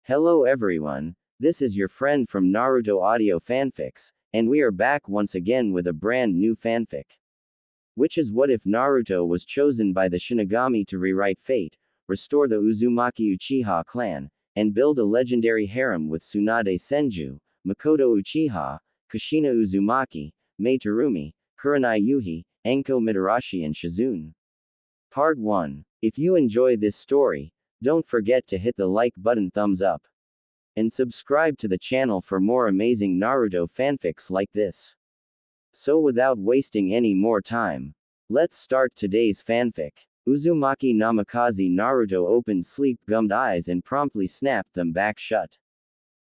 Hello everyone, this is your friend from Naruto Audio Fanfics, and we are back once again with a brand new fanfic. Which is what if Naruto was chosen by the Shinigami to rewrite fate, restore the Uzumaki-Uchiha clan, and build a legendary harem with Tsunade Senju, Makoto Uchiha, Kushina Uzumaki, Mei Terumi, Kurenai Yuhi, Anko Mitarashi and Shizune. Part 1. If you enjoy this story, don't forget to hit the like button, thumbs up, and subscribe to the channel for more amazing Naruto fanfics like this. So without wasting any more time, let's start today's fanfic. Uzumaki Namikaze Naruto opened sleep-gummed eyes and promptly snapped them back shut.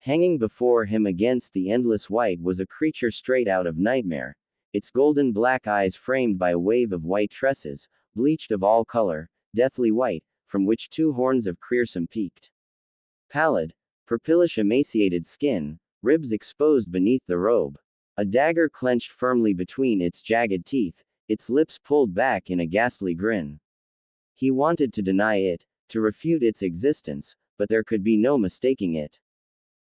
Hanging before him against the endless white was a creature straight out of nightmare, its golden black eyes framed by a wave of white tresses, bleached of all color, deathly white, from which two horns of crimson peaked. Pallid, purplish emaciated skin, ribs exposed beneath the robe. A dagger clenched firmly between its jagged teeth, its lips pulled back in a ghastly grin. He wanted to deny it, to refute its existence, but there could be no mistaking it.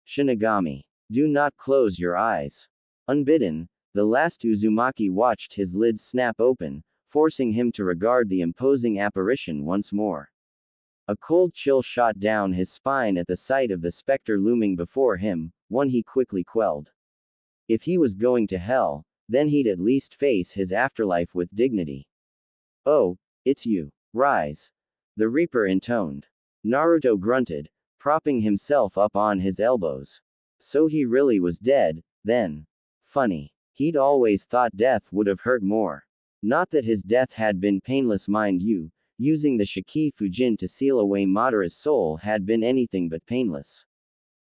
Shinigami, do not close your eyes. Unbidden, the last Uzumaki watched his lids snap open, forcing him to regard the imposing apparition once more. A cold chill shot down his spine at the sight of the specter looming before him, one he quickly quelled. If he was going to hell, then he'd at least face his afterlife with dignity. Oh, it's you. Rise. The Reaper intoned. Naruto grunted, propping himself up on his elbows. So he really was dead, then. Funny. He'd always thought death would have hurt more. Not that his death had been painless, mind you. Using the Shiki Fujin to seal away Madara's soul had been anything but painless.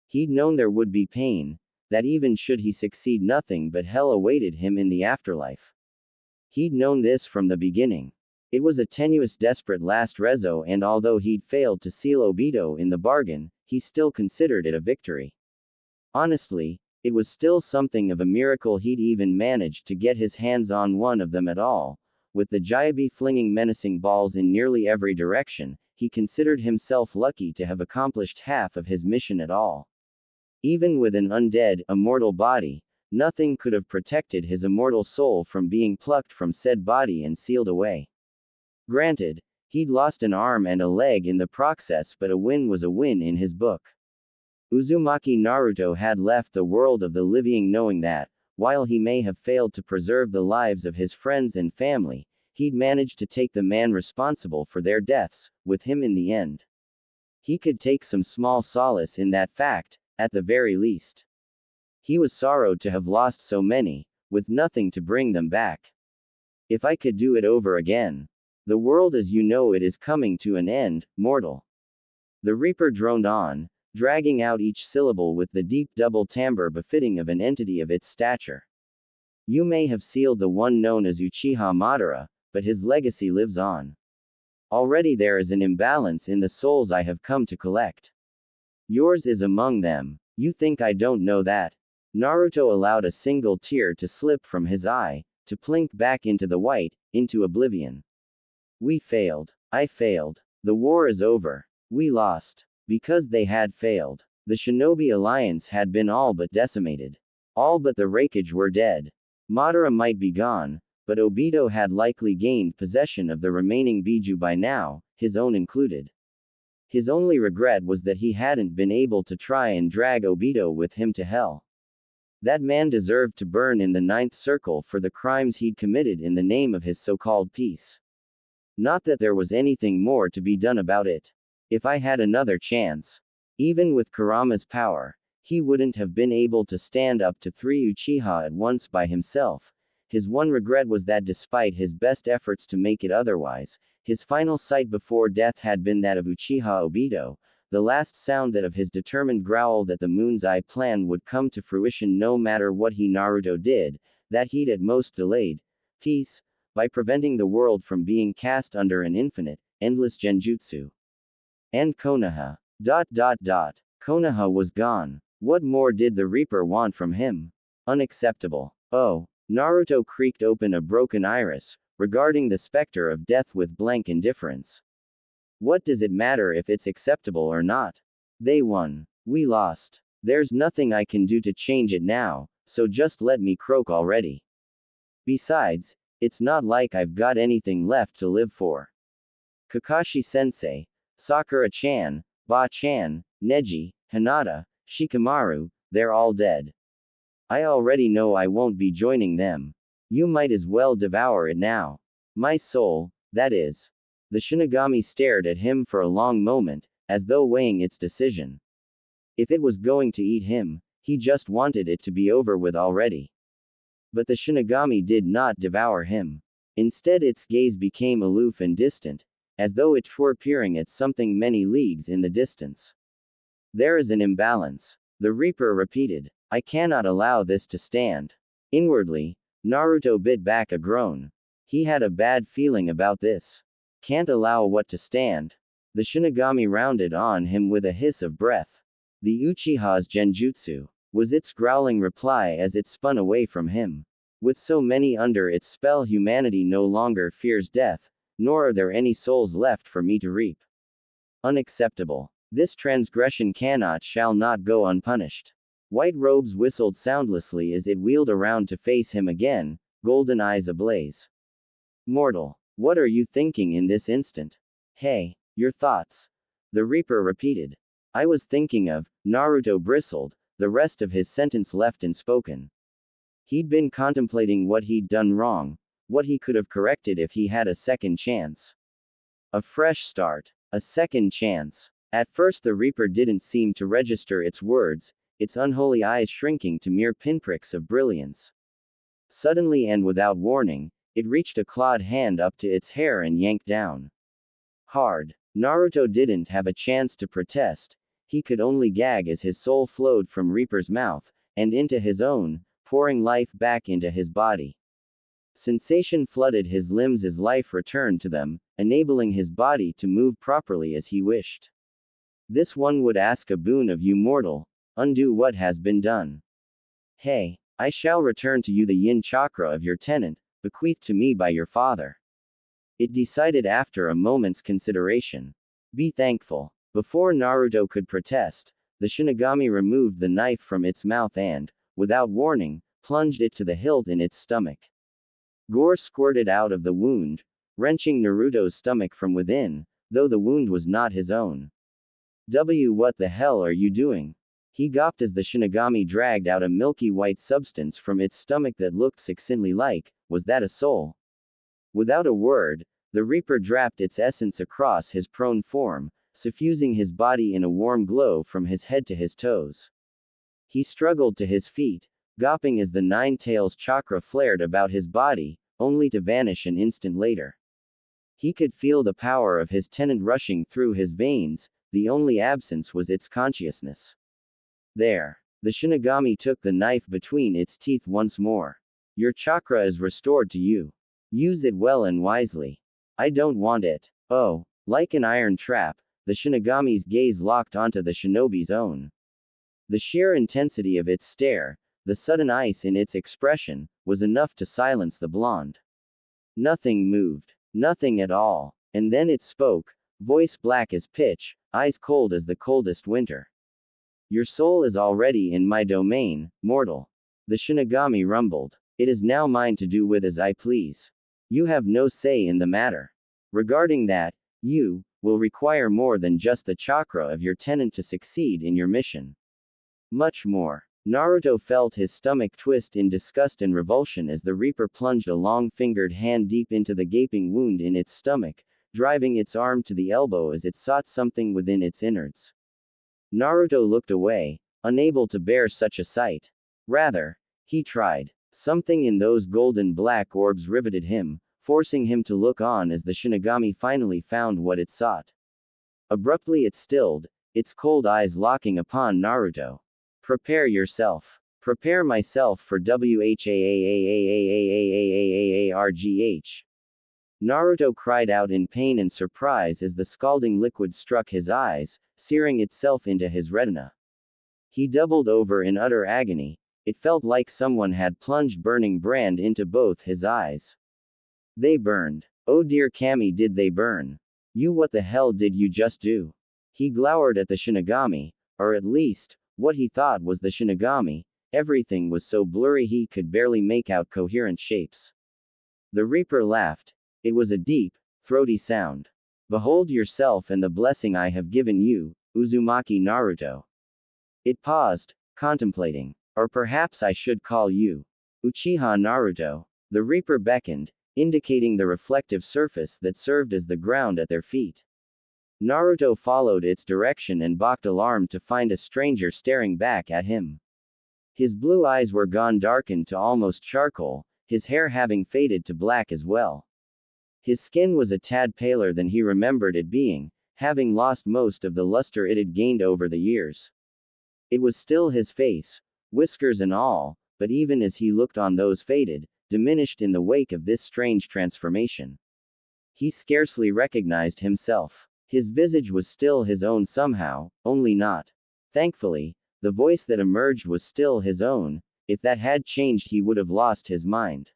He'd known there would be pain, that even should he succeed nothing but hell awaited him in the afterlife. He'd known this from the beginning. It was a tenuous, desperate last rezo, and although he'd failed to seal Obito in the bargain, he still considered it a victory. Honestly, it was still something of a miracle he'd even managed to get his hands on one of them at all. With the Jaibi flinging menacing balls in nearly every direction, he considered himself lucky to have accomplished half of his mission at all. Even with an undead, immortal body, nothing could have protected his immortal soul from being plucked from said body and sealed away. Granted, he'd lost an arm and a leg in the process, but a win was a win in his book. Uzumaki Naruto had left the world of the living knowing that, while he may have failed to preserve the lives of his friends and family, he'd managed to take the man responsible for their deaths, with him in the end. He could take some small solace in that fact, at the very least. He was sorrowed to have lost so many, with nothing to bring them back. If I could do it over again. The world as you know it is coming to an end, mortal. The Reaper droned on, dragging out each syllable with the deep double timbre befitting of an entity of its stature. You may have sealed the one known as Uchiha Madara, but his legacy lives on. Already there is an imbalance in the souls I have come to collect. Yours is among them. You think I don't know that? Naruto allowed a single tear to slip from his eye, to plink back into the white, into oblivion. We failed. I failed. The war is over. We lost. Because they had failed. The Shinobi Alliance had been all but decimated. All but the Raikage were dead. Madara might be gone, but Obito had likely gained possession of the remaining Biju by now, his own included. His only regret was that he hadn't been able to try and drag Obito with him to hell. That man deserved to burn in the ninth circle for the crimes he'd committed in the name of his so-called peace. Not that there was anything more to be done about it. If I had another chance. Even with Kurama's power, he wouldn't have been able to stand up to 3 Uchiha at once by himself. His one regret was that despite his best efforts to make it otherwise, his final sight before death had been that of Uchiha Obito, the last sound that of his determined growl that the Moon's Eye plan would come to fruition no matter what he Naruto did, that he'd at most delayed peace, by preventing the world from being cast under an infinite, endless genjutsu. And Konoha. Konoha was gone. What more did the Reaper want from him? Unacceptable. Oh. Naruto creaked open a broken iris, regarding the specter of death with blank indifference. What does it matter if it's acceptable or not? They won. We lost. There's nothing I can do to change it now, so just let me croak already. Besides, it's not like I've got anything left to live for. Kakashi-sensei, Sakura-chan, Ba-chan, Neji, Hinata, Shikamaru, they're all dead. I already know I won't be joining them. You might as well devour it now. My soul, that is. The Shinigami stared at him for a long moment, as though weighing its decision. If it was going to eat him, he just wanted it to be over with already. But the Shinigami did not devour him. Instead, its gaze became aloof and distant, as though it were peering at something many leagues in the distance. There is an imbalance. The Reaper repeated. I cannot allow this to stand. Inwardly, Naruto bit back a groan. He had a bad feeling about this. Can't allow what to stand. The Shinigami rounded on him with a hiss of breath. The Uchiha's genjutsu, was its growling reply as it spun away from him. With so many under its spell, humanity no longer fears death, nor are there any souls left for me to reap. Unacceptable. This transgression shall not go unpunished. White Robes whistled soundlessly as it wheeled around to face him again, golden eyes ablaze. Mortal, what are you thinking in this instant? Hey, your thoughts? The Reaper repeated. I was thinking of, Naruto bristled, the rest of his sentence left unspoken. He'd been contemplating what he'd done wrong, what he could have corrected if he had a second chance. A fresh start, a second chance. At first the Reaper didn't seem to register its words, its unholy eyes shrinking to mere pinpricks of brilliance. Suddenly and without warning, it reached a clawed hand up to its hair and yanked down. Hard. Naruto didn't have a chance to protest, he could only gag as his soul flowed from Reaper's mouth, and into his own, pouring life back into his body. Sensation flooded his limbs as life returned to them, enabling his body to move properly as he wished. This one would ask a boon of you, mortal. Undo what has been done. Hey, I shall return to you the yin chakra of your tenant, bequeathed to me by your father. It decided after a moment's consideration. Be thankful. Before Naruto could protest, the Shinigami removed the knife from its mouth and, without warning, plunged it to the hilt in its stomach. Gore squirted out of the wound, wrenching Naruto's stomach from within, though the wound was not his own. What the hell are you doing? He gawped as the Shinigami dragged out a milky white substance from its stomach that looked succinctly like, was that a soul? Without a word, the Reaper draped its essence across his prone form, suffusing his body in a warm glow from his head to his toes. He struggled to his feet, gawping as the nine tails chakra flared about his body, only to vanish an instant later. He could feel the power of his tenant rushing through his veins, the only absence was its consciousness. There. The Shinigami took the knife between its teeth once more. Your chakra is restored to you. Use it well and wisely. I don't want it. Oh. Like an iron trap, the Shinigami's gaze locked onto the shinobi's own. The sheer intensity of its stare, the sudden ice in its expression, was enough to silence the blonde. Nothing moved. Nothing at all. And then it spoke, voice black as pitch, eyes cold as the coldest winter. Your soul is already in my domain, mortal. The Shinigami rumbled. It is now mine to do with as I please. You have no say in the matter. Regarding that, you will require more than just the chakra of your tenant to succeed in your mission. Much more. Naruto felt his stomach twist in disgust and revulsion as the Reaper plunged a long-fingered hand deep into the gaping wound in its stomach, driving its arm to the elbow as it sought something within its innards. Naruto looked away, unable to bear such a sight. Rather, he tried. Something in those golden black orbs riveted him, forcing him to look on as the Shinigami finally found what it sought. Abruptly it stilled, its cold eyes locking upon Naruto. Prepare yourself. Prepare myself for WHAAAAAAAAAAAAARGH. Naruto cried out in pain and surprise as the scalding liquid struck his eyes, searing itself into his retina. He doubled over in utter agony. It felt like someone had plunged burning brand into both his eyes. They burned. Oh dear Kami, did they burn? You, what the hell did you just do? He glowered at the Shinigami, Or at least, what he thought was the Shinigami. Everything was so blurry he could barely make out coherent shapes. The Reaper laughed. It was a deep, throaty sound. Behold yourself and the blessing I have given you, Uzumaki Naruto. It paused, contemplating. Or perhaps I should call you Uchiha Naruto. The Reaper beckoned, indicating the reflective surface that served as the ground at their feet. Naruto followed its direction and balked, alarmed to find a stranger staring back at him. His blue eyes were gone, darkened to almost charcoal, his hair having faded to black as well. His skin was a tad paler than he remembered it being, having lost most of the luster it had gained over the years. It was still his face, whiskers and all, but even as he looked on, those faded, diminished in the wake of this strange transformation. He scarcely recognized himself. His visage was still his own somehow, only not. Thankfully, the voice that emerged was still his own. If that had changed, he would have lost his mind.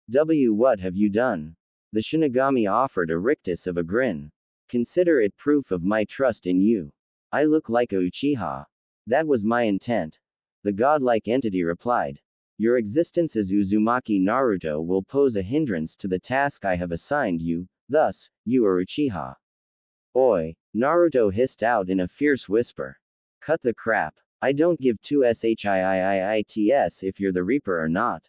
What have you done? The Shinigami offered a rictus of a grin. Consider it proof of my trust in you. I look like a Uchiha. That was my intent. The godlike entity replied. Your existence as Uzumaki Naruto will pose a hindrance to the task I have assigned you, thus, you are Uchiha. Oi, Naruto hissed out in a fierce whisper. Cut the crap. I don't give two shiits if you're the Reaper or not.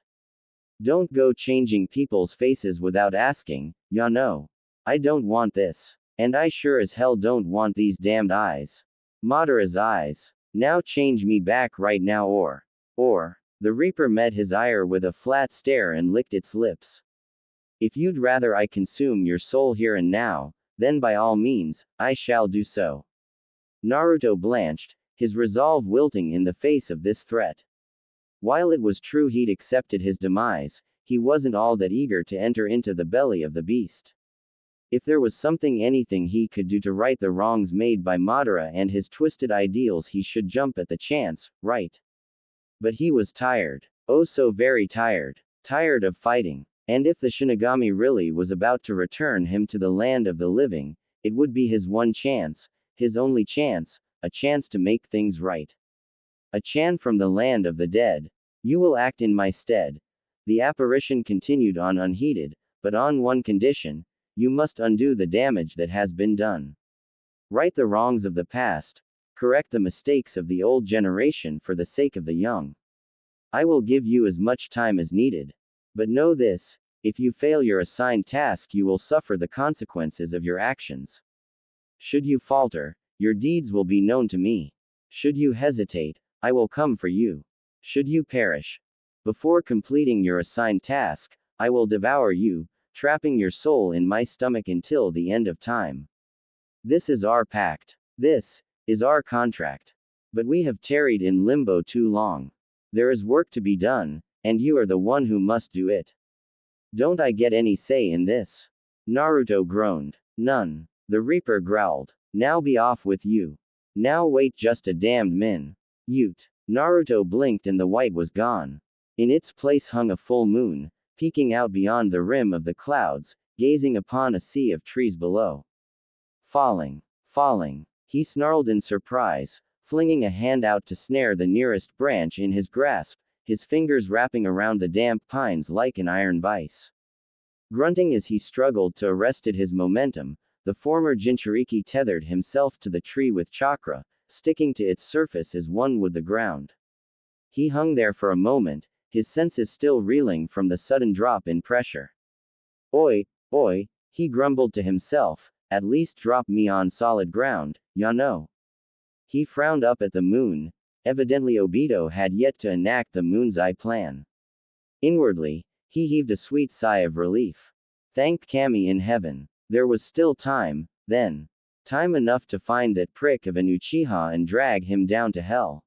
Don't go changing people's faces without asking, ya know. I don't want this. And I sure as hell don't want these damned eyes. Madara's eyes. Now change me back right now or. The Reaper met his ire with a flat stare and licked its lips. If you'd rather I consume your soul here and now, then by all means, I shall do so. Naruto blanched, his resolve wilting in the face of this threat. While it was true he'd accepted his demise, he wasn't all that eager to enter into the belly of the beast. If there was anything he could do to right the wrongs made by Madara and his twisted ideals, he should jump at the chance, right? But he was tired. Oh, so very tired. Tired of fighting. And if the Shinigami really was about to return him to the land of the living, it would be his one chance, his only chance, a chance to make things right. A chant from the land of the dead. You will act in my stead. The apparition continued on unheeded, but on one condition: you must undo the damage that has been done. Right the wrongs of the past. Correct the mistakes of the old generation for the sake of the young. I will give you as much time as needed. But know this: if you fail your assigned task, you will suffer the consequences of your actions. Should you falter, your deeds will be known to me. Should you hesitate, I will come for you. Should you perish before completing your assigned task, I will devour you, trapping your soul in my stomach until the end of time. This is our pact. This is our contract. But we have tarried in limbo too long. There is work to be done, and you are the one who must do it. Don't I get any say in this? Naruto groaned. None. The Reaper growled. Now be off with you. Now wait just a damned minute. Naruto blinked and the white was gone. In its place hung a full moon, peeking out beyond the rim of the clouds, gazing upon a sea of trees below. Falling. He snarled in surprise, flinging a hand out to snare the nearest branch in his grasp, his fingers wrapping around the damp pines like an iron vice. Grunting as he struggled to arrest his momentum, the former Jinchuriki tethered himself to the tree with chakra, sticking to its surface as one would the ground. He hung there for a moment, his senses still reeling from the sudden drop in pressure. Oi, he grumbled to himself, at least drop me on solid ground, ya know. He frowned up at the moon. Evidently Obito had yet to enact the moon's eye plan. Inwardly, he heaved a sweet sigh of relief. Thanked Kami in heaven. There was still time, then. Time enough to find that prick of an Uchiha and drag him down to hell.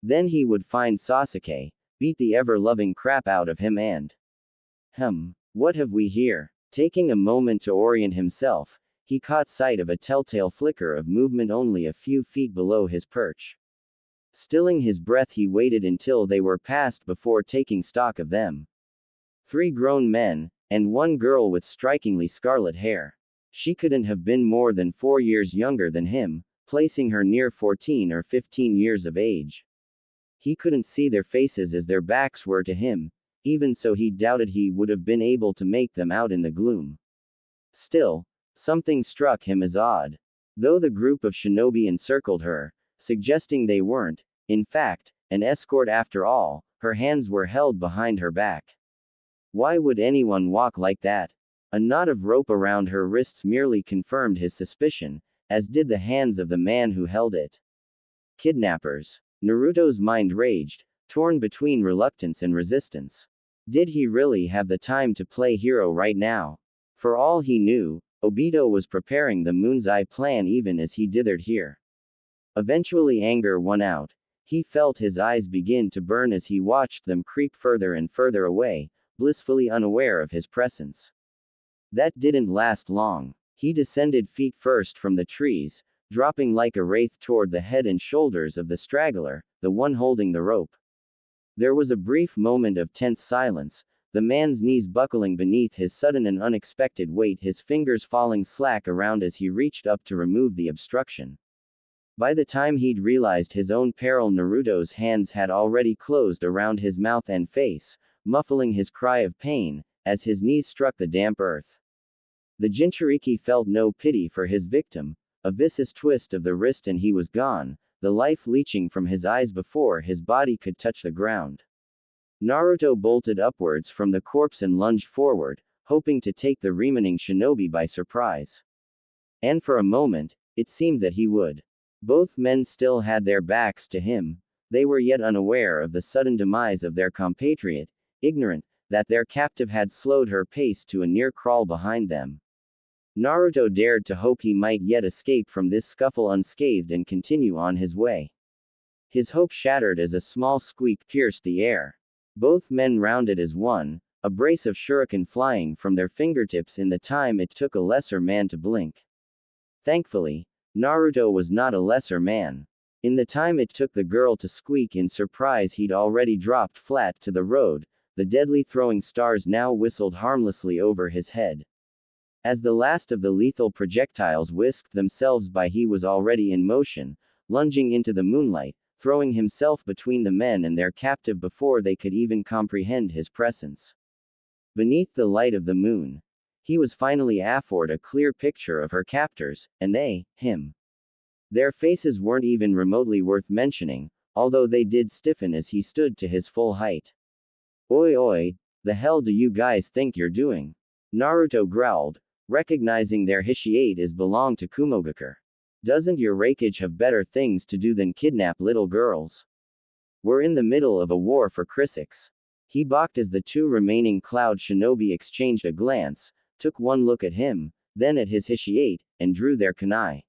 Then he would find Sasuke, beat the ever-loving crap out of him and… what have we here? Taking a moment to orient himself, he caught sight of a telltale flicker of movement only a few feet below his perch. Stilling his breath, he waited until they were passed before taking stock of them. 3 grown men, and 1 girl with strikingly scarlet hair. She couldn't have been more than 4 years younger than him, placing her near 14 or 15 years of age. He couldn't see their faces as their backs were to him, even so he doubted he would have been able to make them out in the gloom. Still, something struck him as odd. Though the group of shinobi encircled her, suggesting they weren't, in fact, an escort after all, her hands were held behind her back. Why would anyone walk like that? A knot of rope around her wrists merely confirmed his suspicion, as did the hands of the man who held it. Kidnappers. Naruto's mind raged, torn between reluctance and resistance. Did he really have the time to play hero right now? For all he knew, Obito was preparing the Moon's Eye plan even as he dithered here. Eventually anger won out. He felt his eyes begin to burn as he watched them creep further and further away, blissfully unaware of his presence. That didn't last long. He descended feet first from the trees, dropping like a wraith toward the head and shoulders of the straggler, the one holding the rope. There was a brief moment of tense silence, the man's knees buckling beneath his sudden and unexpected weight, his fingers falling slack around as he reached up to remove the obstruction. By the time he'd realized his own peril, Naruto's hands had already closed around his mouth and face, muffling his cry of pain, as his knees struck the damp earth. The Jinchuriki felt no pity for his victim, a vicious twist of the wrist and he was gone, the life leaching from his eyes before his body could touch the ground. Naruto bolted upwards from the corpse and lunged forward, hoping to take the remaining shinobi by surprise. And for a moment, it seemed that he would. Both men still had their backs to him. They were yet unaware of the sudden demise of their compatriot, ignorant that their captive had slowed her pace to a near crawl behind them. Naruto dared to hope he might yet escape from this scuffle unscathed and continue on his way. His hope shattered as a small squeak pierced the air. Both men rounded as one, a brace of shuriken flying from their fingertips in the time it took a lesser man to blink. Thankfully, Naruto was not a lesser man. In the time it took the girl to squeak in surprise, he'd already dropped flat to the road, the deadly throwing stars now whistled harmlessly over his head. As the last of the lethal projectiles whisked themselves by, he was already in motion, lunging into the moonlight, throwing himself between the men and their captive before they could even comprehend his presence. Beneath the light of the moon, he was finally afforded a clear picture of her captors, and they, him. Their faces weren't even remotely worth mentioning, although they did stiffen as he stood to his full height. Oi oi, the hell do you guys think you're doing? Naruto growled, recognizing their Hishiate belonged to Kumogakure. Doesn't your raikage have better things to do than kidnap little girls? We're in the middle of a war for Crisix. He balked as the two remaining Cloud Shinobi exchanged a glance, took one look at him, then at his Hishiate, and drew their kunai.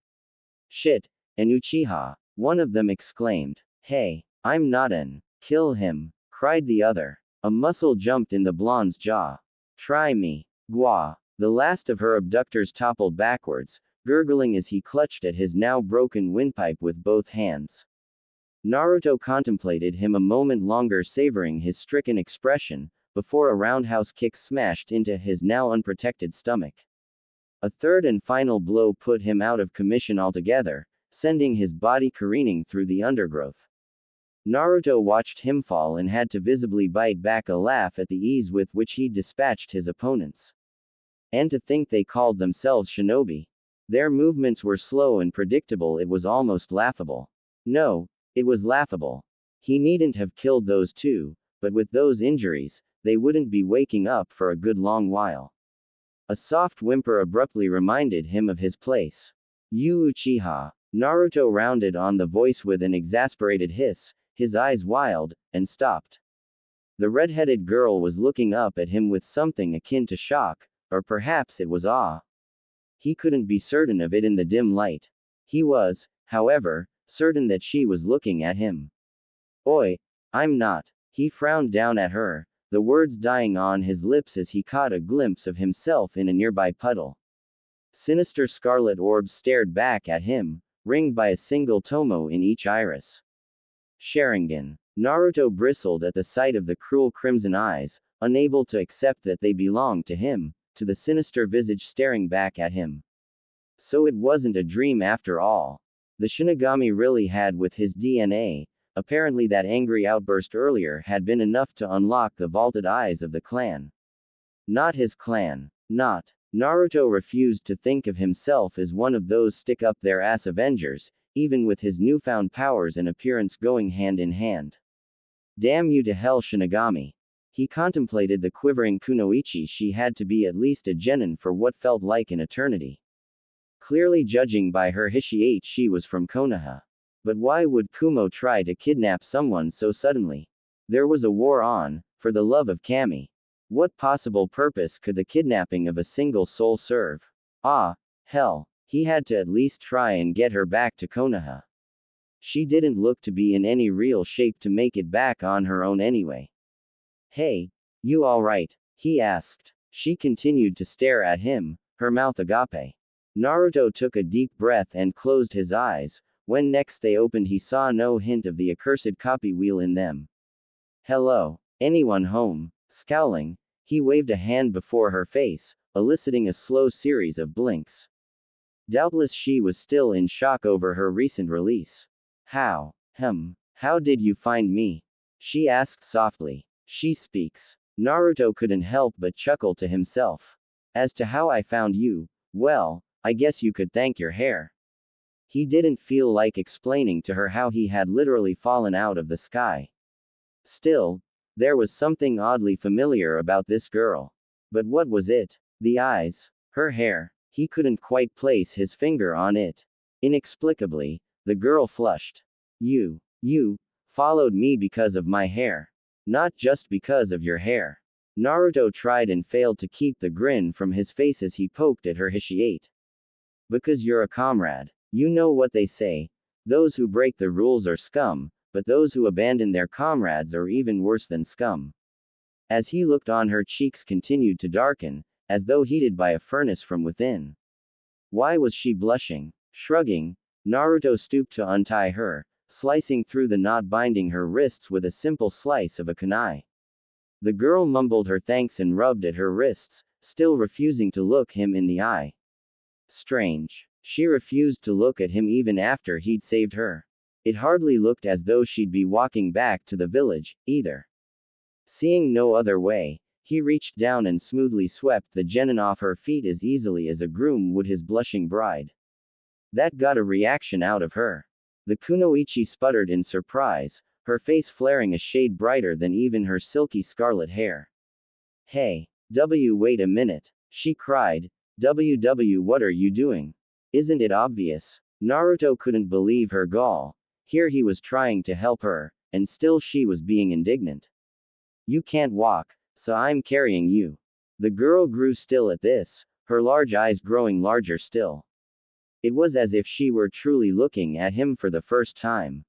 Shit, an Uchiha, one of them exclaimed. Hey, I'm not an. Kill him, cried the other. A muscle jumped in the blonde's jaw. Try me. Gua. The last of her abductors toppled backwards, gurgling as he clutched at his now broken windpipe with both hands. Naruto contemplated him a moment longer, savoring his stricken expression, before a roundhouse kick smashed into his now unprotected stomach. A third and final blow put him out of commission altogether, sending his body careening through the undergrowth. Naruto watched him fall and had to visibly bite back a laugh at the ease with which he dispatched his opponents. And to think they called themselves shinobi. Their movements were slow and predictable, it was almost laughable. No, it was laughable. He needn't have killed those two, but with those injuries, they wouldn't be waking up for a good long while. A soft whimper abruptly reminded him of his place. You Uchiha. Naruto rounded on the voice with an exasperated hiss, his eyes wild, and stopped. The red-headed girl was looking up at him with something akin to shock, or perhaps it was awe. He couldn't be certain of it in the dim light. He was, however, certain that she was looking at him. Oi, I'm not. He frowned down at her, the words dying on his lips as he caught a glimpse of himself in a nearby puddle. Sinister scarlet orbs stared back at him, ringed by a single tomo in each iris. Sharingan. Naruto bristled at the sight of the cruel crimson eyes, unable to accept that they belonged to him, to the sinister visage staring back at him. So it wasn't a dream after all. The Shinigami really had with his DNA, apparently that angry outburst earlier had been enough to unlock the vaulted eyes of the clan. Not his clan. Not. Naruto refused to think of himself as one of those stick-up-their-ass Avengers, even with his newfound powers and appearance going hand in hand. Damn you to hell, Shinigami. He contemplated the quivering kunoichi. She had to be at least a genin for what felt like an eternity. Clearly judging by her Hishiate, she was from Konoha. But why would Kumo try to kidnap someone so suddenly? There was a war on, for the love of Kami. What possible purpose could the kidnapping of a single soul serve? Ah, hell. He had to at least try and get her back to Konoha. She didn't look to be in any real shape to make it back on her own anyway. Hey, you alright? He asked. She continued to stare at him, her mouth agape. Naruto took a deep breath and closed his eyes. When next they opened, he saw no hint of the accursed copy wheel in them. Hello? Anyone home? Scowling, he waved a hand before her face, eliciting a slow series of blinks. Doubtless she was still in shock over her recent release. How did you find me? She asked softly. She speaks. Naruto couldn't help but chuckle to himself. As to how I found you, well, I guess you could thank your hair. He didn't feel like explaining to her how he had literally fallen out of the sky. Still, there was something oddly familiar about this girl. But what was it? The eyes? Her hair? He couldn't quite place his finger on it. Inexplicably, the girl flushed. You followed me because of my hair. Not just because of your hair. Naruto tried and failed to keep the grin from his face as he poked at her Hishiate. Because you're a comrade. You know what they say. Those who break the rules are scum, but those who abandon their comrades are even worse than scum. As he looked on, her cheeks continued to darken, as though heated by a furnace from within. Why was she blushing? Shrugging, Naruto stooped to untie her, slicing through the knot binding her wrists with a simple slice of a kunai. The girl mumbled her thanks and rubbed at her wrists, still refusing to look him in the eye. Strange. She refused to look at him even after he'd saved her. It hardly looked as though she'd be walking back to the village, either. Seeing no other way, he reached down and smoothly swept the genin off her feet as easily as a groom would his blushing bride. That got a reaction out of her. The kunoichi sputtered in surprise, her face flaring a shade brighter than even her silky scarlet hair. Hey, wait a minute, she cried. What are you doing? Isn't it obvious? Naruto couldn't believe her gall. Here he was trying to help her, and still she was being indignant. You can't walk, so I'm carrying you. The girl grew still at this, her large eyes growing larger still. It was as if she were truly looking at him for the first time.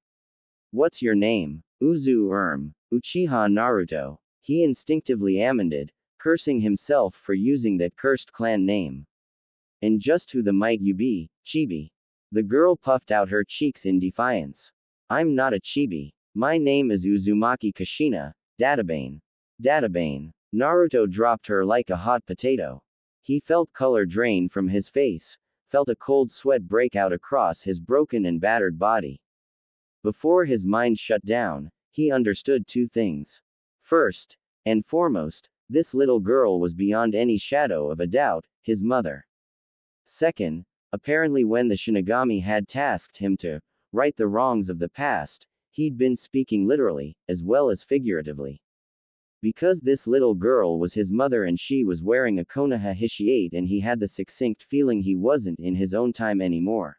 What's your name? Uchiha Naruto. He instinctively amended, cursing himself for using that cursed clan name. And just who the might you be, chibi? The girl puffed out her cheeks in defiance. I'm not a chibi. My name is Uzumaki-Uchiha, Databane. Databane. Naruto dropped her like a hot potato. He felt color drain from his face, felt a cold sweat break out across his broken and battered body. Before his mind shut down, he understood two things. First and foremost, this little girl was beyond any shadow of a doubt, his mother. Second, apparently when the Shinigami had tasked him to right the wrongs of the past, he'd been speaking literally, as well as figuratively. Because this little girl was his mother and she was wearing a Konoha Hishiate, and he had the succinct feeling he wasn't in his own time anymore.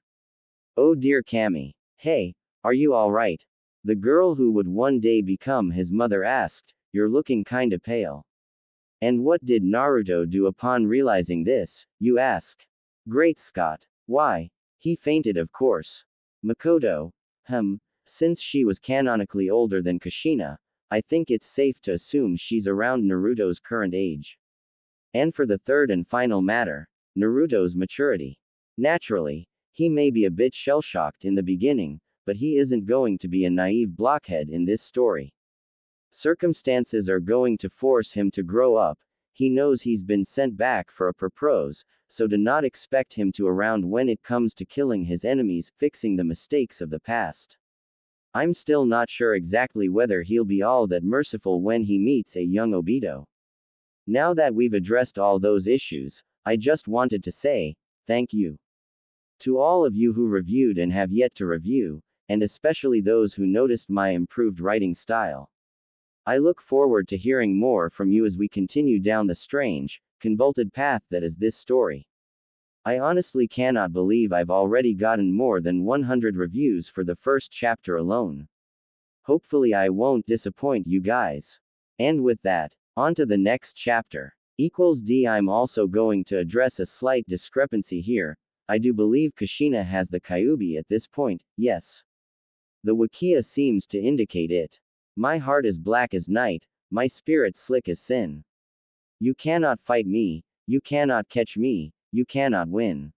Oh dear Kami. Hey, are you alright? The girl who would one day become his mother asked. You're looking kinda pale. And what did Naruto do upon realizing this, you ask? Great Scott. Why? He fainted, of course. Makoto. Since she was canonically older than Kushina, I think it's safe to assume she's around Naruto's current age. And for the third and final matter, Naruto's maturity. Naturally, he may be a bit shell-shocked in the beginning, but he isn't going to be a naive blockhead in this story. Circumstances are going to force him to grow up. he knows he's been sent back for a purpose, so do not expect him to around when it comes to killing his enemies, fixing the mistakes of the past. I'm still not sure exactly whether he'll be all that merciful when he meets a young Obito. Now that we've addressed all those issues, I just wanted to say, thank you. To all of you who reviewed and have yet to review, and especially those who noticed my improved writing style. I look forward to hearing more from you as we continue down the strange, convoluted path that is this story. I honestly cannot believe I've already gotten more than 100 reviews for the first chapter alone. Hopefully I won't disappoint you guys. And with that, on to the next chapter. =D. I'm also going to address a slight discrepancy here. I do believe Kushina has the Kyuubi at this point, yes. The Wakia seems to indicate it. My heart is black as night, my spirit slick as sin. You cannot fight me, you cannot catch me, you cannot win.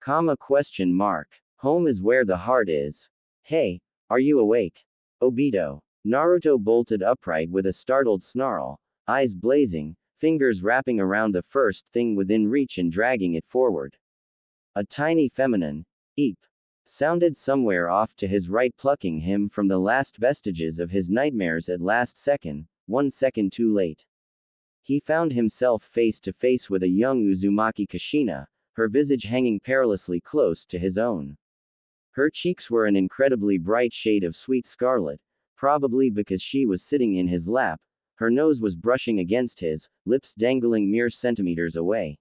Question mark. Home is where the heart is. Hey, are you awake? Obito. Naruto bolted upright with a startled snarl, eyes blazing, fingers wrapping around the first thing within reach and dragging it forward. A tiny feminine eep sounded somewhere off to his right, plucking him from the last vestiges of his nightmares at last second, 1 second too late. He found himself face to face with a young Uzumaki Kushina, her visage hanging perilously close to his own. Her cheeks were an incredibly bright shade of sweet scarlet, probably because she was sitting in his lap. Her nose was brushing against his, lips dangling mere centimeters away.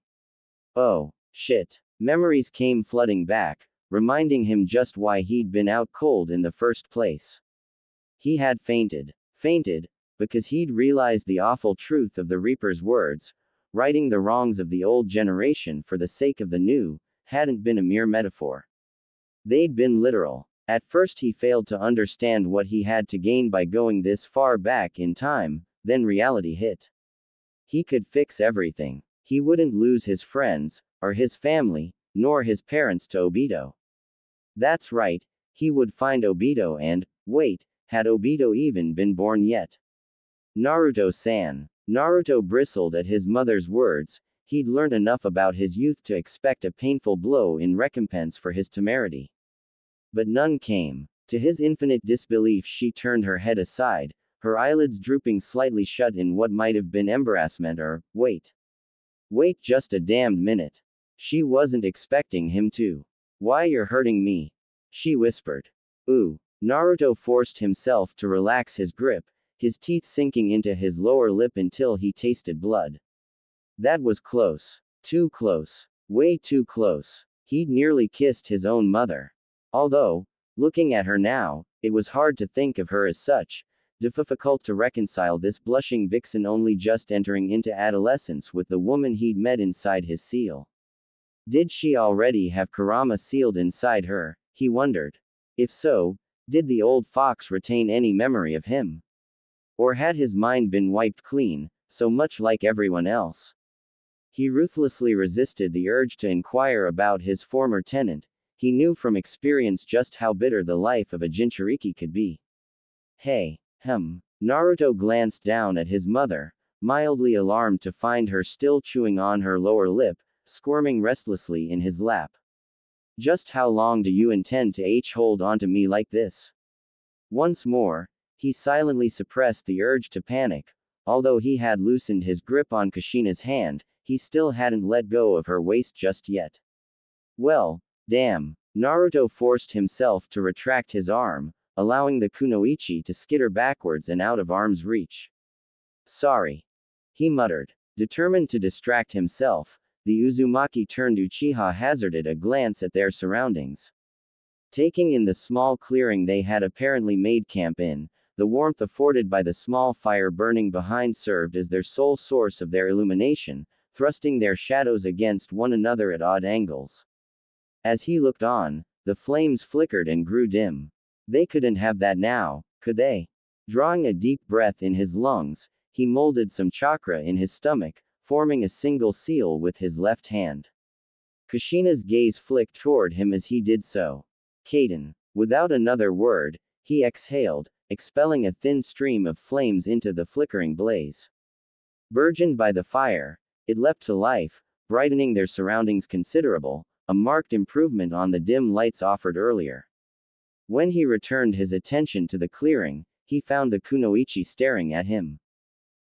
Oh, shit. Memories came flooding back, reminding him just why he'd been out cold in the first place. He had fainted. Fainted, because he'd realized the awful truth of the Reaper's words. Righting the wrongs of the old generation for the sake of the new, hadn't been a mere metaphor. They'd been literal. At first he failed to understand what he had to gain by going this far back in time, then reality hit. He could fix everything. He wouldn't lose his friends, or his family, nor his parents to Obito. That's right, he would find Obito and, wait, had Obito even been born yet? Naruto-san. Naruto bristled at his mother's words. He'd learned enough about his youth to expect a painful blow in recompense for his temerity. But none came. To his infinite disbelief, she turned her head aside, her eyelids drooping slightly shut in what might have been embarrassment or, wait. Wait just a damned minute. She wasn't expecting him to. Why, you're hurting me, she whispered. Ooh. Naruto forced himself to relax his grip, his teeth sinking into his lower lip until he tasted blood. That was close. Too close. Way too close. He'd nearly kissed his own mother. Although, looking at her now, it was hard to think of her as such. Difficult to reconcile this blushing vixen only just entering into adolescence with the woman he'd met inside his seal. Did she already have Kurama sealed inside her, he wondered. If so, did the old fox retain any memory of him? Or had his mind been wiped clean, so much like everyone else? He ruthlessly resisted the urge to inquire about his former tenant. He knew from experience just how bitter the life of a Jinchuriki could be. Hey. Naruto glanced down at his mother, mildly alarmed to find her still chewing on her lower lip, squirming restlessly in his lap. Just how long do you intend to hold onto me like this? Once more, he silently suppressed the urge to panic. Although he had loosened his grip on Kushina's hand, he still hadn't let go of her waist just yet. Well, damn. Naruto forced himself to retract his arm, allowing the kunoichi to skitter backwards and out of arm's reach. Sorry, he muttered. Determined to distract himself, the Uzumaki-Uchiha hazarded a glance at their surroundings. Taking in the small clearing they had apparently made camp in, the warmth afforded by the small fire burning behind served as their sole source of their illumination, thrusting their shadows against one another at odd angles. As he looked on, the flames flickered and grew dim. They couldn't have that now, could they? Drawing a deep breath in his lungs, he molded some chakra in his stomach, forming a single seal with his left hand. Kushina's gaze flicked toward him as he did so. Kaden. Without another word, he exhaled, expelling a thin stream of flames into the flickering blaze. Burgeoned by the fire, it leapt to life, brightening their surroundings considerable, a marked improvement on the dim lights offered earlier. When he returned his attention to the clearing, he found the kunoichi staring at him.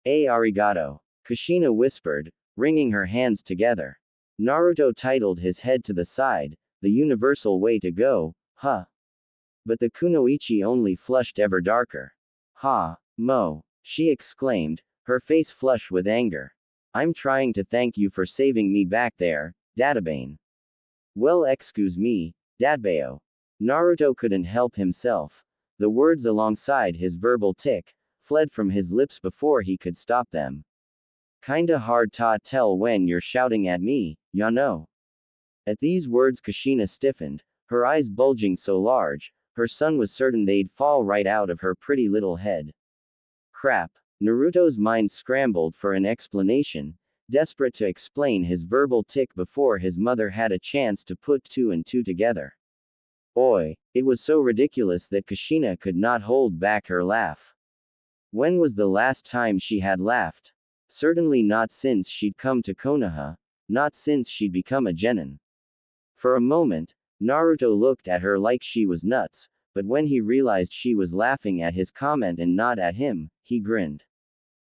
Arigato, Kushina whispered, wringing her hands together. Naruto titled his head to the side, the universal way to go, huh? But the kunoichi only flushed ever darker. Ha, Mo, she exclaimed, her face flushed with anger. I'm trying to thank you for saving me back there, Databane. Well, excuse me, Dadbao. Naruto couldn't help himself. The words alongside his verbal tick fled from his lips before he could stop them. Kinda hard to tell when you're shouting at me, ya know. At these words Kushina stiffened, her eyes bulging so large, her son was certain they'd fall right out of her pretty little head. Crap. Naruto's mind scrambled for an explanation, desperate to explain his verbal tick before his mother had a chance to put two and two together. Oi, it was so ridiculous that Kushina could not hold back her laugh. When was the last time she had laughed? Certainly not since she'd come to Konoha, not since she'd become a genin. For a moment, Naruto looked at her like she was nuts, but when he realized she was laughing at his comment and not at him, he grinned.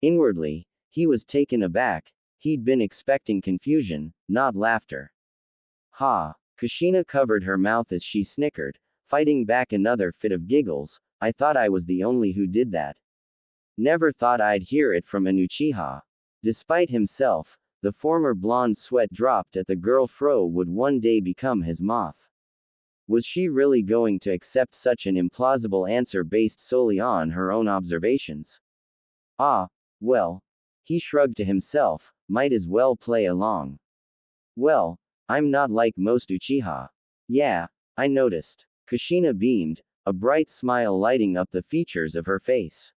Inwardly, he was taken aback, he'd been expecting confusion, not laughter. Ha! Kushina covered her mouth as she snickered, fighting back another fit of giggles. I thought I was the only who did that. Never thought I'd hear it from an Uchiha. Despite himself, the former blonde sweat dropped at the girl Fro would one day become his moth. Was she really going to accept such an implausible answer based solely on her own observations? Ah, well. He shrugged to himself, might as well play along. Well, I'm not like most Uchiha. Yeah, I noticed. Kushina beamed, a bright smile lighting up the features of her face.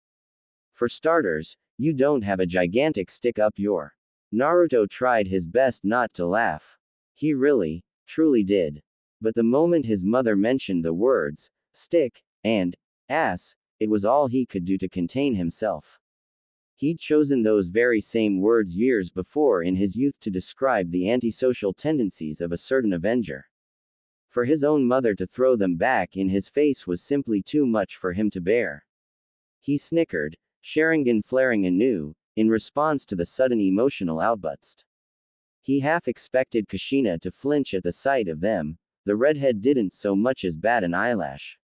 For starters, you don't have a gigantic stick up your. Naruto tried his best not to laugh. He really, truly did. But the moment his mother mentioned the words, stick, and ass, it was all he could do to contain himself. He'd chosen those very same words years before in his youth to describe the antisocial tendencies of a certain Avenger. For his own mother to throw them back in his face was simply too much for him to bear. He snickered, Sharingan flaring anew, in response to the sudden emotional outburst. He half expected Kushina to flinch at the sight of them. The redhead didn't so much as bat an eyelash.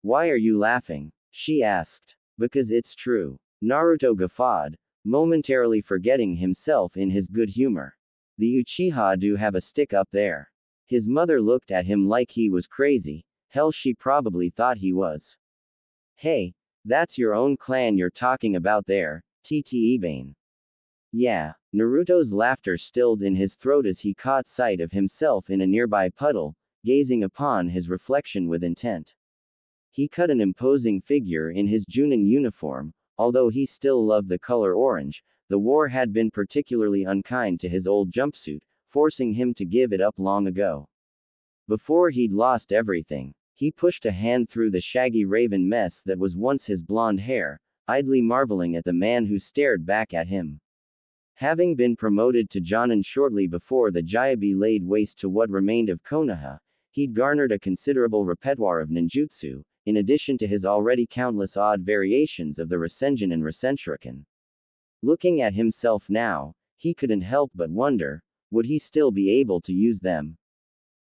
Why are you laughing? She asked. Because it's true. Naruto guffawed, momentarily forgetting himself in his good humor. The Uchiha do have a stick up there. His mother looked at him like he was crazy. Hell, she probably thought he was. Hey, that's your own clan you're talking about there, Tte-bane. Yeah. Naruto's laughter stilled in his throat as he caught sight of himself in a nearby puddle, gazing upon his reflection with intent. He cut an imposing figure in his Junin uniform. Although he still loved the color orange, the war had been particularly unkind to his old jumpsuit, forcing him to give it up long ago. Before he'd lost everything, he pushed a hand through the shaggy raven mess that was once his blonde hair, idly marveling at the man who stared back at him. Having been promoted to Jonin shortly before the Jyabi laid waste to what remained of Konoha, he'd garnered a considerable repertoire of ninjutsu, in addition to his already countless odd variations of the Rasengan and Rasenshuriken. Looking at himself now, he couldn't help but wonder, would he still be able to use them?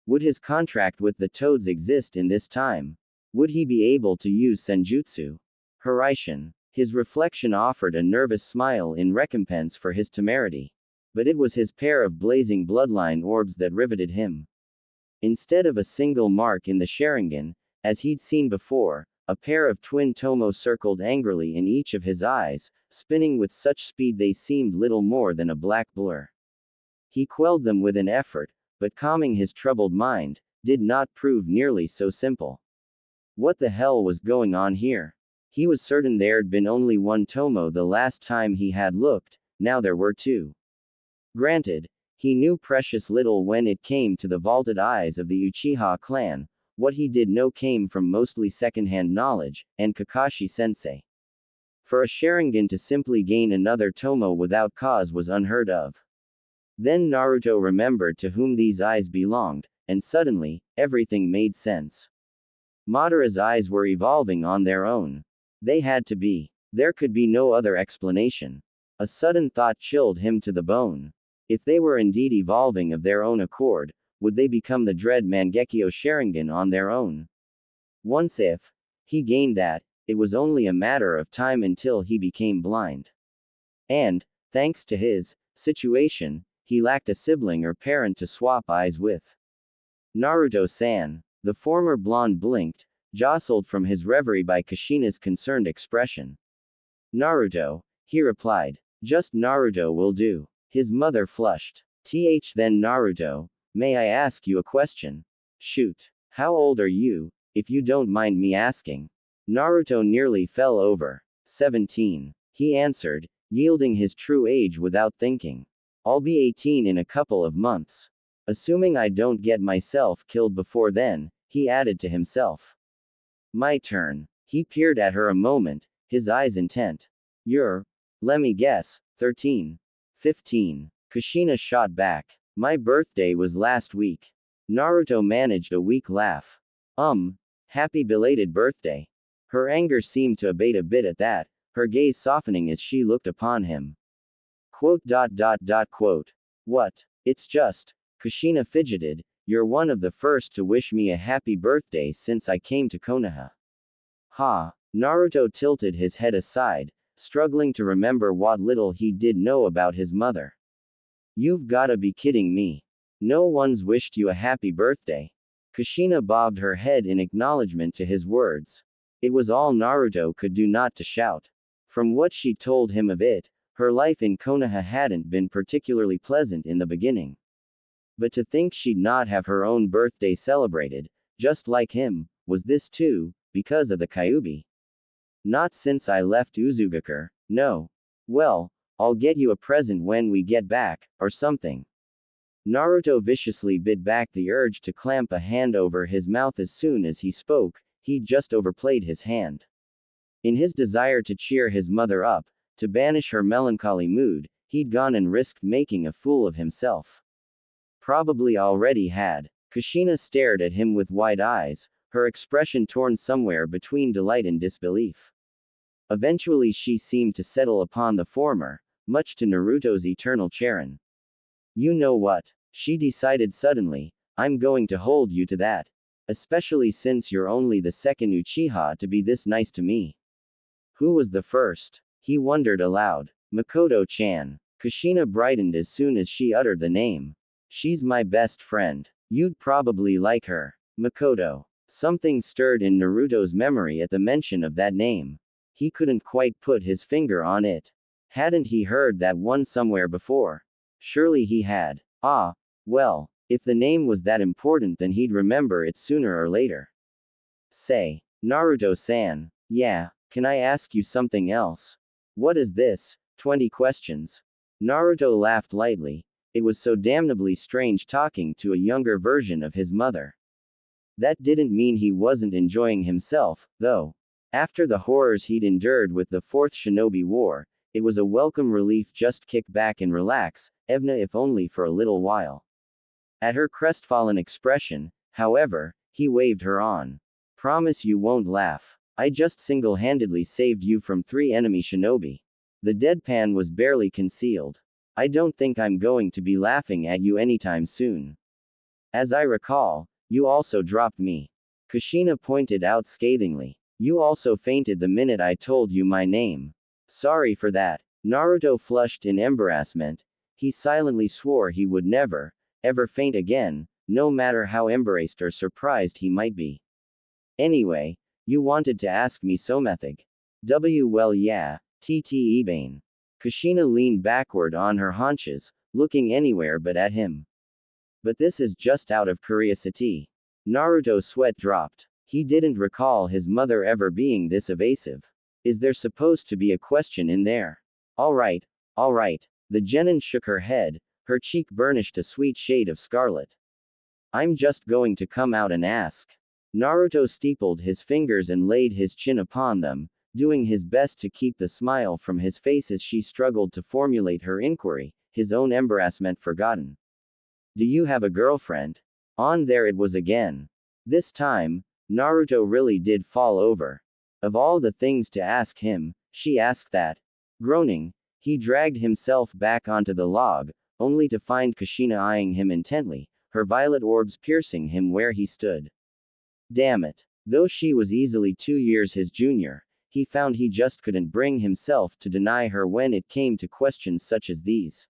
Would his contract with the Toads exist in this time? Would he be able to use Senjutsu? Hiraishin. His reflection offered a nervous smile in recompense for his temerity. But it was his pair of blazing bloodline orbs that riveted him. Instead of a single mark in the Sharingan, as he'd seen before, a pair of twin tomo circled angrily in each of his eyes, spinning with such speed they seemed little more than a black blur. He quelled them with an effort, but calming his troubled mind, did not prove nearly so simple. What the hell was going on here? He was certain there'd been only one tomo the last time he had looked, now there were two. Granted, he knew precious little when it came to the vaulted eyes of the Uchiha clan. What he did know came from mostly second-hand knowledge, and Kakashi-sensei. For a Sharingan to simply gain another Tomo without cause was unheard of. Then Naruto remembered to whom these eyes belonged, and suddenly, everything made sense. Madara's eyes were evolving on their own. They had to be. There could be no other explanation. A sudden thought chilled him to the bone. If they were indeed evolving of their own accord, would they become the dread Mangekyo Sharingan on their own? Once if he gained that, it was only a matter of time until he became blind. And, thanks to his situation, he lacked a sibling or parent to swap eyes with. Naruto-san. The former blonde blinked, jostled from his reverie by Kushina's concerned expression. Naruto, he replied. Just Naruto will do. His mother flushed. Then Naruto, may I ask you a question? Shoot. How old are you, if you don't mind me asking? Naruto nearly fell over. 17. He answered, yielding his true age without thinking. I'll be 18 in a couple of months. Assuming I don't get myself killed before then, he added to himself. My turn. He peered at her a moment, his eyes intent. Let me guess, 13. 15. Kushina shot back. My birthday was last week. Naruto managed a weak laugh. Happy belated birthday. Her anger seemed to abate a bit at that, her gaze softening as she looked upon him. Quote. What? It's just. Kushina fidgeted, you're one of the first to wish me a happy birthday since I came to Konoha. Ha. Naruto tilted his head aside, struggling to remember what little he did know about his mother. You've gotta be kidding me. No one's wished you a happy birthday. Kushina bobbed her head in acknowledgement to his words. It was all Naruto could do not to shout. From what she told him of it, her life in Konoha hadn't been particularly pleasant in the beginning. But to think she'd not have her own birthday celebrated, just like him, was this too, because of the Kyuubi? Not since I left Uzumaki, no. Well, I'll get you a present when we get back, or something. Naruto viciously bit back the urge to clamp a hand over his mouth as soon as he spoke, he'd just overplayed his hand. In his desire to cheer his mother up, to banish her melancholy mood, he'd gone and risked making a fool of himself. Probably already had. Kushina stared at him with wide eyes, her expression torn somewhere between delight and disbelief. Eventually she seemed to settle upon the former, much to Naruto's eternal chagrin. You know what? She decided suddenly, I'm going to hold you to that. Especially since you're only the second Uchiha to be this nice to me. Who was the first? He wondered aloud. Makoto-chan. Kushina brightened as soon as she uttered the name. She's my best friend. You'd probably like her. Makoto. Something stirred in Naruto's memory at the mention of that name. He couldn't quite put his finger on it. Hadn't he heard that one somewhere before? Surely he had. Well, if the name was that important then he'd remember it sooner or later. Say, Naruto-san. Yeah, can I ask you something else? What is this? 20 questions. Naruto laughed lightly. It was so damnably strange talking to a younger version of his mother. That didn't mean he wasn't enjoying himself, though. After the horrors he'd endured with the Fourth Shinobi War, it was a welcome relief just kick back and relax, even if only for a little while. At her crestfallen expression, however, he waved her on. Promise you won't laugh. I just single-handedly saved you from 3 enemy shinobi. The deadpan was barely concealed. I don't think I'm going to be laughing at you anytime soon. As I recall, you also dropped me. Kushina pointed out scathingly. You also fainted the minute I told you my name. Sorry for that. Naruto flushed in embarrassment. He silently swore he would never, ever faint again, no matter how embarrassed or surprised he might be. Anyway, you wanted to ask me something. Well yeah, Ebane. Kushina leaned backward on her haunches, looking anywhere but at him. But this is just out of curiosity. Naruto's sweat dropped. He didn't recall his mother ever being this evasive. Is there supposed to be a question in there? Alright. The genin shook her head, her cheek burnished a sweet shade of scarlet. I'm just going to come out and ask. Naruto steepled his fingers and laid his chin upon them, doing his best to keep the smile from his face as she struggled to formulate her inquiry, his own embarrassment forgotten. Do you have a girlfriend? On there it was again. This time, Naruto really did fall over. Of all the things to ask him, she asked that. Groaning, he dragged himself back onto the log, only to find Kushina eyeing him intently, her violet orbs piercing him where he stood. Damn it. Though she was easily 2 years his junior, he found he just couldn't bring himself to deny her when it came to questions such as these.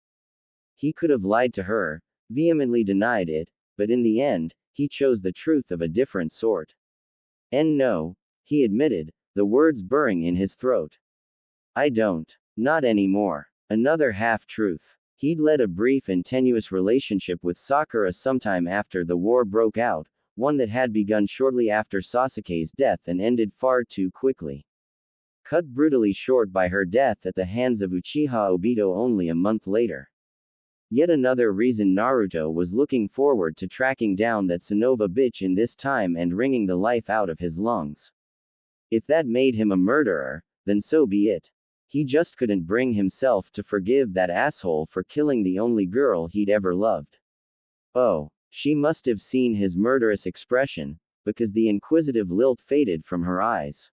He could have lied to her, vehemently denied it, but in the end, he chose the truth of a different sort. And no, he admitted, the words burring in his throat. I don't. Not anymore. Another half-truth. He'd led a brief and tenuous relationship with Sakura sometime after the war broke out, one that had begun shortly after Sasuke's death and ended far too quickly. Cut brutally short by her death at the hands of Uchiha Obito only a month later. Yet another reason Naruto was looking forward to tracking down that Sonova bitch in this time and wringing the life out of his lungs. If that made him a murderer, then so be it. He just couldn't bring himself to forgive that asshole for killing the only girl he'd ever loved. Oh, she must have seen his murderous expression, because the inquisitive lilt faded from her eyes.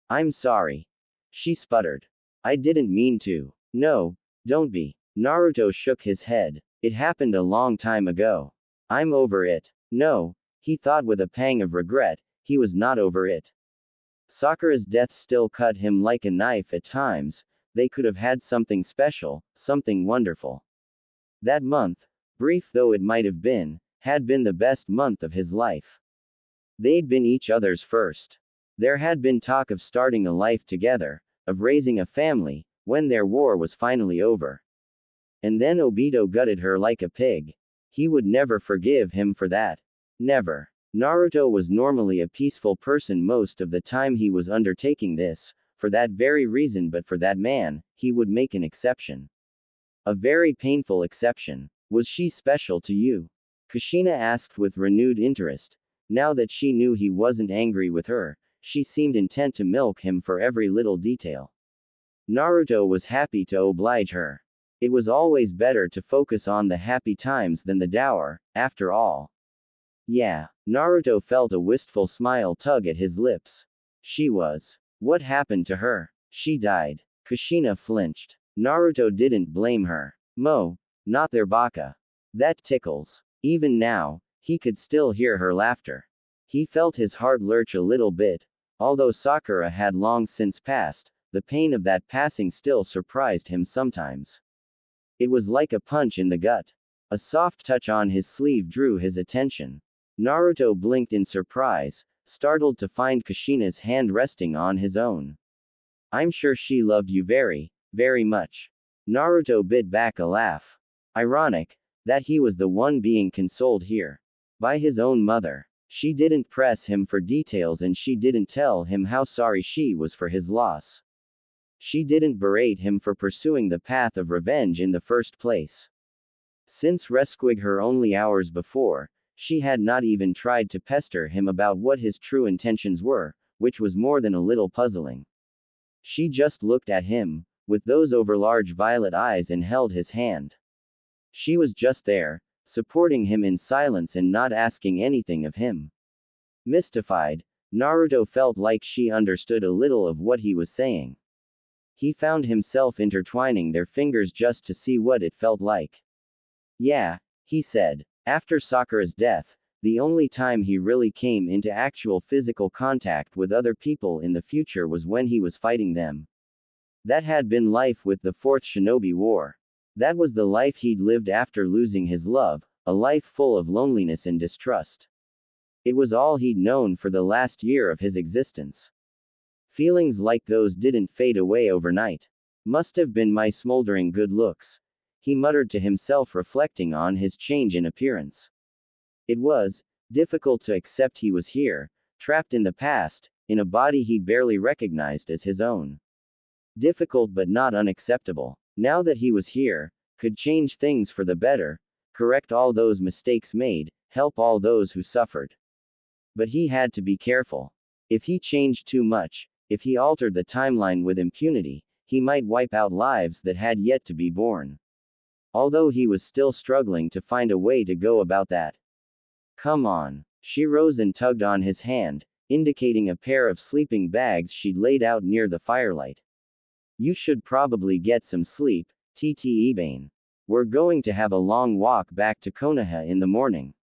I'm sorry. She sputtered. I didn't mean to. No, don't be. Naruto shook his head. It happened a long time ago. I'm over it. No, he thought with a pang of regret, he was not over it. Sakura's death still cut him like a knife at times. They could have had something special, something wonderful. That month, brief though it might have been, had been the best month of his life. They'd been each other's first. There had been talk of starting a life together, of raising a family, when their war was finally over. And then Obito gutted her like a pig. He would never forgive him for that. Never. Naruto was normally a peaceful person most of the time he was undertaking this, for that very reason, but for that man, he would make an exception. A very painful exception. Was she special to you? Kushina asked with renewed interest. Now that she knew he wasn't angry with her, she seemed intent to milk him for every little detail. Naruto was happy to oblige her. It was always better to focus on the happy times than the dour, after all. Yeah, Naruto felt a wistful smile tug at his lips. She was. What happened to her? She died. Kushina flinched. Naruto didn't blame her. Not their baka. That tickles. Even now, he could still hear her laughter. He felt his heart lurch a little bit. Although Sakura had long since passed, the pain of that passing still surprised him sometimes. It was like a punch in the gut. A soft touch on his sleeve drew his attention. Naruto blinked in surprise, startled to find Kushina's hand resting on his own. I'm sure she loved you very, very much. Naruto bit back a laugh. Ironic, that he was the one being consoled here. By his own mother. She didn't press him for details and she didn't tell him how sorry she was for his loss. She didn't berate him for pursuing the path of revenge in the first place. Since rescuing her only hours before, she had not even tried to pester him about what his true intentions were, which was more than a little puzzling. She just looked at him, with those overlarge violet eyes, and held his hand. She was just there, supporting him in silence and not asking anything of him. Mystified, Naruto felt like she understood a little of what he was saying. He found himself intertwining their fingers just to see what it felt like. Yeah, he said. After Sakura's death, the only time he really came into actual physical contact with other people in the future was when he was fighting them. That had been life with the Fourth Shinobi War. That was the life he'd lived after losing his love, a life full of loneliness and distrust. It was all he'd known for the last year of his existence. Feelings like those didn't fade away overnight. Must have been my smoldering good looks, he muttered to himself, reflecting on his change in appearance. It was difficult to accept he was here, trapped in the past, in a body he barely recognized as his own. Difficult but not unacceptable. Now that he was here, could change things for the better, correct all those mistakes made, help all those who suffered. But he had to be careful. If he changed too much, if he altered the timeline with impunity, he might wipe out lives that had yet to be born. Although he was still struggling to find a way to go about that. Come on. She rose and tugged on his hand, indicating a pair of sleeping bags she'd laid out near the firelight. You should probably get some sleep, Tte Bane. We're going to have a long walk back to Konoha in the morning.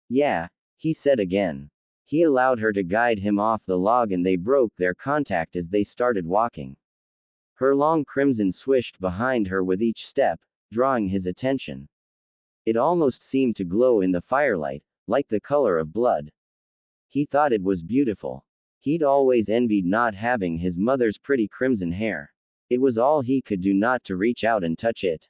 Yeah, he said again. He allowed her to guide him off the log and they broke their contact as they started walking. Her long crimson swished behind her with each step, drawing his attention. It almost seemed to glow in the firelight, like the color of blood. He thought it was beautiful. He'd always envied not having his mother's pretty crimson hair. It was all he could do not to reach out and touch it.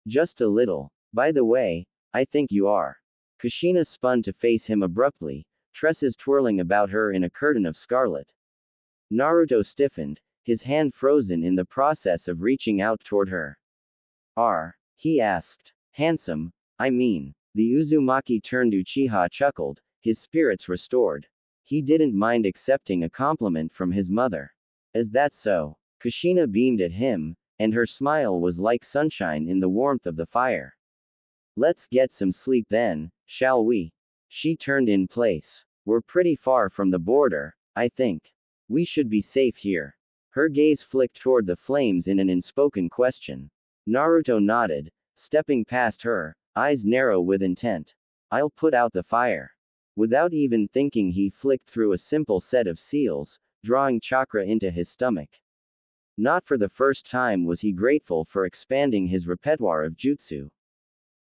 Just a little. By the way, I think you are. Kushina spun to face him abruptly, tresses twirling about her in a curtain of scarlet. Naruto stiffened, his hand frozen in the process of reaching out toward her. He asked. Handsome, I mean. The Uzumaki-Uchiha chuckled, his spirits restored. He didn't mind accepting a compliment from his mother. Is that so? Kushina beamed at him, and her smile was like sunshine in the warmth of the fire. Let's get some sleep then, shall we? She turned in place. We're pretty far from the border, I think. We should be safe here. Her gaze flicked toward the flames in an unspoken question. Naruto nodded, stepping past her, eyes narrow with intent. I'll put out the fire. Without even thinking, he flicked through a simple set of seals, drawing chakra into his stomach. Not for the first time was he grateful for expanding his repertoire of jutsu.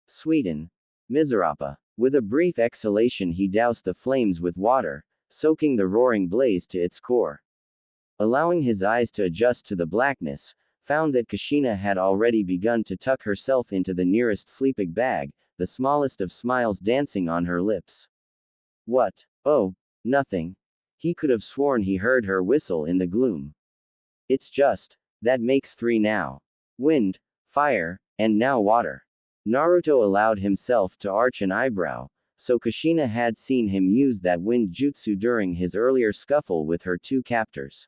Sweden. Miserapa. With a brief exhalation, he doused the flames with water, soaking the roaring blaze to its core. Allowing his eyes to adjust to the blackness, found that Kushina had already begun to tuck herself into the nearest sleeping bag, the smallest of smiles dancing on her lips. What? Oh, nothing. He could have sworn he heard her whistle in the gloom. It's just, that makes 3 now. Wind, fire, and now water. Naruto allowed himself to arch an eyebrow, so Kushina had seen him use that wind jutsu during his earlier scuffle with her 2 captors.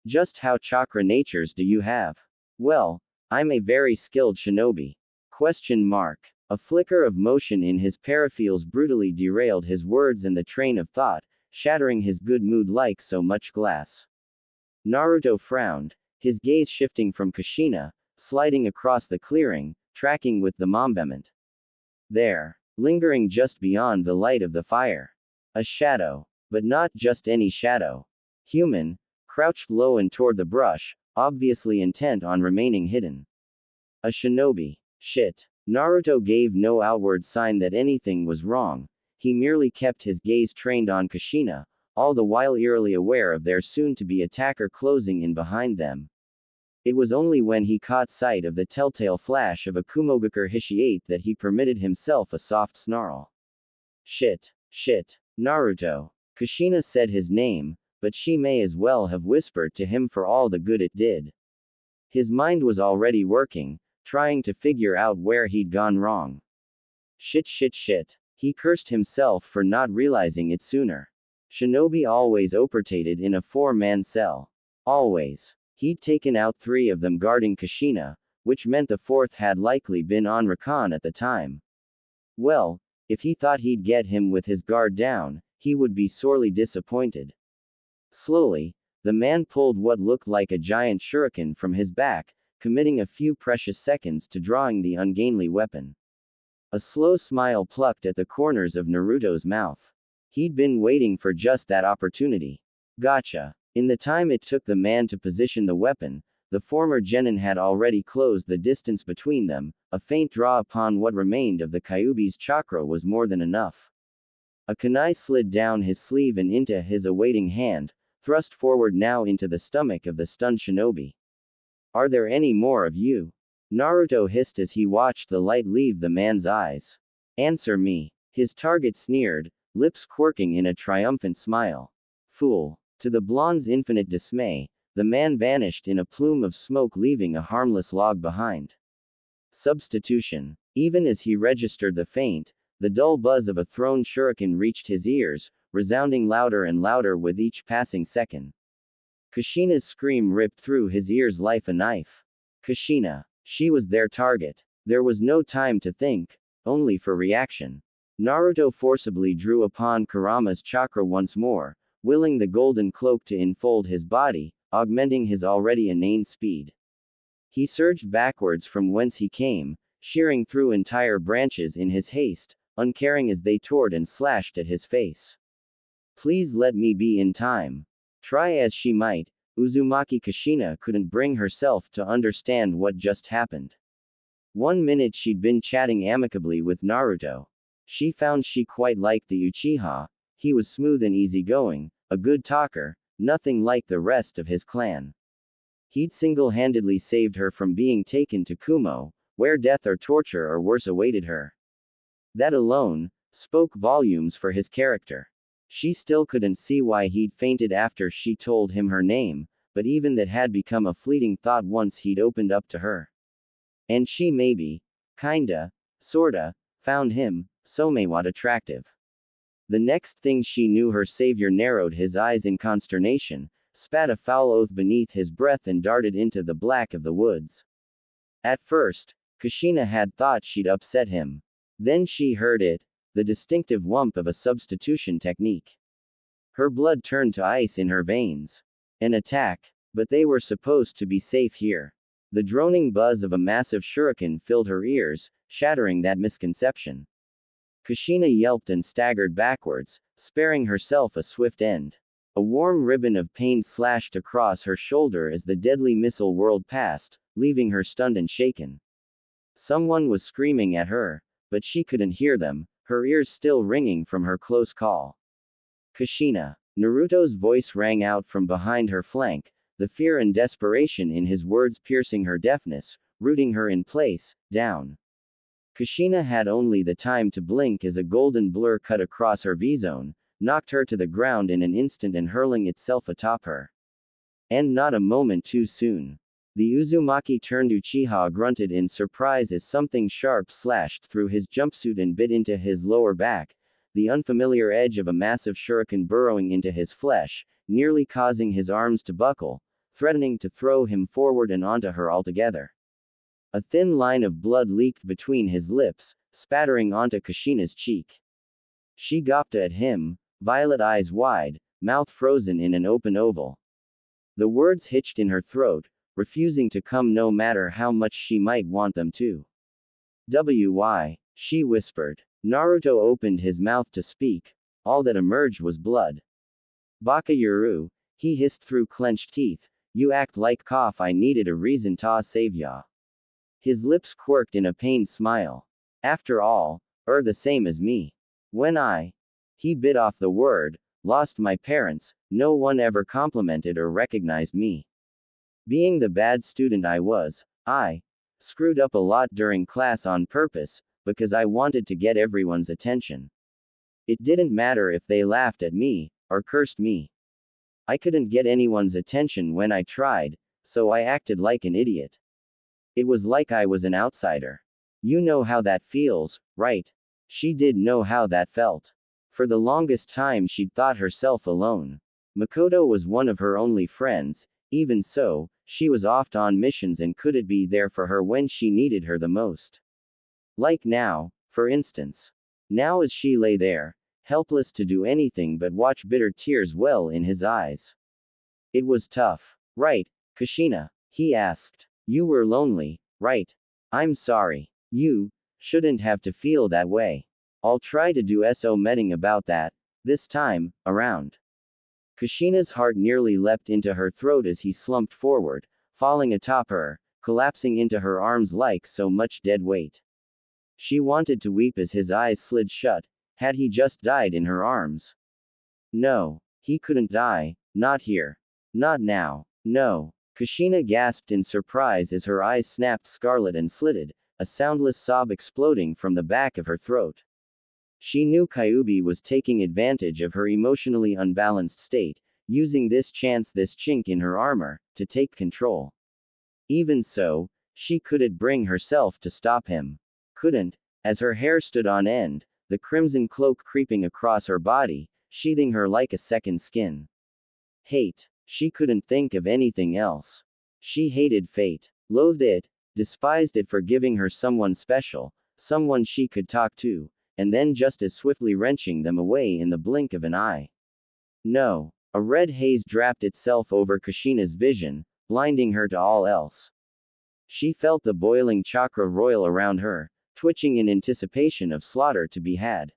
Just how chakra natures do you have? Well, I'm a very skilled shinobi. Question mark. A flicker of motion in his paraphils brutally derailed his words and the train of thought, shattering his good mood like so much glass. Naruto frowned, his gaze shifting from Kushina, sliding across the clearing, tracking with the mombement. There, lingering just beyond the light of the fire. A shadow. But not just any shadow. Human, crouched low and toward the brush, obviously intent on remaining hidden. A shinobi. Shit. Naruto gave no outward sign that anything was wrong, he merely kept his gaze trained on Kushina, all the while eerily aware of their soon-to-be attacker closing in behind them. It was only when he caught sight of the telltale flash of a Kumogakure Hishi-8 that he permitted himself a soft snarl. Shit. Naruto. Kushina said his name, but she may as well have whispered to him for all the good it did. His mind was already working, trying to figure out where he'd gone wrong. Shit. He cursed himself for not realizing it sooner. Shinobi always operated in a 4-man cell. Always. He'd taken out 3 of them guarding Kushina, which meant the 4th had likely been on Rakan at the time. Well, if he thought he'd get him with his guard down, he would be sorely disappointed. Slowly, the man pulled what looked like a giant shuriken from his back, committing a few precious seconds to drawing the ungainly weapon. A slow smile plucked at the corners of Naruto's mouth. He'd been waiting for just that opportunity. Gotcha. In the time it took the man to position the weapon, the former genin had already closed the distance between them. A faint draw upon what remained of the Kyuubi's chakra was more than enough. A kunai slid down his sleeve and into his awaiting hand, thrust forward now into the stomach of the stunned shinobi. Are there any more of you? Naruto hissed as he watched the light leave the man's eyes. Answer me. His target sneered, lips quirking in a triumphant smile. Fool. To the blonde's infinite dismay, the man vanished in a plume of smoke, leaving a harmless log behind. Substitution. Even as he registered the feint, the dull buzz of a thrown shuriken reached his ears, resounding louder and louder with each passing second. Kushina's scream ripped through his ears like a knife. Kushina. She was their target. There was no time to think, only for reaction. Naruto forcibly drew upon Kurama's chakra once more, willing the golden cloak to enfold his body, augmenting his already inane speed. He surged backwards from whence he came, shearing through entire branches in his haste, uncaring as they tore and slashed at his face. Please let me be in time. Try as she might, Uzumaki Kushina couldn't bring herself to understand what just happened. 1 minute she'd been chatting amicably with Naruto. She found she quite liked the Uchiha. He was smooth and easygoing, a good talker, nothing like the rest of his clan. He'd single-handedly saved her from being taken to Kumo, where death or torture or worse awaited her. That alone spoke volumes for his character. She still couldn't see why he'd fainted after she told him her name, but even that had become a fleeting thought once he'd opened up to her. And she maybe, kinda, sorta, found him, somewhat attractive. The next thing she knew, her savior narrowed his eyes in consternation, spat a foul oath beneath his breath and darted into the black of the woods. At first, Kushina had thought she'd upset him. Then she heard it, the distinctive whump of a substitution technique. Her blood turned to ice in her veins. An attack, but they were supposed to be safe here. The droning buzz of a massive shuriken filled her ears, shattering that misconception. Kushina yelped and staggered backwards, sparing herself a swift end. A warm ribbon of pain slashed across her shoulder as the deadly missile whirled past, leaving her stunned and shaken. Someone was screaming at her, but she couldn't hear them, her ears still ringing from her close call. Kushina. Naruto's voice rang out from behind her flank, the fear and desperation in his words piercing her deafness, rooting her in place, down. Kushina had only the time to blink as a golden blur cut across her V-zone, knocked her to the ground in an instant and hurling itself atop her. And not a moment too soon. The Uzumaki-Uchiha grunted in surprise as something sharp slashed through his jumpsuit and bit into his lower back, the unfamiliar edge of a massive shuriken burrowing into his flesh, nearly causing his arms to buckle, threatening to throw him forward and onto her altogether. A thin line of blood leaked between his lips, spattering onto Kushina's cheek. She gawped at him, violet eyes wide, mouth frozen in an open oval. The words hitched in her throat, refusing to come no matter how much she might want them to. "Why?" she whispered. Naruto opened his mouth to speak. All that emerged was blood. "Bakayuru," he hissed through clenched teeth, "you act like cough I needed a reason to save ya." His lips quirked in a pained smile. "After all, the same as me. When he bit off the word, lost my parents, no one ever complimented or recognized me. Being the bad student I was, I screwed up a lot during class on purpose, because I wanted to get everyone's attention. It didn't matter if they laughed at me, or cursed me. I couldn't get anyone's attention when I tried, so I acted like an idiot. It was like I was an outsider. You know how that feels, right?" She did know how that felt. For the longest time she'd thought herself alone. Makoto was one of her only friends. Even so, she was oft on missions and couldn't be there for her when she needed her the most. Like now, for instance. Now as she lay there, helpless to do anything but watch bitter tears well in his eyes. "It was tough, right, Kushina?" he asked. "You were lonely, right? I'm sorry. You shouldn't have to feel that way. I'll try to do something about that, this time around." Kushina's heart nearly leapt into her throat as he slumped forward, falling atop her, collapsing into her arms like so much dead weight. She wanted to weep as his eyes slid shut. Had he just died in her arms? No, he couldn't die, not here. Not now. No. Kushina gasped in surprise as her eyes snapped scarlet and slitted, a soundless sob exploding from the back of her throat. She knew Kyuubi was taking advantage of her emotionally unbalanced state, using this chink in her armor, to take control. Even so, she couldn't bring herself to stop him. Couldn't, as her hair stood on end, the crimson cloak creeping across her body, sheathing her like a second skin. Hate. She couldn't think of anything else. She hated fate, loathed it, despised it for giving her someone special, someone she could talk to, and then just as swiftly wrenching them away in the blink of an eye. No. A red haze draped itself over Kushina's vision, blinding her to all else. She felt the boiling chakra roil around her, twitching in anticipation of slaughter to be had.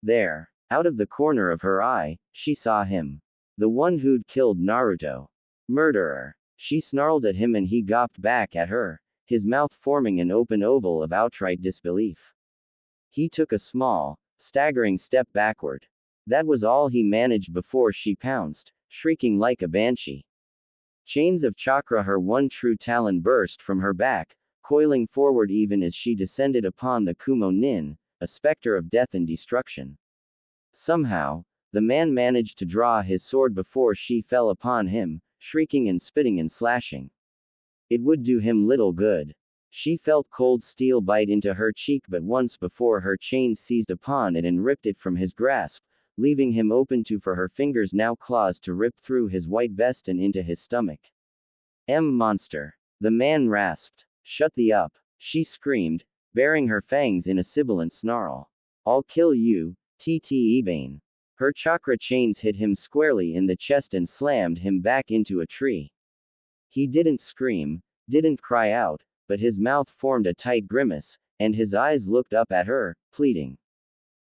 There, out of the corner of her eye, she saw him. The one who'd killed Naruto. Murderer. She snarled at him and he gawped back at her, his mouth forming an open oval of outright disbelief. He took a small, staggering step backward. That was all he managed before she pounced, shrieking like a banshee. Chains of chakra, her one true talon, burst from her back, coiling forward even as she descended upon the Kumo Nin, a specter of death and destruction. Somehow, the man managed to draw his sword before she fell upon him, shrieking and spitting and slashing. It would do him little good. She felt cold steel bite into her cheek, but once before her chains seized upon it and ripped it from his grasp, leaving him open to for her fingers now claws to rip through his white vest and into his stomach. Monster. The man rasped. Shut the up. She screamed, baring her fangs in a sibilant snarl. I'll kill you, Ebane. Her chakra chains hit him squarely in the chest and slammed him back into a tree. He didn't scream, didn't cry out, but his mouth formed a tight grimace, and his eyes looked up at her, pleading.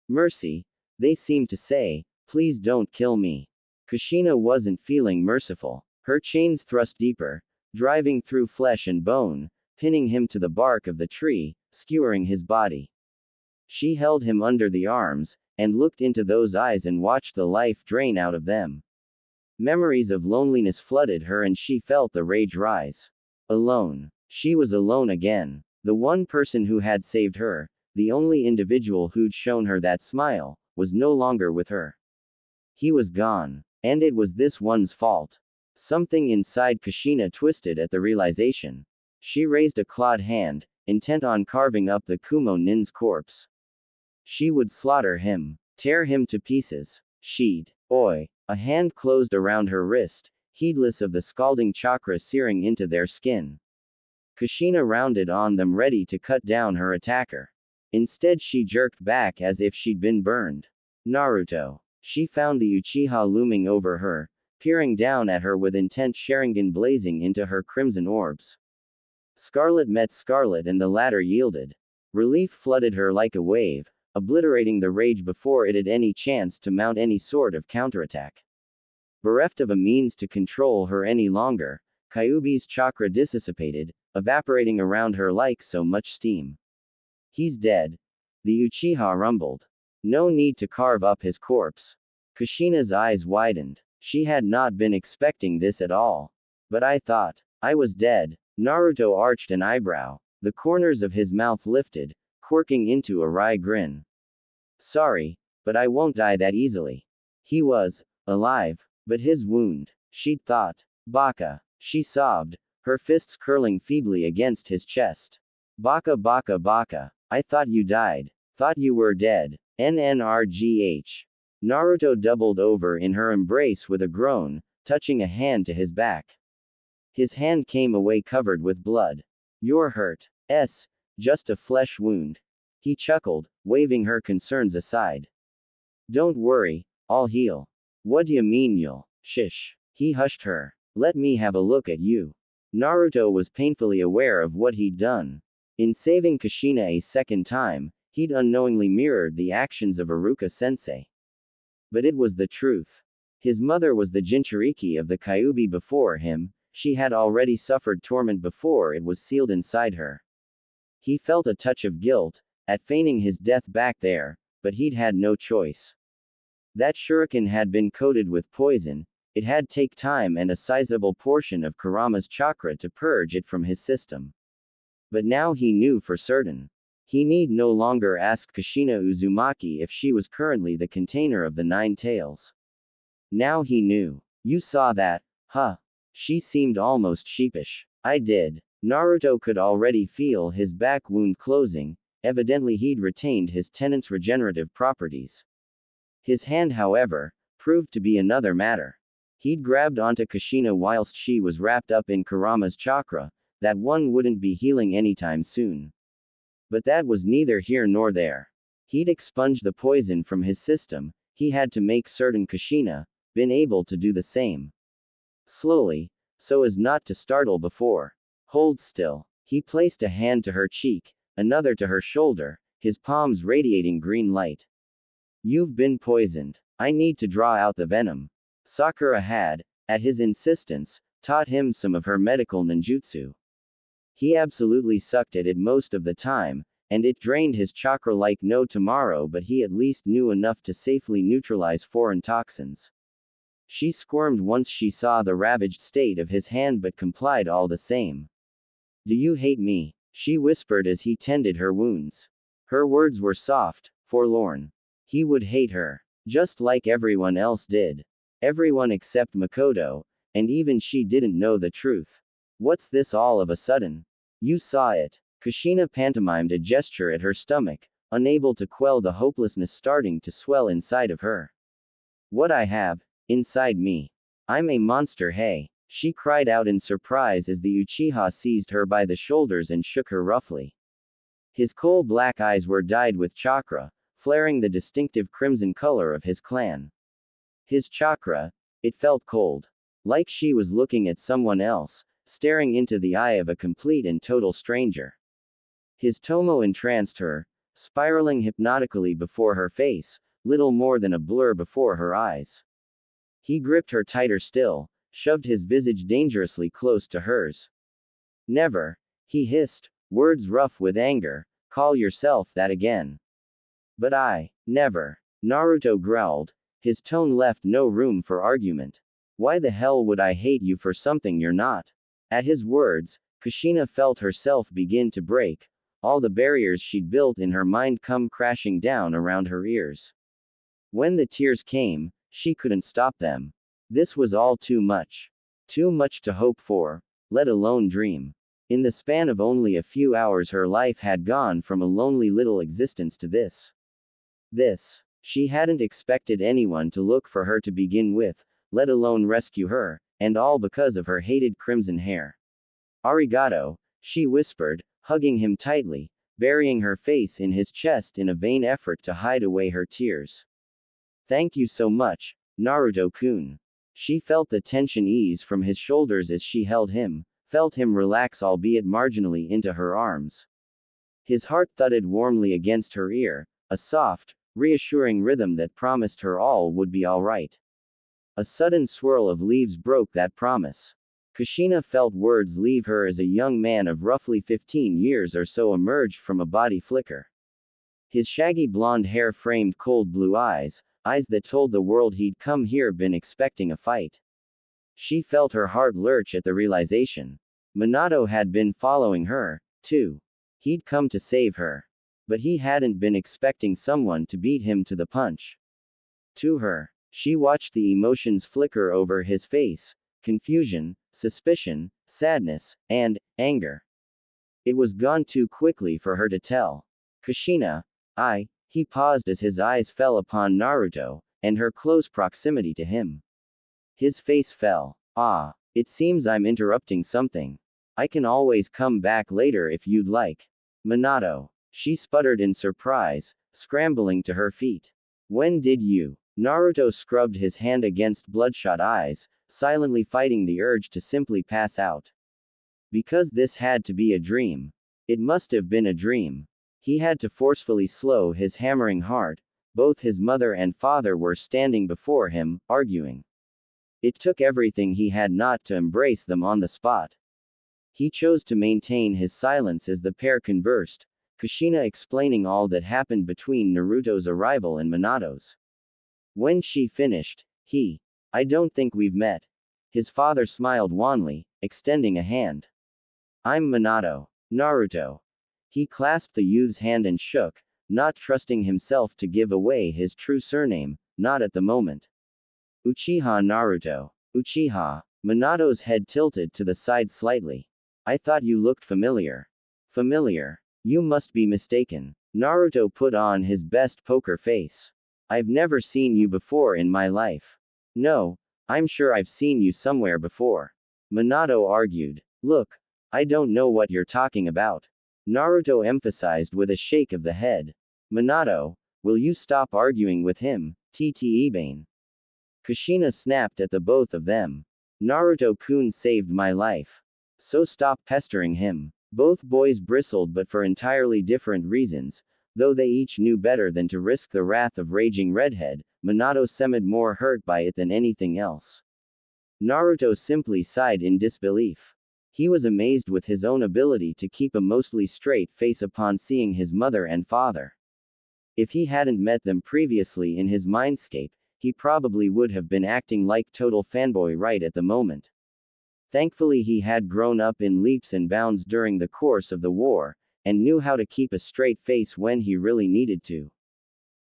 Mercy. They seemed to say, please don't kill me. Kushina wasn't feeling merciful. Her chains thrust deeper, driving through flesh and bone, pinning him to the bark of the tree, skewering his body. She held him under the arms, and looked into those eyes and watched the life drain out of them. Memories of loneliness flooded her and she felt the rage rise. Alone. She was alone again. The one person who had saved her, the only individual who'd shown her that smile, was no longer with her. He was gone. And it was this one's fault. Something inside Kushina twisted at the realization. She raised a clawed hand, intent on carving up the Kumo Nin's corpse. She would slaughter him, tear him to pieces. She'd. Oi. A hand closed around her wrist, heedless of the scalding chakra searing into their skin. Kushina rounded on them, ready to cut down her attacker. Instead, she jerked back as if she'd been burned. Naruto. She found the Uchiha looming over her, peering down at her with intent, Sharingan blazing into her crimson orbs. Scarlet met Scarlet and the latter yielded. Relief flooded her like a wave, obliterating the rage before it had any chance to mount any sort of counterattack. Bereft of a means to control her any longer, Kyuubi's chakra dissipated, evaporating around her like so much steam. He's dead. The Uchiha rumbled. No need to carve up his corpse. Kushina's eyes widened. She had not been expecting this at all. But I thought I was dead. Naruto arched an eyebrow. The corners of his mouth lifted, quirking into a wry grin. Sorry, but I won't die that easily. He was alive, but his wound, she'd thought. Baka. She sobbed, her fists curling feebly against his chest. Baka baka baka. I thought you died. Thought you were dead. NNRGH. Naruto doubled over in her embrace with a groan, touching a hand to his back. His hand came away covered with blood. You're hurt. Just a flesh wound. He chuckled, waving her concerns aside. Don't worry, I'll heal. What do you mean you'll? Shish. He hushed her. Let me have a look at you. Naruto was painfully aware of what he'd done. In saving Kushina a second time, he'd unknowingly mirrored the actions of Iruka-sensei. But it was the truth. His mother was the Jinchuriki of the Kyuubi before him. She had already suffered torment before it was sealed inside her. He felt a touch of guilt at feigning his death back there, but he'd had no choice. That shuriken had been coated with poison. It had taken time and a sizable portion of Kurama's chakra to purge it from his system. But now he knew for certain. He need no longer ask Kushina Uzumaki if she was currently the container of the 9 tails. Now he knew. You saw that, huh? She seemed almost sheepish. I did. Naruto could already feel his back wound closing. Evidently he'd retained his tenant's regenerative properties. His hand, however, proved to be another matter. He'd grabbed onto Kushina whilst she was wrapped up in Kurama's chakra, that one wouldn't be healing anytime soon. But that was neither here nor there. He'd expunged the poison from his system, he had to make certain Kushina, been able to do the same. Slowly, so as not to startle before. Hold still. He placed a hand to her cheek, another to her shoulder, his palms radiating green light. You've been poisoned. I need to draw out the venom. Sakura had, at his insistence, taught him some of her medical ninjutsu. He absolutely sucked at it most of the time, and it drained his chakra like no tomorrow, but he at least knew enough to safely neutralize foreign toxins. She squirmed once she saw the ravaged state of his hand but complied all the same. Do you hate me? She whispered as he tended her wounds. Her words were soft, forlorn. He would hate her. Just like everyone else did. Everyone except Makoto, and even she didn't know the truth. What's this all of a sudden? You saw it. Kushina pantomimed a gesture at her stomach, unable to quell the hopelessness starting to swell inside of her. What I have, inside me. I'm a monster, hey. She cried out in surprise as the Uchiha seized her by the shoulders and shook her roughly. His coal-black eyes were dyed with chakra, flaring the distinctive crimson color of his clan. His chakra, it felt cold. Like she was looking at someone else, staring into the eye of a complete and total stranger. His tomo entranced her, spiraling hypnotically before her face, little more than a blur before her eyes. He gripped her tighter still, shoved his visage dangerously close to hers. Never, he hissed, words rough with anger, call yourself that again. But I, never, Naruto growled, his tone left no room for argument. Why the hell would I hate you for something you're not? At his words, Kushina felt herself begin to break, all the barriers she'd built in her mind come crashing down around her ears. When the tears came, she couldn't stop them. This was all too much. Too much to hope for, let alone dream. In the span of only a few hours her life had gone from a lonely little existence to this. This. She hadn't expected anyone to look for her to begin with, let alone rescue her, and all because of her hated crimson hair. Arigato, she whispered, hugging him tightly, burying her face in his chest in a vain effort to hide away her tears. Thank you so much, Naruto-kun. She felt the tension ease from his shoulders as she held him, felt him relax albeit marginally into her arms. His heart thudded warmly against her ear, a soft, reassuring rhythm that promised her all would be alright. A sudden swirl of leaves broke that promise. Kushina felt words leave her as a young man of roughly 15 years or so emerged from a body flicker. His shaggy blonde hair framed cold blue eyes, eyes that told the world he'd come here been expecting a fight. She felt her heart lurch at the realization. Minato had been following her, too. He'd come to save her. But he hadn't been expecting someone to beat him to the punch. To her, she watched the emotions flicker over his face, confusion, suspicion, sadness, and anger. It was gone too quickly for her to tell. Kushina, he paused as his eyes fell upon Naruto, and her close proximity to him. His face fell. It seems I'm interrupting something. I can always come back later if you'd like. Minato. She sputtered in surprise, scrambling to her feet. When did you? Naruto scrubbed his hand against bloodshot eyes, silently fighting the urge to simply pass out. Because this had to be a dream. It must have been a dream. He had to forcefully slow his hammering heart. Both his mother and father were standing before him, arguing. It took everything he had not to embrace them on the spot. He chose to maintain his silence as the pair conversed, Kushina explaining all that happened between Naruto's arrival and Minato's. When she finished, I don't think we've met. His father smiled wanly, extending a hand. I'm Minato. Naruto. He clasped the youth's hand and shook, not trusting himself to give away his true surname, not at the moment. Uchiha Naruto. Uchiha. Minato's head tilted to the side slightly. I thought you looked familiar. Familiar. You must be mistaken. Naruto put on his best poker face. I've never seen you before in my life. No, I'm sure I've seen you somewhere before. Minato argued. Look, I don't know what you're talking about. Naruto emphasized with a shake of the head. Minato, will you stop arguing with him, Tte. Kushina snapped at the both of them. Naruto-kun saved my life. So stop pestering him. Both boys bristled, but for entirely different reasons. Though they each knew better than to risk the wrath of raging redhead, Minato seemed more hurt by it than anything else. Naruto simply sighed in disbelief. He was amazed with his own ability to keep a mostly straight face upon seeing his mother and father. If he hadn't met them previously in his mindscape, he probably would have been acting like total fanboy right at the moment. Thankfully he had grown up in leaps and bounds during the course of the war, and knew how to keep a straight face when he really needed to.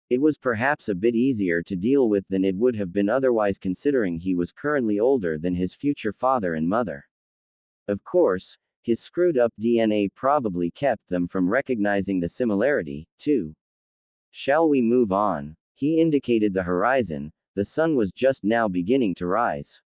It was perhaps a bit easier to deal with than it would have been otherwise, considering he was currently older than his future father and mother. Of course, his screwed-up DNA probably kept them from recognizing the similarity, too. Shall we move on? He indicated the horizon. The sun was just now beginning to rise.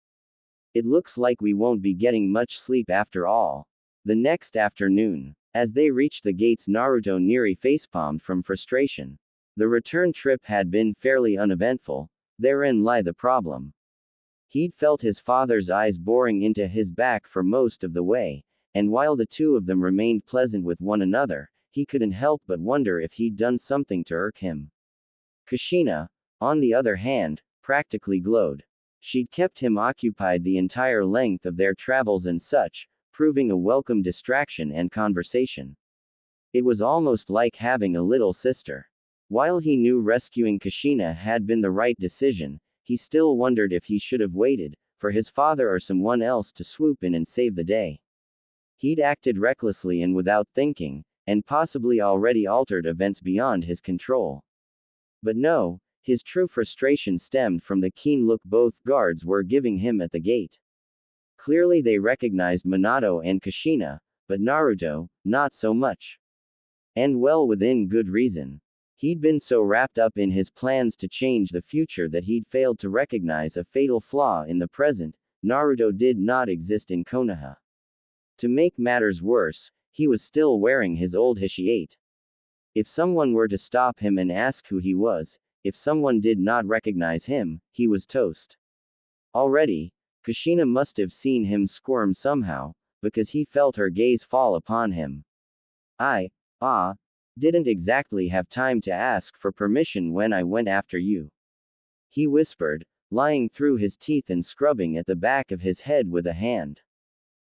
It looks like we won't be getting much sleep after all. The next afternoon, as they reached the gates, Naruto nearly facepalmed from frustration. The return trip had been fairly uneventful. Therein lay the problem. He'd felt his father's eyes boring into his back for most of the way, and while the two of them remained pleasant with one another, he couldn't help but wonder if he'd done something to irk him. Kushina, on the other hand, practically glowed. She'd kept him occupied the entire length of their travels and such, proving a welcome distraction and conversation. It was almost like having a little sister. While he knew rescuing Kushina had been the right decision, he still wondered if he should have waited for his father or someone else to swoop in and save the day. He'd acted recklessly and without thinking, and possibly already altered events beyond his control. But no, his true frustration stemmed from the keen look both guards were giving him at the gate. Clearly they recognized Minato and Kushina, but Naruto, not so much. And well, within good reason. He'd been so wrapped up in his plans to change the future that he'd failed to recognize a fatal flaw in the present. Naruto did not exist in Konoha. To make matters worse, he was still wearing his old Hishiate. If someone were to stop him and ask who he was, if someone did not recognize him, he was toast. Already, Kushina must have seen him squirm somehow, because he felt her gaze fall upon him. I didn't exactly have time to ask for permission when I went after you. He whispered, lying through his teeth and scrubbing at the back of his head with a hand.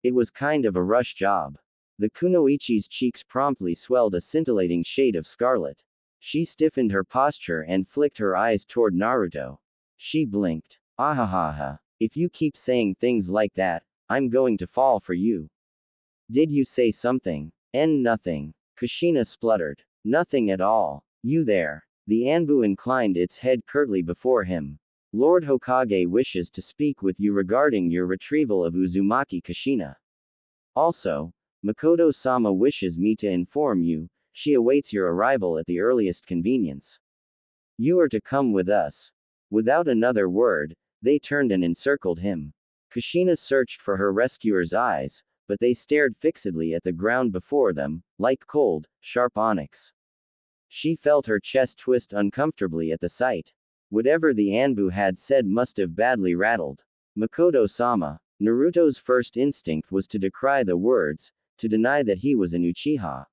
It was kind of a rush job. The kunoichi's cheeks promptly swelled a scintillating shade of scarlet. She stiffened her posture and flicked her eyes toward Naruto. She blinked. Ahahaha. If you keep saying things like that, I'm going to fall for you. Did you say something? Nothing. Kushina spluttered. Nothing at all. You there. The Anbu inclined its head curtly before him. Lord Hokage wishes to speak with you regarding your retrieval of Uzumaki Kushina. Also, Makoto-sama wishes me to inform you, she awaits your arrival at the earliest convenience. You are to come with us. Without another word, they turned and encircled him. Kushina searched for her rescuer's eyes, but they stared fixedly at the ground before them, like cold, sharp onyx. She felt her chest twist uncomfortably at the sight. Whatever the Anbu had said must have badly rattled Makoto-sama. Naruto's first instinct was to decry the words, to deny that he was an Uchiha.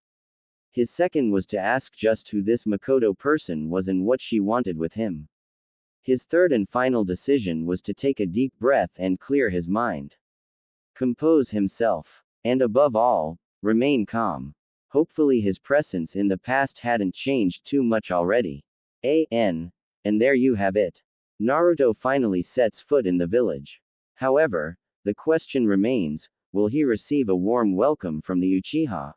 His second was to ask just who this Makoto person was and what she wanted with him. His third and final decision was to take a deep breath and clear his mind. Compose himself. And above all, remain calm. Hopefully his presence in the past hadn't changed too much already. And there you have it. Naruto finally sets foot in the village. However, the question remains, will he receive a warm welcome from the Uchiha?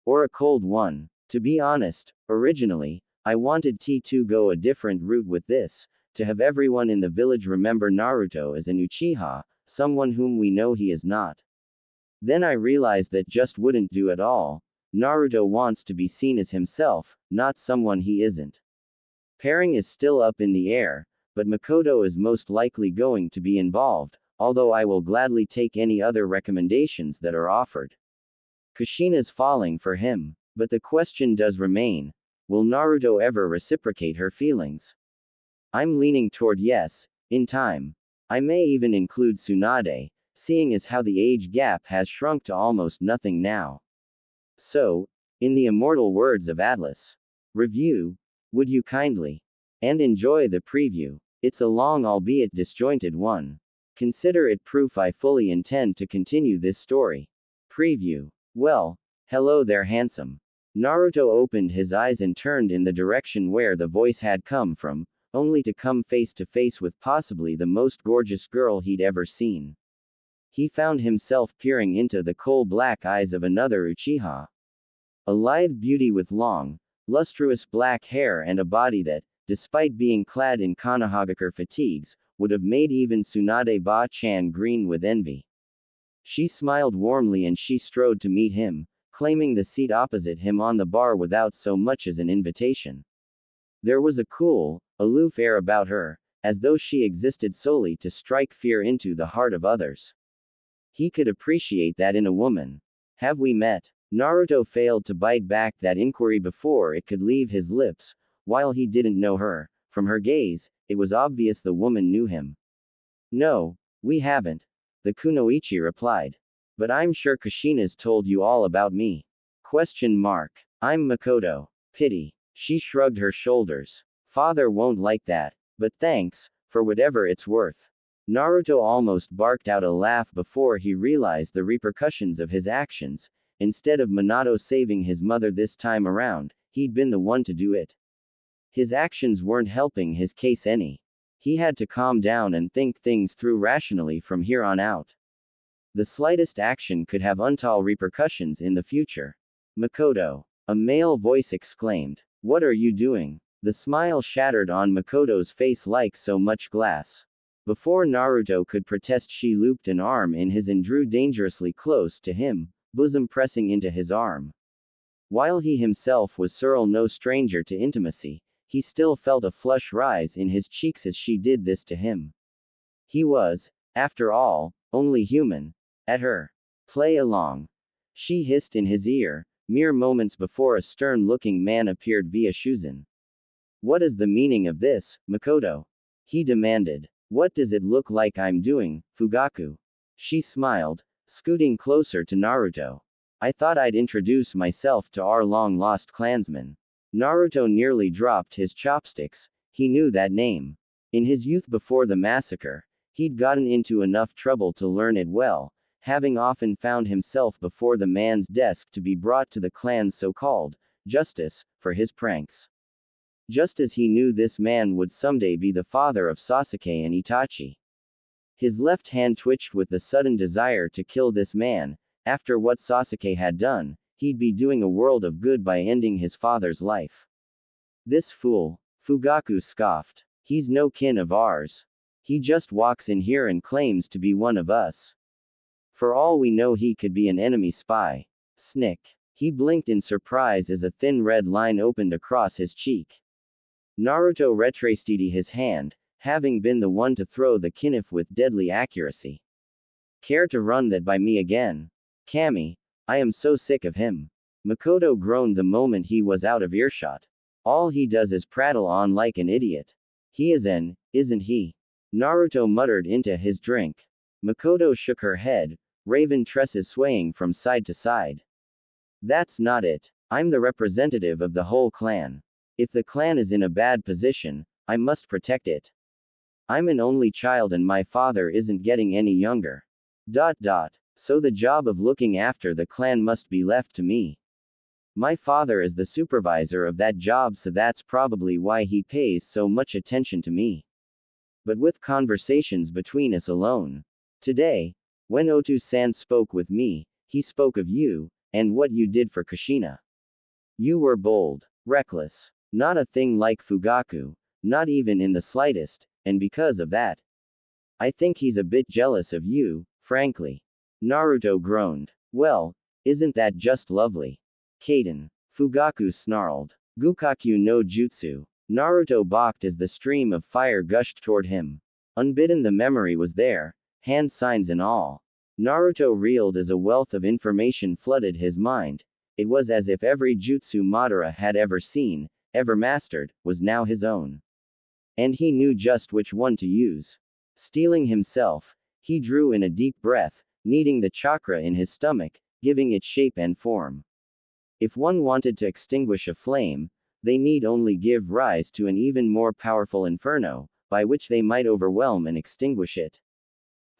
Or a cold one? To be honest, originally, I wanted to go a different route with this, to have everyone in the village remember Naruto as an Uchiha, someone whom we know he is not. Then I realized that just wouldn't do at all. Naruto wants to be seen as himself, not someone he isn't. Pairing is still up in the air, but Makoto is most likely going to be involved, although I will gladly take any other recommendations that are offered. Kushina's falling for him. But the question does remain, will Naruto ever reciprocate her feelings? I'm leaning toward yes, in time. I may even include Tsunade, seeing as how the age gap has shrunk to almost nothing now. So, in the immortal words of Atlas, review, would you kindly? And enjoy the preview. It's a long albeit disjointed one. Consider it proof I fully intend to continue this story. Preview. Well, hello there handsome. Naruto opened his eyes and turned in the direction where the voice had come from, only to come face to face with possibly the most gorgeous girl he'd ever seen. He found himself peering into the coal-black eyes of another Uchiha. A lithe beauty with long, lustrous black hair and a body that, despite being clad in Konohagakure fatigues, would have made even Tsunade Ba-chan green with envy. She smiled warmly and she strode to meet him, claiming the seat opposite him on the bar without so much as an invitation. There was a cool, aloof air about her, as though she existed solely to strike fear into the heart of others. He could appreciate that in a woman. Have we met? Naruto failed to bite back that inquiry before it could leave his lips. While he didn't know her, from her gaze, it was obvious the woman knew him. No, we haven't, the kunoichi replied. But I'm sure Kushina's told you all about me. I'm Makoto. Pity. She shrugged her shoulders. Father won't like that, but thanks, for whatever it's worth. Naruto almost barked out a laugh before he realized the repercussions of his actions. Instead of Minato saving his mother this time around, he'd been the one to do it. His actions weren't helping his case any. He had to calm down and think things through rationally from here on out. The slightest action could have untold repercussions in the future. Makoto. A male voice exclaimed. What are you doing? The smile shattered on Makoto's face like so much glass. Before Naruto could protest, she looped an arm in his and drew dangerously close to him, bosom pressing into his arm. While he himself was no stranger to intimacy, he still felt a flush rise in his cheeks as she did this to him. He was, after all, only human. At her. Play along. She hissed in his ear, mere moments before a stern-looking man appeared via Shuzan. What is the meaning of this, Makoto? He demanded. What does it look like I'm doing, Fugaku? She smiled, scooting closer to Naruto. I thought I'd introduce myself to our long-lost clansman. Naruto nearly dropped his chopsticks. He knew that name. In his youth before the massacre, he'd gotten into enough trouble to learn it well, having often found himself before the man's desk to be brought to the clan's so-called justice for his pranks. Just as he knew this man would someday be the father of Sasuke and Itachi. His left hand twitched with the sudden desire to kill this man. After what Sasuke had done, he'd be doing a world of good by ending his father's life. This fool, Fugaku scoffed. He's no kin of ours. He just walks in here and claims to be one of us. For all we know, he could be an enemy spy. Snick. He blinked in surprise as a thin red line opened across his cheek. Naruto retraced his hand, having been the one to throw the kinif with deadly accuracy. Care to run that by me again? Kami, I am so sick of him. Makoto groaned the moment he was out of earshot. All he does is prattle on like an idiot. He is an, isn't he? Naruto muttered into his drink. Makoto shook her head, raven tresses swaying from side to side. That's not it. I'm the representative of the whole clan. If the clan is in a bad position, I must protect it. I'm an only child and my father isn't getting any younger. So the job of looking after the clan must be left to me. My father is the supervisor of that job, so that's probably why he pays so much attention to me. But with conversations between us alone. Today, when Otu-san spoke with me, he spoke of you, and what you did for Kushina. You were bold, reckless, not a thing like Fugaku, not even in the slightest, and because of that, I think he's a bit jealous of you, frankly. Naruto groaned. Well, isn't that just lovely? Kaden. Fugaku snarled. Gukaku no Jutsu. Naruto balked as the stream of fire gushed toward him. Unbidden, the memory was there, hand signs and all. Naruto reeled as a wealth of information flooded his mind. It was as if every jutsu Madara had ever seen, ever mastered, was now his own. And he knew just which one to use. Steeling himself, he drew in a deep breath, kneading the chakra in his stomach, giving it shape and form. If one wanted to extinguish a flame, they need only give rise to an even more powerful inferno, by which they might overwhelm and extinguish it.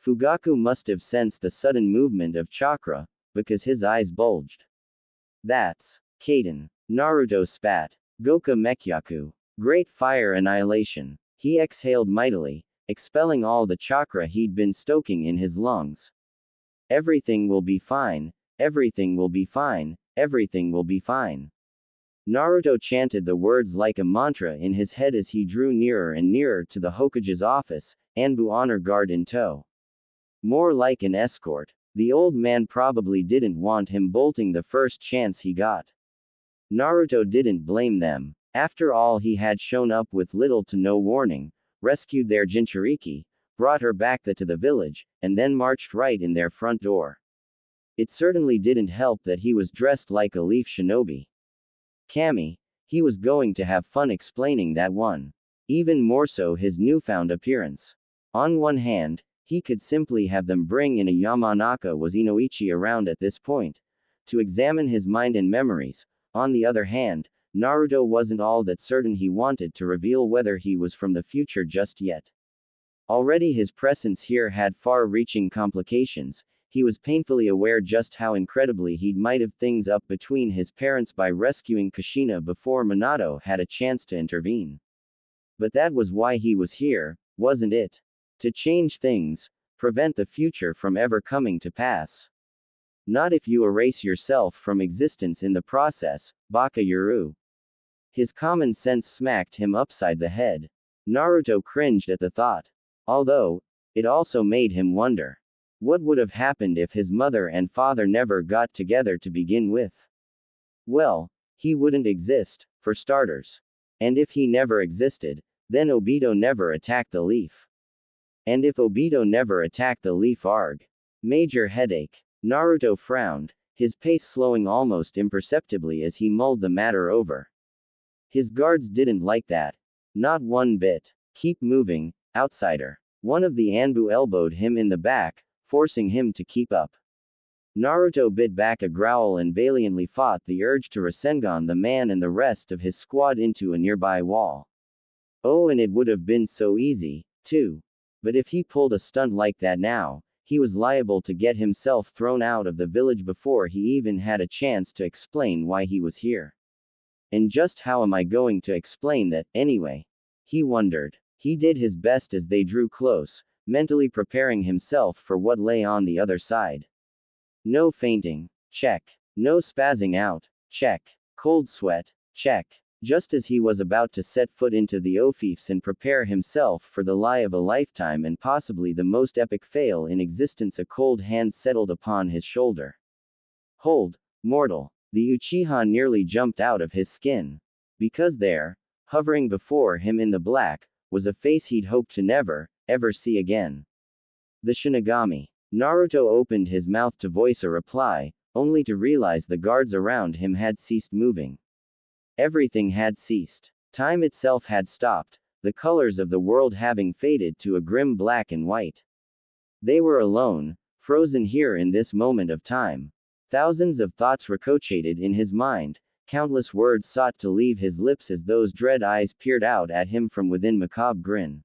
Fugaku must have sensed the sudden movement of chakra, because his eyes bulged. That's Kaden. Naruto spat. Goka Mekyaku. Great fire annihilation. He exhaled mightily, expelling all the chakra he'd been stoking in his lungs. Everything will be fine, everything will be fine, everything will be fine. Naruto chanted the words like a mantra in his head as he drew nearer and nearer to the Hokage's office, Anbu honor guard in tow. More like an escort. The old man probably didn't want him bolting the first chance he got. Naruto didn't blame them. After all, he had shown up with little to no warning, rescued their Jinchuriki, brought her back to the village, and then marched right in their front door. It certainly didn't help that he was dressed like a leaf shinobi. Kami. He was going to have fun explaining that one. Even more so his newfound appearance. On one hand, he could simply have them bring in a Yamanaka was Inoichi around at this point, to examine his mind and memories. On the other hand, Naruto wasn't all that certain he wanted to reveal whether he was from the future just yet. Already his presence here had far-reaching complications. He was painfully aware just how incredibly he'd might have things up between his parents by rescuing Kushina before Minato had a chance to intervene. But that was why he was here, wasn't it? To change things, prevent the future from ever coming to pass. Not if you erase yourself from existence in the process, Baka Yuru. His common sense smacked him upside the head. Naruto cringed at the thought. Although, it also made him wonder. What would have happened if his mother and father never got together to begin with? Well, he wouldn't exist, for starters. And if he never existed, then Obito never attacked the leaf. And if Obito never attacked the leaf arg. Major headache. Naruto frowned, his pace slowing almost imperceptibly as he mulled the matter over. His guards didn't like that. Not one bit. Keep moving, outsider. One of the Anbu elbowed him in the back, forcing him to keep up. Naruto bit back a growl and valiantly fought the urge to Rasengan the man and the rest of his squad into a nearby wall. Oh, and it would have been so easy, too. But if he pulled a stunt like that now, he was liable to get himself thrown out of the village before he even had a chance to explain why he was here. And just how am I going to explain that, anyway? He wondered. He did his best as they drew close, mentally preparing himself for what lay on the other side. No fainting. Check. No spazzing out. Check. Cold sweat. Check. Just as he was about to set foot into the Ofifs and prepare himself for the lie of a lifetime and possibly the most epic fail in existence, a cold hand settled upon his shoulder. Hold, mortal. The Uchiha nearly jumped out of his skin. Because there, hovering before him in the black, was a face he'd hoped to never, ever see again. The Shinigami. Naruto opened his mouth to voice a reply, only to realize the guards around him had ceased moving. Everything had ceased. Time itself had stopped, the colors of the world having faded to a grim black and white. They were alone, frozen here in this moment of time. Thousands of thoughts ricocheted in his mind, countless words sought to leave his lips as those dread eyes peered out at him from within macabre grin.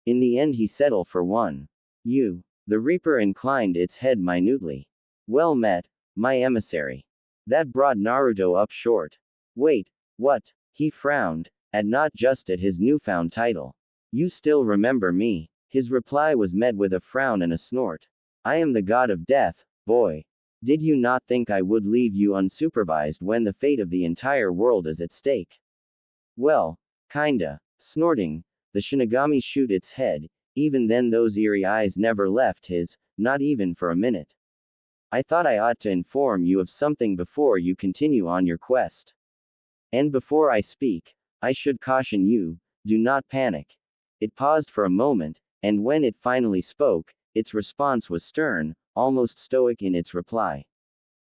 In the end he settled for one. You. The Reaper inclined its head minutely. Well met, my emissary. That brought Naruto up short. Wait, what? He frowned, not just at his newfound title. You still remember me? His reply was met with a frown and a snort. I am the god of death, boy. Did you not think I would leave you unsupervised when the fate of the entire world is at stake? Well, kinda. Snorting, the Shinigami shook its head. Even then those eerie eyes never left his, not even for a minute. I thought I ought to inform you of something before you continue on your quest. And before I speak, I should caution you, do not panic. It paused for a moment, and when it finally spoke, its response was stern, almost stoic in its reply.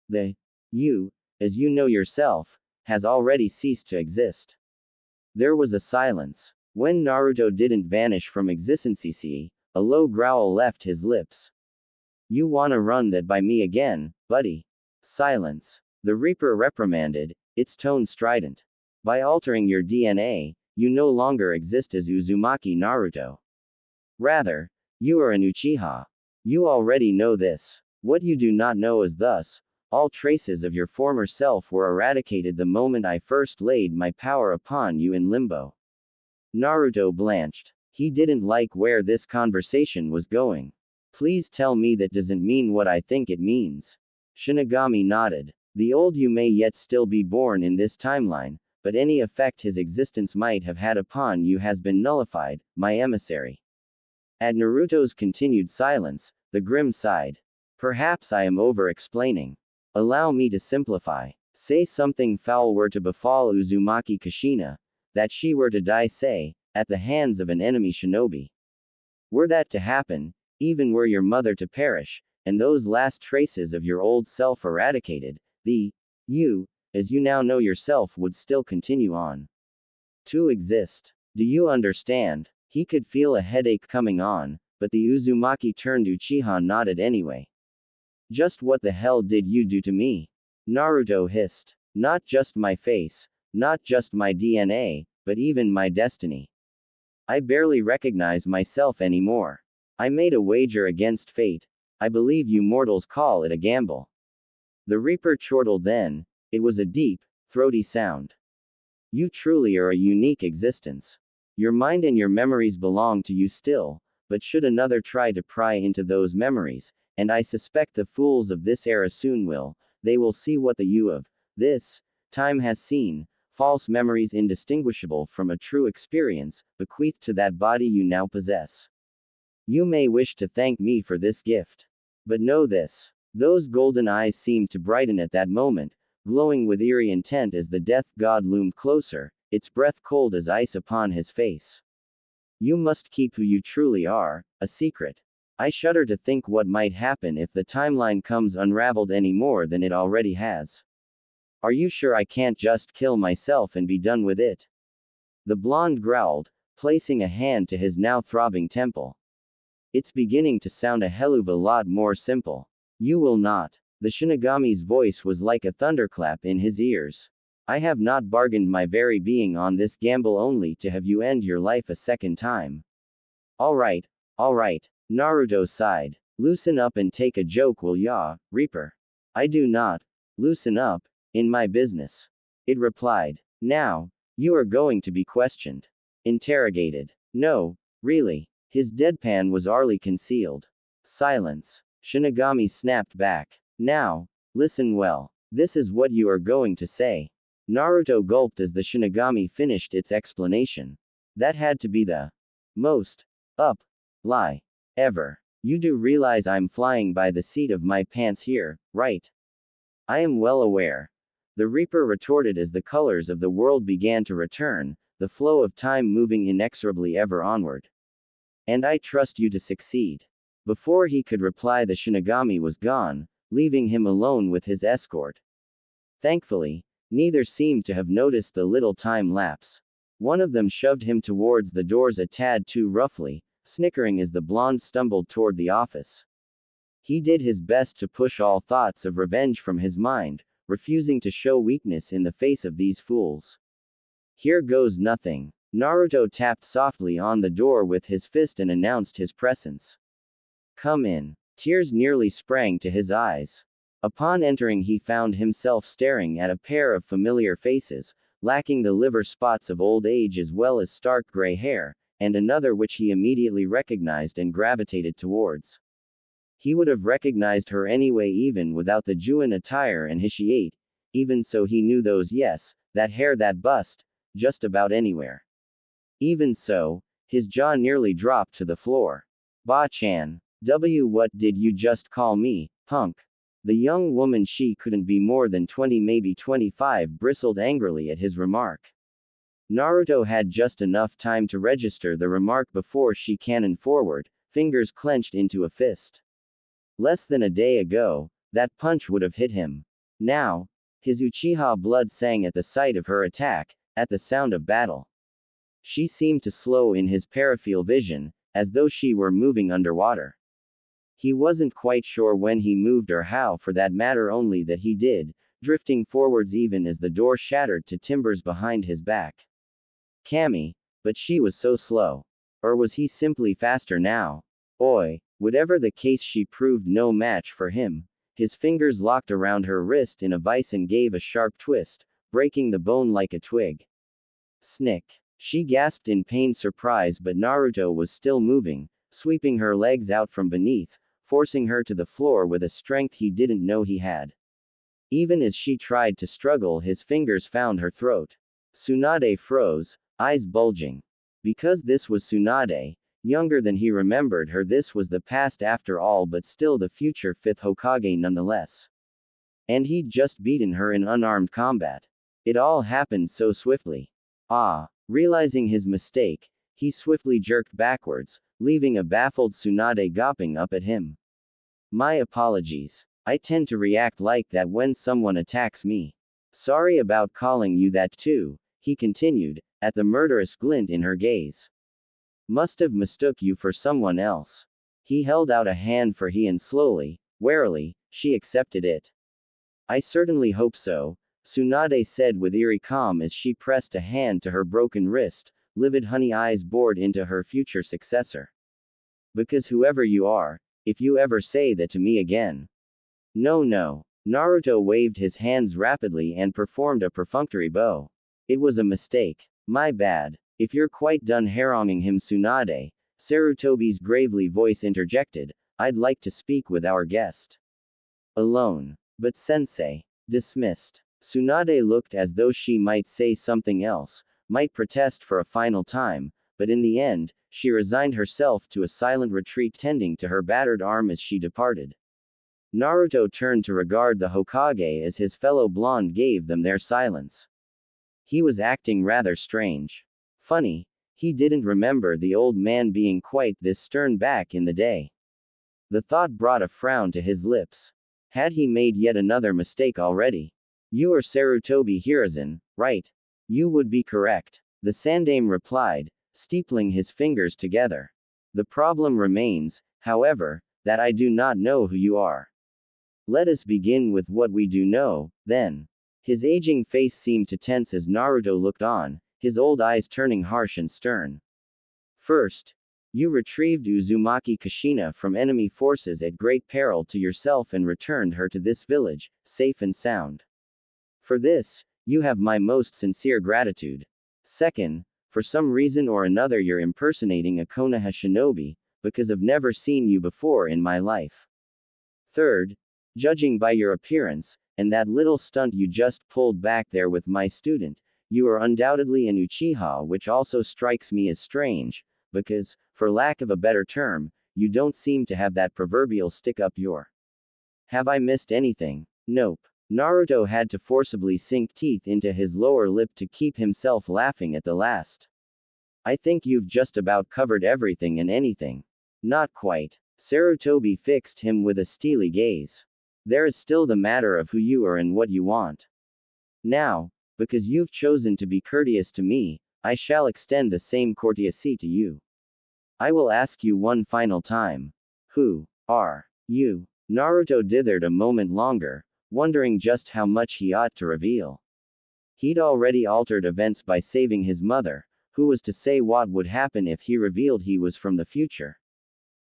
The you, as you know yourself, has already ceased to exist. There was a silence. When Naruto didn't vanish from existence, a low growl left his lips. You wanna run that by me again, buddy? Silence. The Reaper reprimanded, its tone strident. By altering your DNA, you no longer exist as Uzumaki Naruto. Rather, you are an Uchiha. You already know this. What you do not know is thus, all traces of your former self were eradicated the moment I first laid my power upon you in limbo. Naruto blanched. He didn't like where this conversation was going. Please tell me that doesn't mean what I think it means. Shinigami nodded. The old you may yet still be born in this timeline, but any effect his existence might have had upon you has been nullified, my emissary. At Naruto's continued silence, the Grim sighed. Perhaps I am over-explaining. Allow me to simplify. Say something foul were to befall Uzumaki Kushina, that she were to die, say, at the hands of an enemy shinobi. Were that to happen, even were your mother to perish, and those last traces of your old self eradicated, the you, as you now know yourself, would still continue on to exist. Do you understand? He could feel a headache coming on, but the Uzumaki turned Uchiha nodded anyway. Just what the hell did you do to me? Naruto hissed. Not just my face, not just my DNA, but even my destiny. I barely recognize myself anymore. I made a wager against fate. I believe you mortals call it a gamble. The Reaper chortled then. It was a deep, throaty sound. You truly are a unique existence. Your mind and your memories belong to you still, but should another try to pry into those memories, and I suspect the fools of this era soon will, they will see what the you of this time has seen, false memories indistinguishable from a true experience, bequeathed to that body you now possess. You may wish to thank me for this gift. But know this. Those golden eyes seemed to brighten at that moment, glowing with eerie intent as the death god loomed closer, its breath cold as ice upon his face. You must keep who you truly are, a secret. I shudder to think what might happen if the timeline comes unraveled any more than it already has. Are you sure I can't just kill myself and be done with it? The blonde growled, placing a hand to his now throbbing temple. It's beginning to sound a hell of a lot more simple. You will not. The Shinigami's voice was like a thunderclap in his ears. I have not bargained my very being on this gamble only to have you end your life a second time. Alright, Naruto sighed. Loosen up and take a joke, will ya, Reaper? I do not loosen up in my business. It replied. Now, you are going to be questioned. Interrogated. No, really. His deadpan was ourly concealed. Silence. Shinigami snapped back. Now, listen well. This is what you are going to say. Naruto gulped as the Shinigami finished its explanation. That had to be the most up lie ever. You do realize I'm flying by the seat of my pants here, right? I am well aware. The Reaper retorted as the colors of the world began to return, the flow of time moving inexorably ever onward. And I trust you to succeed. Before he could reply, the Shinigami was gone, leaving him alone with his escort. Thankfully, neither seemed to have noticed the little time lapse. One of them shoved him towards the doors a tad too roughly, snickering as the blonde stumbled toward the office. He did his best to push all thoughts of revenge from his mind, refusing to show weakness in the face of these fools. Here goes nothing. Naruto tapped softly on the door with his fist and announced his presence. Come in. Tears nearly sprang to his eyes. Upon entering, he found himself staring at a pair of familiar faces, lacking the liver spots of old age as well as stark gray hair, and another which he immediately recognized and gravitated towards. He would have recognized her anyway even without the Juin attire and Hishiate, even so he knew those, yes, that hair, that bust, just about anywhere. Even so, his jaw nearly dropped to the floor. Ba-chan. What did you just call me, punk? The young woman, she couldn't be more than 20, maybe 25, bristled angrily at his remark. Naruto had just enough time to register the remark before she cannoned forward, fingers clenched into a fist. Less than a day ago, that punch would have hit him. Now, his Uchiha blood sang at the sight of her attack, at the sound of battle. She seemed to slow in his peripheral vision, as though she were moving underwater. He wasn't quite sure when he moved or how, for that matter, only that he did, drifting forwards even as the door shattered to timbers behind his back. Cammy, but she was so slow. Or was he simply faster now? Oi, whatever the case, she proved no match for him. His fingers locked around her wrist in a vice and gave a sharp twist, breaking the bone like a twig. Snick. She gasped in pained surprise, but Naruto was still moving, sweeping her legs out from beneath, forcing her to the floor with a strength he didn't know he had. Even as she tried to struggle, his fingers found her throat. Tsunade froze, eyes bulging. Because this was Tsunade, younger than he remembered her, this was the past after all, but still the future fifth Hokage nonetheless. And he'd just beaten her in unarmed combat. It all happened so swiftly. Realizing his mistake, he swiftly jerked backwards, leaving a baffled Tsunade gawping up at him. My apologies. I tend to react like that when someone attacks me. Sorry about calling you that too, he continued, at the murderous glint in her gaze. Must have mistook you for someone else. He held out a hand for he, and slowly, warily, she accepted it. I certainly hope so, Tsunade said with eerie calm as she pressed a hand to her broken wrist, livid honey eyes bored into her future successor. Because whoever you are, if you ever say that to me again. No. Naruto waved his hands rapidly and performed a perfunctory bow. It was a mistake. My bad. If you're quite done haranguing him, Tsunade, Sarutobi's gravely voice interjected, I'd like to speak with our guest. Alone. But sensei. Dismissed. Tsunade looked as though she might say something else, might protest for a final time, but in the end, she resigned herself to a silent retreat, tending to her battered arm as she departed. Naruto turned to regard the Hokage as his fellow blonde gave them their silence. He was acting rather strange. Funny, he didn't remember the old man being quite this stern back in the day. The thought brought a frown to his lips. Had he made yet another mistake already? You are Sarutobi Hiruzen, right? You would be correct, the Sandaime replied, steepling his fingers together. The problem remains, however, that I do not know who you are. Let us begin with what we do know, then. His aging face seemed to tense as Naruto looked on, his old eyes turning harsh and stern. First, you retrieved Uzumaki-Uchiha from enemy forces at great peril to yourself and returned her to this village, safe and sound. For this, you have my most sincere gratitude. Second, for some reason or another you're impersonating a Konoha shinobi, because I've never seen you before in my life. Third, judging by your appearance, and that little stunt you just pulled back there with my student, you are undoubtedly an Uchiha, which also strikes me as strange, because, for lack of a better term, you don't seem to have that proverbial stick up your. Have I missed anything? Nope. Naruto had to forcibly sink teeth into his lower lip to keep himself laughing at the last. I think you've just about covered everything and anything. Not quite. Sarutobi fixed him with a steely gaze. There is still the matter of who you are and what you want. Now, because you've chosen to be courteous to me, I shall extend the same courtesy to you. I will ask you one final time. Who are you? Naruto dithered a moment longer, wondering just how much he ought to reveal. He'd already altered events by saving his mother, who was to say what would happen if he revealed he was from the future.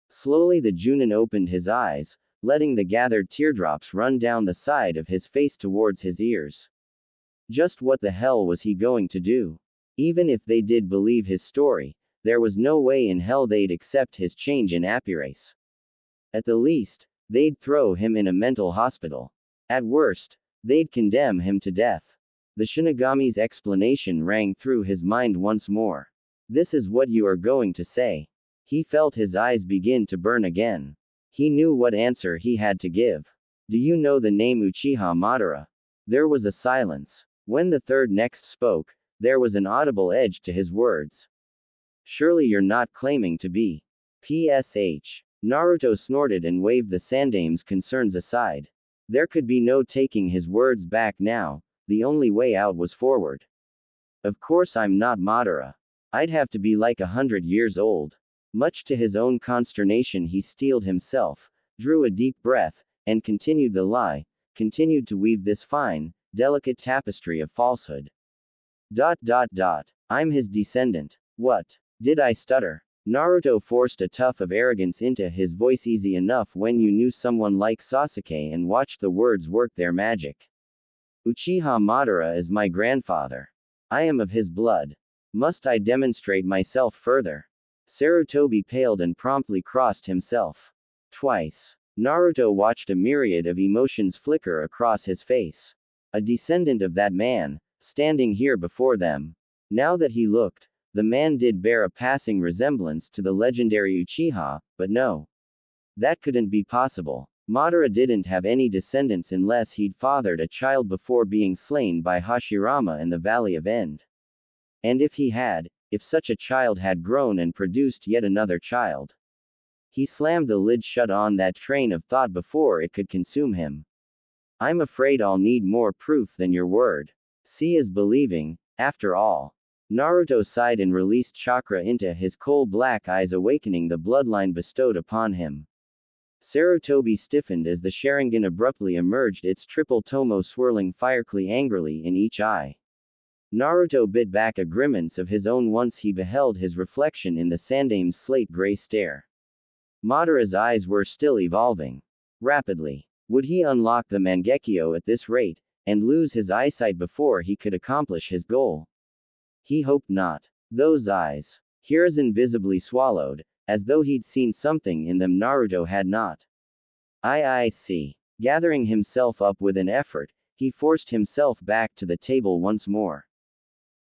Slowly the Junin opened his eyes, letting the gathered teardrops run down the side of his face towards his ears. Just what the hell was he going to do? Even if they did believe his story, there was no way in hell they'd accept his change in appearance. At the least, they'd throw him in a mental hospital. At worst, they'd condemn him to death. The Shinigami's explanation rang through his mind once more. This is what you are going to say. He felt his eyes begin to burn again. He knew what answer he had to give. Do you know the name Uchiha Madara? There was a silence. When the third next spoke, There was an audible edge to his words. Surely you're not claiming to be PSH. Naruto snorted and waved the Sandame's concerns aside. There could be no taking his words back now, the only way out was forward. Of course I'm not Madara. I'd have to be like 100 years old. Much to his own consternation he steeled himself, drew a deep breath, and continued the lie, continued to weave this fine, delicate tapestry of falsehood. I'm his descendant. What? Did I stutter? Naruto forced a tuff of arrogance into his voice. Easy enough when you knew someone like Sasuke and watched the words work their magic. Uchiha Madara is my grandfather. I am of his blood. Must I demonstrate myself further? Sarutobi paled and promptly crossed himself. Twice. Naruto watched a myriad of emotions flicker across his face. A descendant of that man, standing here before them. Now that he looked, the man did bear a passing resemblance to the legendary Uchiha, but no. That couldn't be possible. Madara didn't have any descendants unless he'd fathered a child before being slain by Hashirama in the Valley of End. And if he had, if such a child had grown and produced yet another child. He slammed the lid shut on that train of thought before it could consume him. I'm afraid I'll need more proof than your word. See is believing, after all. Naruto sighed and released chakra into his coal-black eyes, awakening the bloodline bestowed upon him. Sarutobi stiffened as the Sharingan abruptly emerged, its triple tomo swirling firecly angrily in each eye. Naruto bit back a grimace of his own once he beheld his reflection in the Sandame's slate-gray stare. Madara's eyes were still evolving. Rapidly. Would he unlock the Mangekyo at this rate, and lose his eyesight before he could accomplish his goal? He hoped not. Those eyes. Hiruzen visibly swallowed, as though he'd seen something in them Naruto had not. I see. Gathering himself up with an effort, he forced himself back to the table once more.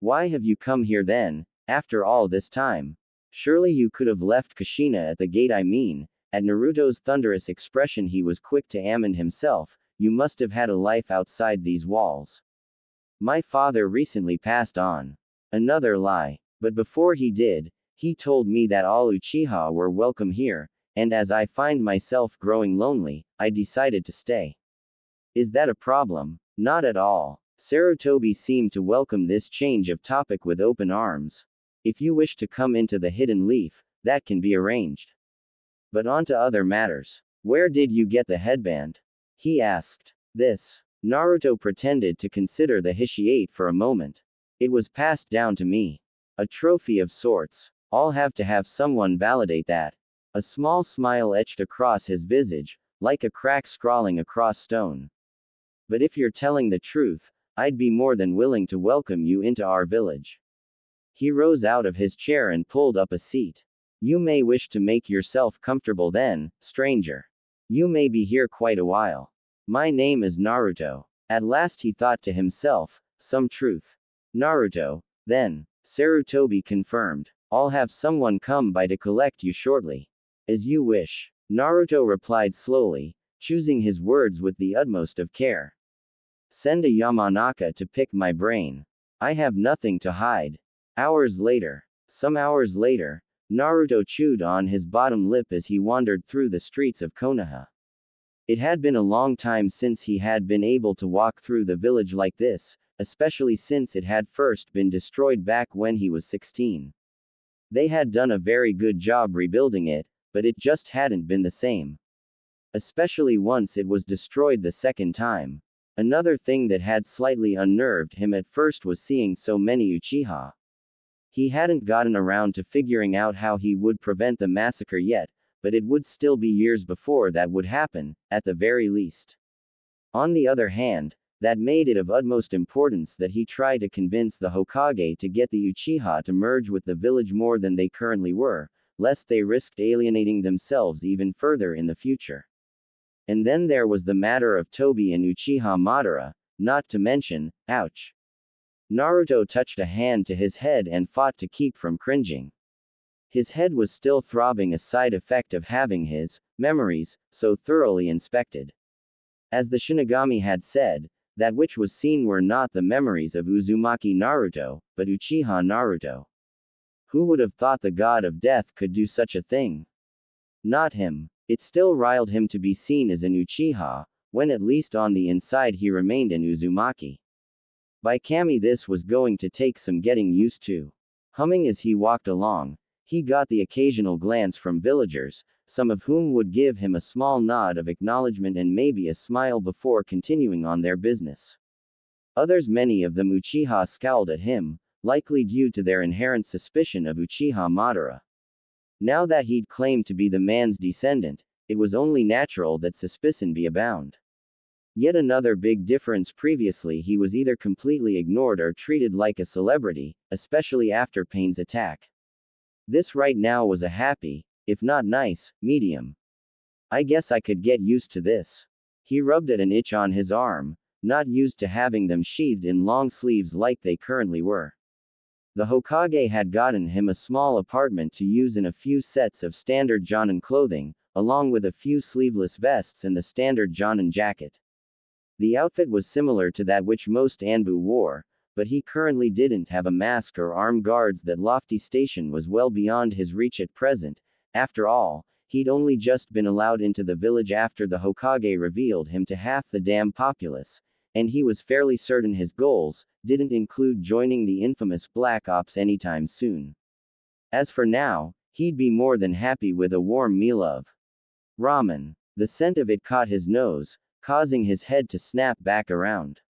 Why have you come here then, after all this time? Surely you could have left Kushina at the gate. I mean, at Naruto's thunderous expression he was quick to amend himself, you must have had a life outside these walls. My father recently passed on. Another lie. But before he did, he told me that all Uchiha were welcome here, and as I find myself growing lonely, I decided to stay. Is that a problem? Not at all. Sarutobi seemed to welcome this change of topic with open arms. If you wish to come into the hidden leaf, that can be arranged. But on to other matters. Where did you get the headband? He asked. This. Naruto pretended to consider the Hishiate for a moment. It was passed down to me. A trophy of sorts. I'll have to have someone validate that. A small smile etched across his visage, like a crack scrawling across stone. But if you're telling the truth, I'd be more than willing to welcome you into our village. He rose out of his chair and pulled up a seat. You may wish to make yourself comfortable then, stranger. You may be here quite a while. My name is Naruto. At last he thought to himself, some truth. Naruto, then. Sarutobi confirmed. I'll have someone come by to collect you shortly. As you wish. Naruto replied slowly, choosing his words with the utmost of care. Send a Yamanaka to pick my brain. I have nothing to hide. Hours later. Some hours later, Naruto chewed on his bottom lip as he wandered through the streets of Konoha. It had been a long time since he had been able to walk through the village like this, especially since it had first been destroyed back when he was 16. They had done a very good job rebuilding it, but it just hadn't been the same. Especially once it was destroyed the second time. Another thing that had slightly unnerved him at first was seeing so many Uchiha. He hadn't gotten around to figuring out how he would prevent the massacre yet, but it would still be years before that would happen, at the very least. On the other hand, that made it of utmost importance that he try to convince the Hokage to get the Uchiha to merge with the village more than they currently were, lest they risked alienating themselves even further in the future. And then there was the matter of Tobi and Uchiha Madara, not to mention, ouch. Naruto touched a hand to his head and fought to keep from cringing. His head was still throbbing, a side effect of having his memories so thoroughly inspected. As the Shinigami had said, That which was seen were not the memories of Uzumaki Naruto, but Uchiha Naruto. Who would have thought the god of death could do such a thing? Not him. It still riled him to be seen as an Uchiha, when at least on the inside he remained an Uzumaki. By Kami, this was going to take some getting used to. Humming as he walked along, he got the occasional glance from villagers, some of whom would give him a small nod of acknowledgement and maybe a smile before continuing on their business. Others, many of them Uchiha, scowled at him, likely due to their inherent suspicion of Uchiha Madara. Now that he'd claimed to be the man's descendant, it was only natural that suspicion be abound. Yet another big difference: previously he was either completely ignored or treated like a celebrity, especially after Pain's attack. This right now was a happy, if not nice, medium. I guess I could get used to this. He rubbed at an itch on his arm, not used to having them sheathed in long sleeves like they currently were. The Hokage had gotten him a small apartment to use and a few sets of standard Jonin clothing, along with a few sleeveless vests and the standard Jonin jacket. The outfit was similar to that which most Anbu wore, but he currently didn't have a mask or armed guards. That lofty station was well beyond his reach at present. After all, he'd only just been allowed into the village after the Hokage revealed him to half the damn populace, and he was fairly certain his goals didn't include joining the infamous Black Ops anytime soon. As for now, he'd be more than happy with a warm meal of ramen. The scent of it caught his nose, causing his head to snap back around.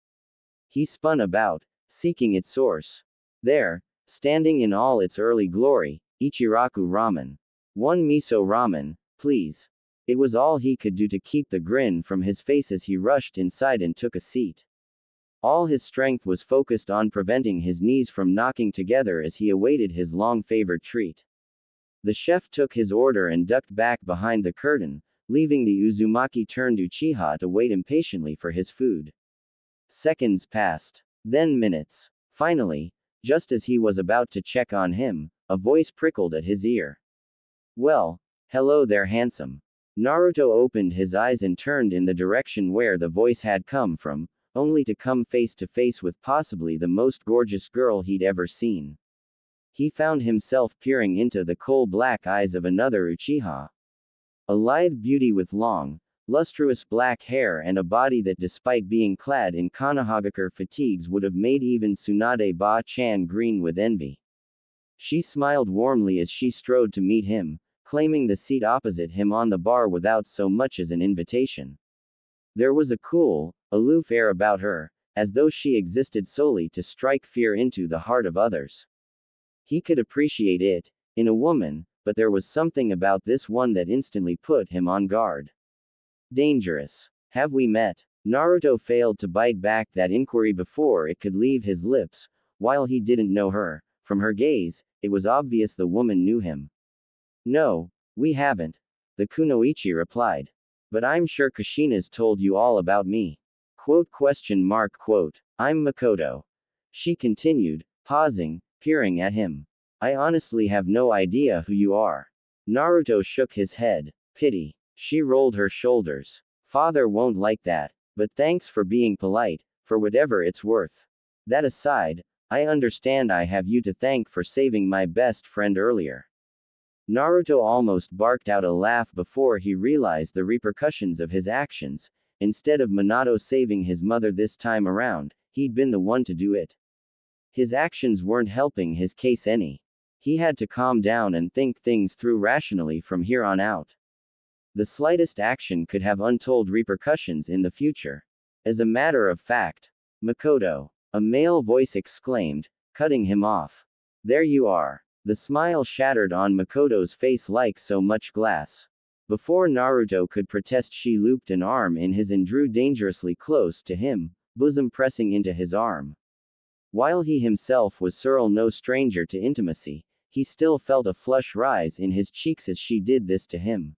He spun about, seeking its source. There, standing in all its early glory, Ichiraku ramen. One miso ramen, please. It was all he could do to keep the grin from his face as he rushed inside and took a seat. All his strength was focused on preventing his knees from knocking together as he awaited his long-favored treat. The chef took his order and ducked back behind the curtain, leaving the Uzumaki-turned-Uchiha to wait impatiently for his food. Seconds passed. Then minutes. Finally, just as he was about to check on him, a voice prickled at his ear. Well, hello there, handsome. Naruto opened his eyes and turned in the direction where the voice had come from, only to come face to face with possibly the most gorgeous girl he'd ever seen. He found himself peering into the coal-black eyes of another Uchiha. A lithe beauty with long, lustrous black hair and a body that, despite being clad in Konohagakure fatigues, would have made even Tsunade Ba-chan green with envy. She smiled warmly as she strode to meet him, claiming the seat opposite him on the bar without so much as an invitation. There was a cool, aloof air about her, as though she existed solely to strike fear into the heart of others. He could appreciate it in a woman, but there was something about this one that instantly put him on guard. Dangerous. Have we met? Naruto failed to bite back that inquiry before it could leave his lips. While he didn't know her, from her gaze, it was obvious the woman knew him. No, we haven't, the kunoichi replied. But I'm sure Kushina's told you all about me. Quote? I'm Makoto. She continued, pausing, peering at him. I honestly have no idea who you are. Naruto shook his head. Pity. She rolled her shoulders. Father won't like that, but thanks for being polite, for whatever it's worth. That aside, I understand I have you to thank for saving my best friend earlier. Naruto almost barked out a laugh before he realized the repercussions of his actions. Instead of Minato saving his mother this time around, he'd been the one to do it. His actions weren't helping his case any. He had to calm down and think things through rationally from here on out. The slightest action could have untold repercussions in the future. As a matter of fact, Makoto, a male voice exclaimed, cutting him off. There you are. The smile shattered on Makoto's face like so much glass. Before Naruto could protest, she looped an arm in his and drew dangerously close to him, bosom pressing into his arm. While he himself was no stranger to intimacy, he still felt a flush rise in his cheeks as she did this to him.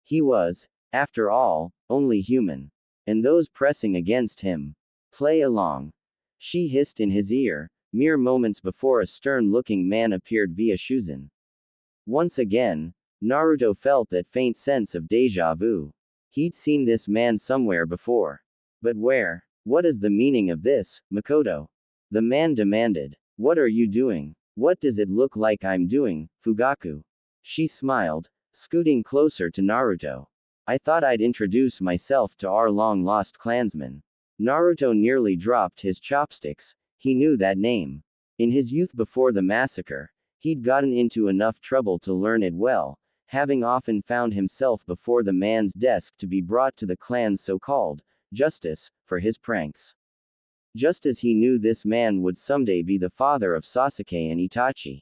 He was, after all, only human. And those pressing against him. Play along. She hissed in his ear, mere moments before a stern-looking man appeared via Shuzen. Once again, Naruto felt that faint sense of déjà vu. He'd seen this man somewhere before. But where? What is the meaning of this, Makoto? The man demanded. What are you doing? What does it look like I'm doing, Fugaku? She smiled, scooting closer to Naruto. I thought I'd introduce myself to our long-lost clansman. Naruto nearly dropped his chopsticks. He knew that name. In his youth before the massacre, he'd gotten into enough trouble to learn it well, having often found himself before the man's desk to be brought to the clan's so-called justice for his pranks. Just as he knew this man would someday be the father of Sasuke and Itachi.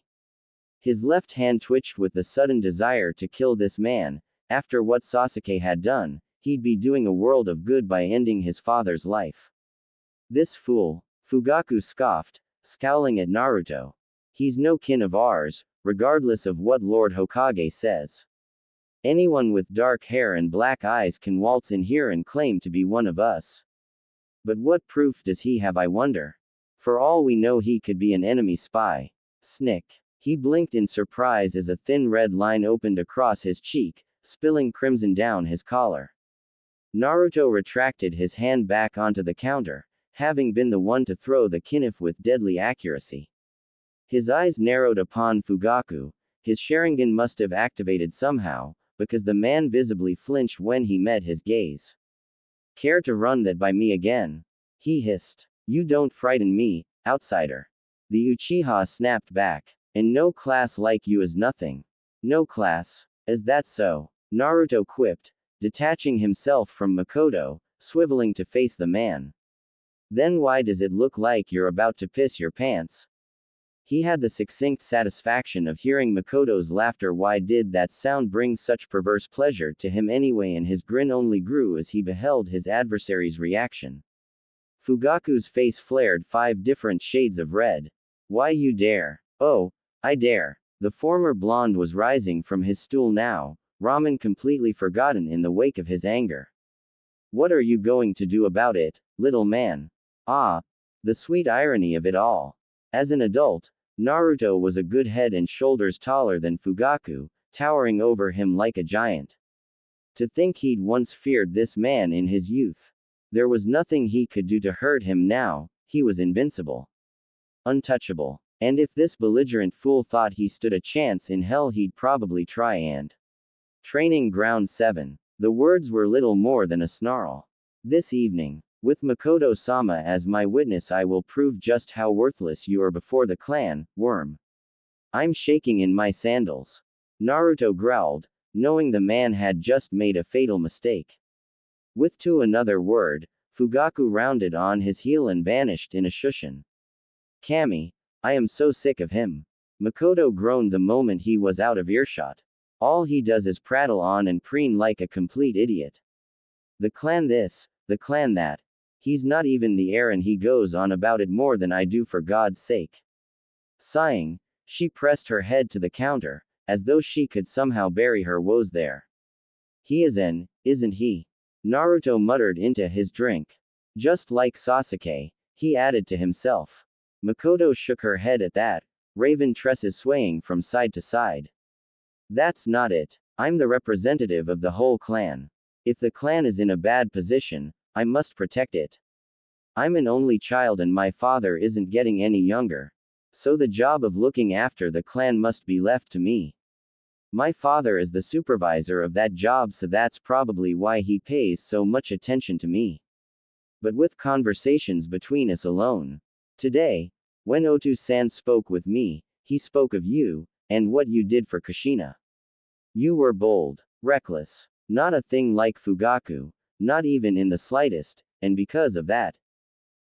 His left hand twitched with the sudden desire to kill this man. After what Sasuke had done, he'd be doing a world of good by ending his father's life. This fool, Fugaku scoffed, scowling at Naruto. He's no kin of ours, regardless of what Lord Hokage says. Anyone with dark hair and black eyes can waltz in here and claim to be one of us. But what proof does he have, I wonder? For all we know, he could be an enemy spy. Snick. He blinked in surprise as a thin red line opened across his cheek, spilling crimson down his collar. Naruto retracted his hand back onto the counter, having been the one to throw the knife with deadly accuracy. His eyes narrowed upon Fugaku. His Sharingan must have activated somehow, because the man visibly flinched when he met his gaze. Care to run that by me again? He hissed. You don't frighten me, outsider. The Uchiha snapped back. And no class like you is nothing. No class? Is that so? Naruto quipped, detaching himself from Makoto, swiveling to face the man. Then why does it look like you're about to piss your pants? He had the succinct satisfaction of hearing Makoto's laughter. Why did that sound bring such perverse pleasure to him anyway? And his grin only grew as he beheld his adversary's reaction. Fugaku's face flared 5 different shades of red. Why you dare? Oh, I dare. The former blonde was rising from his stool now, ramen completely forgotten in the wake of his anger. What are you going to do about it, little man? Ah, the sweet irony of it all. As an adult, Naruto was a good head and shoulders taller than Fugaku, towering over him like a giant. To think he'd once feared this man in his youth. There was nothing he could do to hurt him now. He was invincible. Untouchable. And if this belligerent fool thought he stood a chance in hell, he'd probably try and. Training Ground 7. The words were little more than a snarl. This evening, with Makoto-sama as my witness, I will prove just how worthless you are before the clan, worm. I'm shaking in my sandals. Naruto growled, knowing the man had just made a fatal mistake. With to another word, Fugaku rounded on his heel and vanished in a shushin. Kami, I am so sick of him. Makoto groaned the moment he was out of earshot. All he does is prattle on and preen like a complete idiot. The clan this, the clan that. He's not even the heir and he goes on about it more than I do, for God's sake. Sighing, she pressed her head to the counter, as though she could somehow bury her woes there. He is an, isn't he? Naruto muttered into his drink. Just like Sasuke, he added to himself. Makoto shook her head at that, raven tresses swaying from side to side. That's not it. I'm the representative of the whole clan. If the clan is in a bad position, I must protect it. I'm an only child and my father isn't getting any younger. So the job of looking after the clan must be left to me. My father is the supervisor of that job, so that's probably why he pays so much attention to me. But with conversations between us alone. Today, when Otu-san spoke with me, he spoke of you, and what you did for Kushina. You were bold, reckless, not a thing like Fugaku, not even in the slightest, and because of that,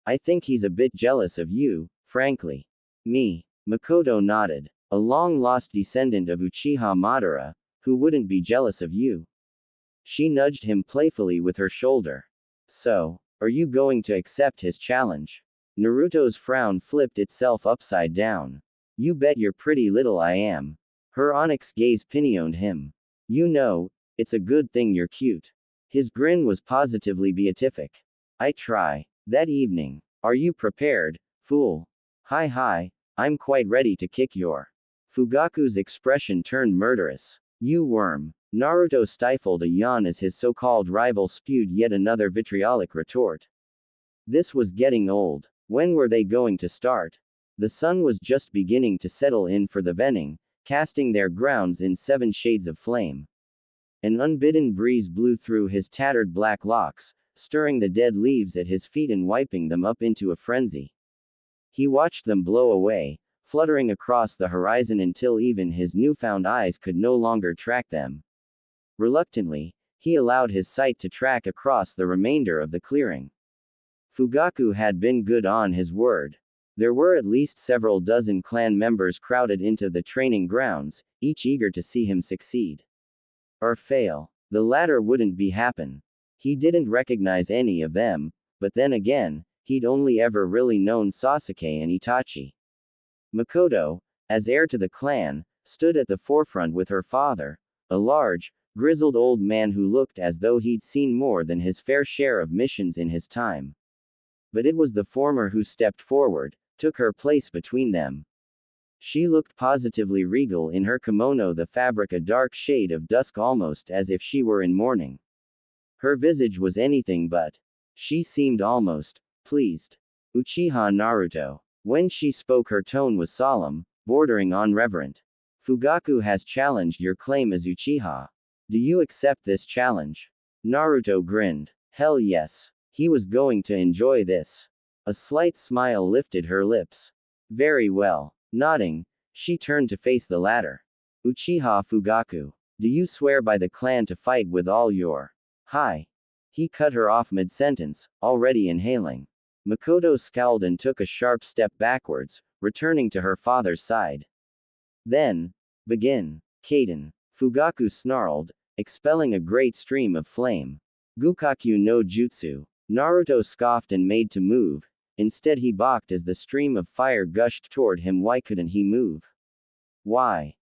I think he's a bit jealous of you, frankly. Me. Makoto nodded. A long-lost descendant of Uchiha Madara, who wouldn't be jealous of you? She nudged him playfully with her shoulder. So, are you going to accept his challenge? Naruto's frown flipped itself upside down. You bet your pretty little I am. Her onyx gaze pinioned him. You know, it's a good thing you're cute. His grin was positively beatific. I try. That evening. Are you prepared, fool? Hi, I'm quite ready to kick your. Fugaku's expression turned murderous. You worm. Naruto stifled a yawn as his so-called rival spewed yet another vitriolic retort. This was getting old. When were they going to start? The sun was just beginning to settle in for the vending, casting their grounds in 7 shades of flame. An unbidden breeze blew through his tattered black locks, stirring the dead leaves at his feet and wiping them up into a frenzy. He watched them blow away, fluttering across the horizon until even his newfound eyes could no longer track them. Reluctantly, he allowed his sight to track across the remainder of the clearing. Fugaku had been good on his word. There were at least several dozen clan members crowded into the training grounds, each eager to see him succeed. Or fail. The latter wouldn't be happen. He didn't recognize any of them, but then again, he'd only ever really known Sasuke and Itachi. Makoto, as heir to the clan, stood at the forefront with her father, a large, grizzled old man who looked as though he'd seen more than his fair share of missions in his time. But it was the former who stepped forward, took her place between them. She looked positively regal in her kimono, the fabric a dark shade of dusk almost as if she were in mourning. Her visage was anything but. She seemed almost pleased. Uchiha Naruto. When she spoke her tone was solemn, bordering on reverent. Fugaku has challenged your claim as Uchiha. Do you accept this challenge? Naruto grinned. Hell yes. He was going to enjoy this. A slight smile lifted her lips. Very well. Nodding, she turned to face the latter. Uchiha Fugaku. Do you swear by the clan to fight with all your... Hi. He cut her off mid-sentence, already inhaling. Makoto scowled and took a sharp step backwards, returning to her father's side. Then, begin. Kaden. Fugaku snarled, expelling a great stream of flame. Gukakyu no Jutsu. Naruto scoffed and made to move. Instead he balked as the stream of fire gushed toward him. Why couldn't he move? Why?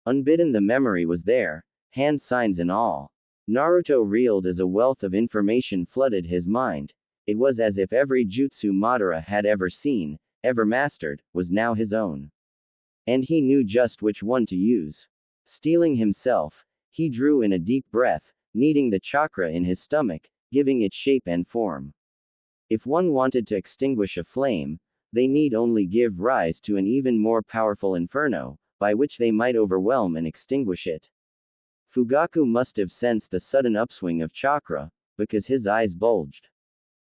Unbidden the memory was there, hand signs and all. Naruto reeled as a wealth of information flooded his mind. It was as if every jutsu Madara had ever seen, ever mastered, was now his own. And he knew just which one to use. Steeling himself, he drew in a deep breath, kneading the chakra in his stomach, giving it shape and form. If one wanted to extinguish a flame, they need only give rise to an even more powerful inferno, by which they might overwhelm and extinguish it. Fugaku must have sensed the sudden upswing of chakra, because his eyes bulged.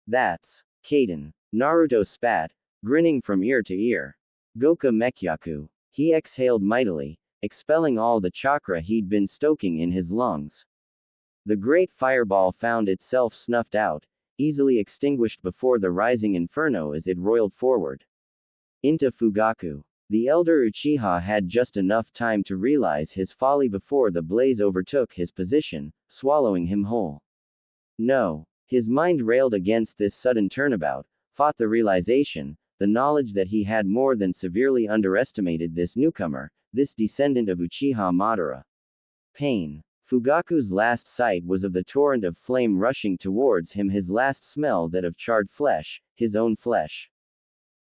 That's Kaden. Naruto spat, grinning from ear to ear. Goka Mekyaku. He exhaled mightily, expelling all the chakra he'd been stoking in his lungs. The great fireball found itself snuffed out, easily extinguished before the rising inferno as it roiled forward. Into Fugaku. The elder Uchiha had just enough time to realize his folly before the blaze overtook his position, swallowing him whole. No. His mind railed against this sudden turnabout, fought the realization, the knowledge that he had more than severely underestimated this newcomer, this descendant of Uchiha Madara. Pain. Fugaku's last sight was of the torrent of flame rushing towards him, his last smell that of charred flesh, his own flesh.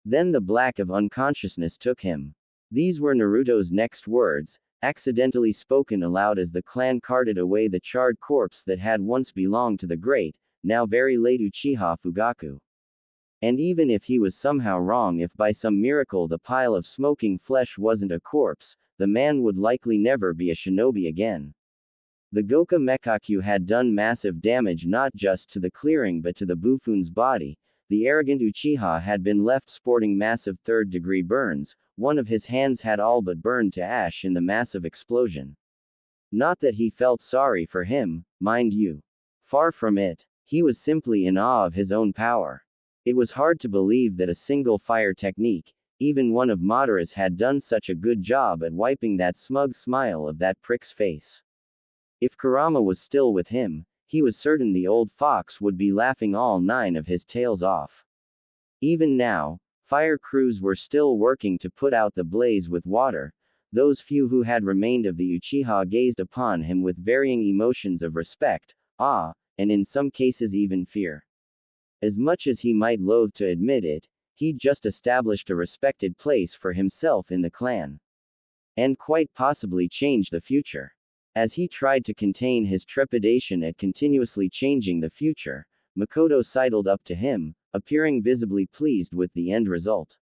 Then the black of unconsciousness took him. These were Naruto's next words, accidentally spoken aloud as the clan carted away the charred corpse that had once belonged to the great, now very late Uchiha Fugaku. And even if he was somehow wrong, if by some miracle the pile of smoking flesh wasn't a corpse, the man would likely never be a shinobi again. The Goka Mekakyu had done massive damage not just to the clearing but to the buffoon's body. The arrogant Uchiha had been left sporting massive third-degree burns, one of his hands had all but burned to ash in the massive explosion. Not that he felt sorry for him, mind you. Far from it. He was simply in awe of his own power. It was hard to believe that a single fire technique, even one of Madara's, had done such a good job at wiping that smug smile of that prick's face. If Kurama was still with him, he was certain the old fox would be laughing all 9 of his tails off. Even now, fire crews were still working to put out the blaze with water. Those few who had remained of the Uchiha gazed upon him with varying emotions of respect, awe, and in some cases even fear. As much as he might loathe to admit it, he'd just established a respected place for himself in the clan. And quite possibly changed the future. As he tried to contain his trepidation at continuously changing the future, Makoto sidled up to him, appearing visibly pleased with the end result.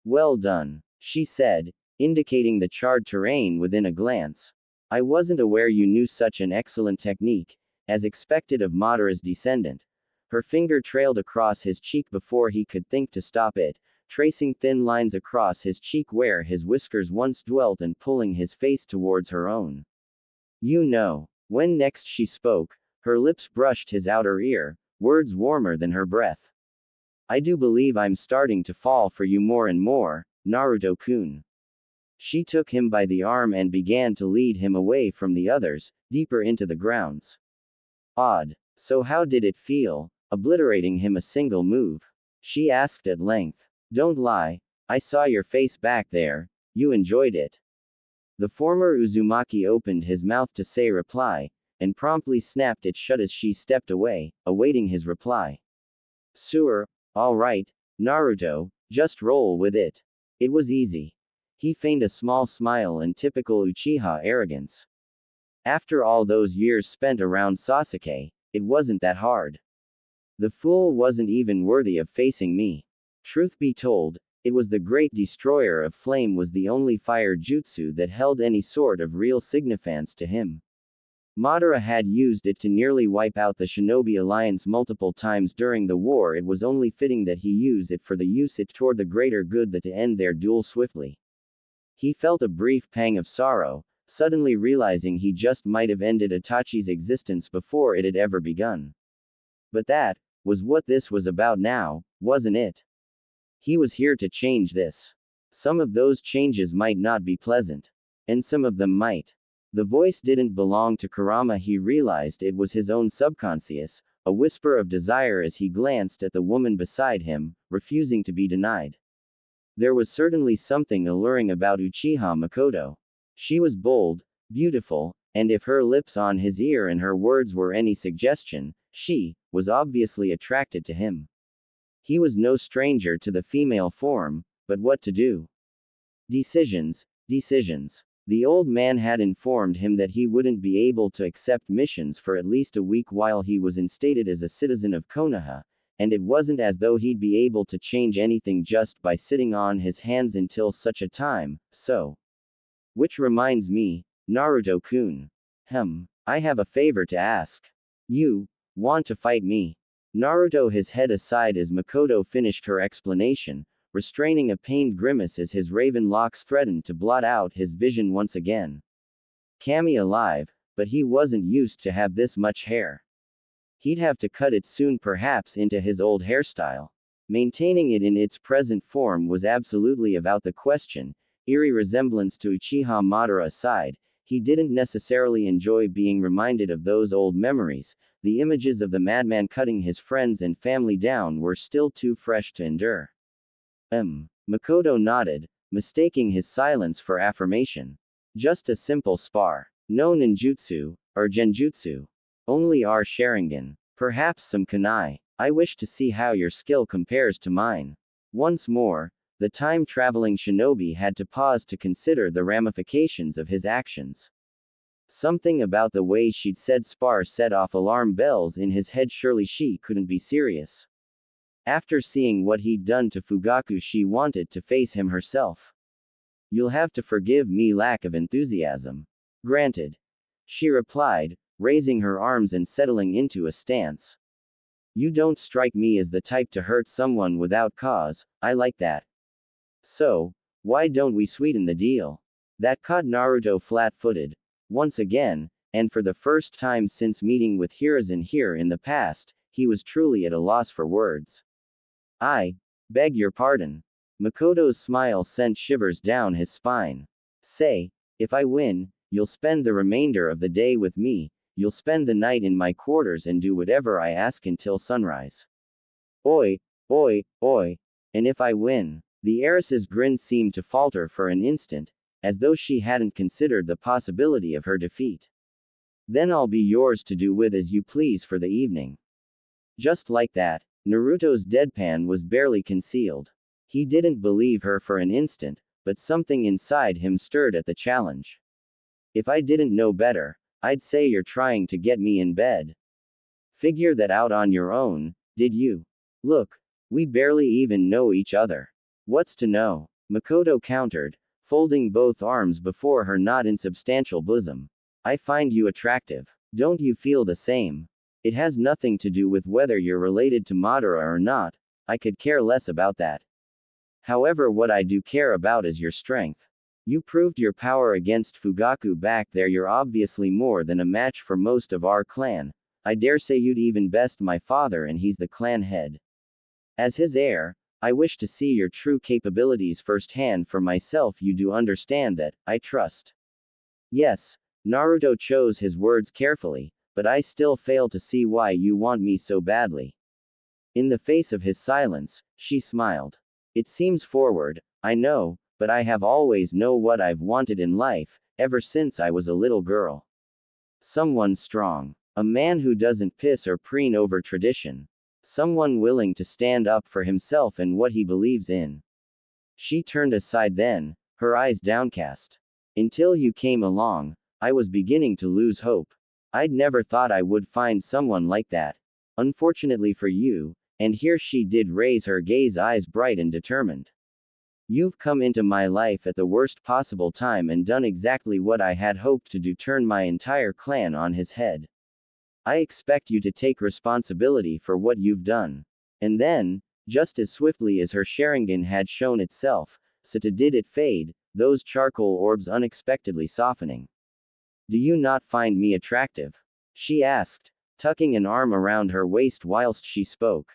Well done, she said, indicating the charred terrain within a glance. I wasn't aware you knew such an excellent technique, as expected of Madara's descendant. Her finger trailed across his cheek before he could think to stop it, tracing thin lines across his cheek where his whiskers once dwelt and pulling his face towards her own. You know. When next she spoke, her lips brushed his outer ear, words warmer than her breath. I do believe I'm starting to fall for you more and more, Naruto-kun. She took him by the arm and began to lead him away from the others, deeper into the grounds. Odd. So how did it feel, obliterating him a single move? She asked at length. Don't lie, I saw your face back there, you enjoyed it. The former Uzumaki opened his mouth to say reply, and promptly snapped it shut as she stepped away, awaiting his reply. Sure, alright, Naruto, just roll with it. It was easy. He feigned a small smile in typical Uchiha arrogance. After all those years spent around Sasuke, it wasn't that hard. The fool wasn't even worthy of facing me. Truth be told, it was the great destroyer of flame was the only fire jutsu that held any sort of real significance to him. Madara had used it to nearly wipe out the Shinobi Alliance multiple times during the war. It was only fitting that he use it for the use it toward the greater good that to end their duel swiftly. He felt a brief pang of sorrow, suddenly realizing he just might have ended Itachi's existence before it had ever begun. But that was what this was about now, wasn't it? He was here to change this. Some of those changes might not be pleasant. And some of them might. The voice didn't belong to Kurama. He realized it was his own subconscious, a whisper of desire as he glanced at the woman beside him, refusing to be denied. There was certainly something alluring about Uchiha Makoto. She was bold, beautiful, and if her lips on his ear and her words were any suggestion, she was obviously attracted to him. He was no stranger to the female form, but what to do? Decisions. The old man had informed him that he wouldn't be able to accept missions for at least a week while he was instated as a citizen of Konoha, and it wasn't as though he'd be able to change anything just by sitting on his hands until such a time, so. Which reminds me, Naruto-kun. I have a favor to ask. You want to fight me? Naruto his head aside as Makoto finished her explanation, restraining a pained grimace as his raven locks threatened to blot out his vision once again. Kami alive, but he wasn't used to have this much hair. He'd have to cut it soon, perhaps into his old hairstyle. Maintaining it in its present form was absolutely out the question. Eerie resemblance to Uchiha Madara aside, he didn't necessarily enjoy being reminded of those old memories. The images of the madman cutting his friends and family down were still too fresh to endure. Makoto nodded, mistaking his silence for affirmation. Just a simple spar. No ninjutsu, or genjutsu. Only our Sharingan. Perhaps some kunai. I wish to see how your skill compares to mine. Once more, the time-traveling shinobi had to pause to consider the ramifications of his actions. Something about the way she'd said spar set off alarm bells in his head. Surely she couldn't be serious. After seeing what he'd done to Fugaku, she wanted to face him herself. You'll have to forgive me lack of enthusiasm. Granted. She replied, raising her arms and settling into a stance. You don't strike me as the type to hurt someone without cause. I like that. So, why don't we sweeten the deal? That caught Naruto flat-footed. Once again, and for the first time since meeting with Hiruzen here in the past, he was truly at a loss for words. I beg your pardon. Makoto's smile sent shivers down his spine. Say, if I win, you'll spend the remainder of the day with me, you'll spend the night in my quarters and do whatever I ask until sunrise. Oi, and if I win? The heiress's grin seemed to falter for an instant, as though she hadn't considered the possibility of her defeat. Then I'll be yours to do with as you please for the evening. Just like that, Naruto's deadpan was barely concealed. He didn't believe her for an instant, but something inside him stirred at the challenge. If I didn't know better, I'd say you're trying to get me in bed. Figure that out on your own, did you? Look, We barely even know each other. What's to know? Makoto countered, folding both arms before her not insubstantial bosom. I find you attractive. Don't you feel the same? It has nothing to do with whether you're related to Madara or not. I could care less about that. However, what I do care about is your strength. You proved your power against Fugaku back there. You're obviously more than a match for most of our clan. I dare say you'd even best my father, and he's the clan head. As his heir, I wish to see your true capabilities firsthand for myself. You do understand that, I trust. Yes, Naruto chose his words carefully, but I still fail to see why you want me so badly. In the face of his silence, she smiled. It seems forward, I know, but I have always known what I've wanted in life, ever since I was a little girl. Someone strong. A man who doesn't piss or preen over tradition. Someone willing to stand up for himself and what he believes in. She turned aside then, her eyes downcast. Until you came along, I was beginning to lose hope. I'd never thought I would find someone like that. Unfortunately for you, and here she did raise her gaze, eyes bright and determined. You've come into my life at the worst possible time and done exactly what I had hoped to do, turn my entire clan on his head. I expect you to take responsibility for what you've done. And then, just as swiftly as her Sharingan had shown itself, so did it fade, those charcoal orbs unexpectedly softening. Do you not find me attractive? She asked, tucking an arm around her waist whilst she spoke.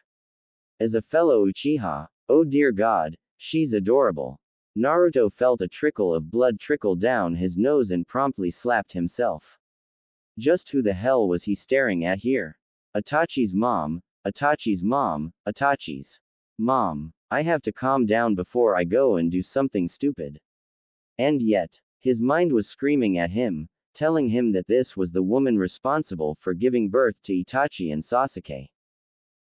As a fellow Uchiha, oh dear God, she's adorable. Naruto felt a trickle of blood trickle down his nose and promptly slapped himself. Just who the hell was he staring at here? Itachi's mom, Itachi's mom, Itachi's mom. I have to calm down before I go and do something stupid. And yet, his mind was screaming at him, telling him that this was the woman responsible for giving birth to Itachi and Sasuke.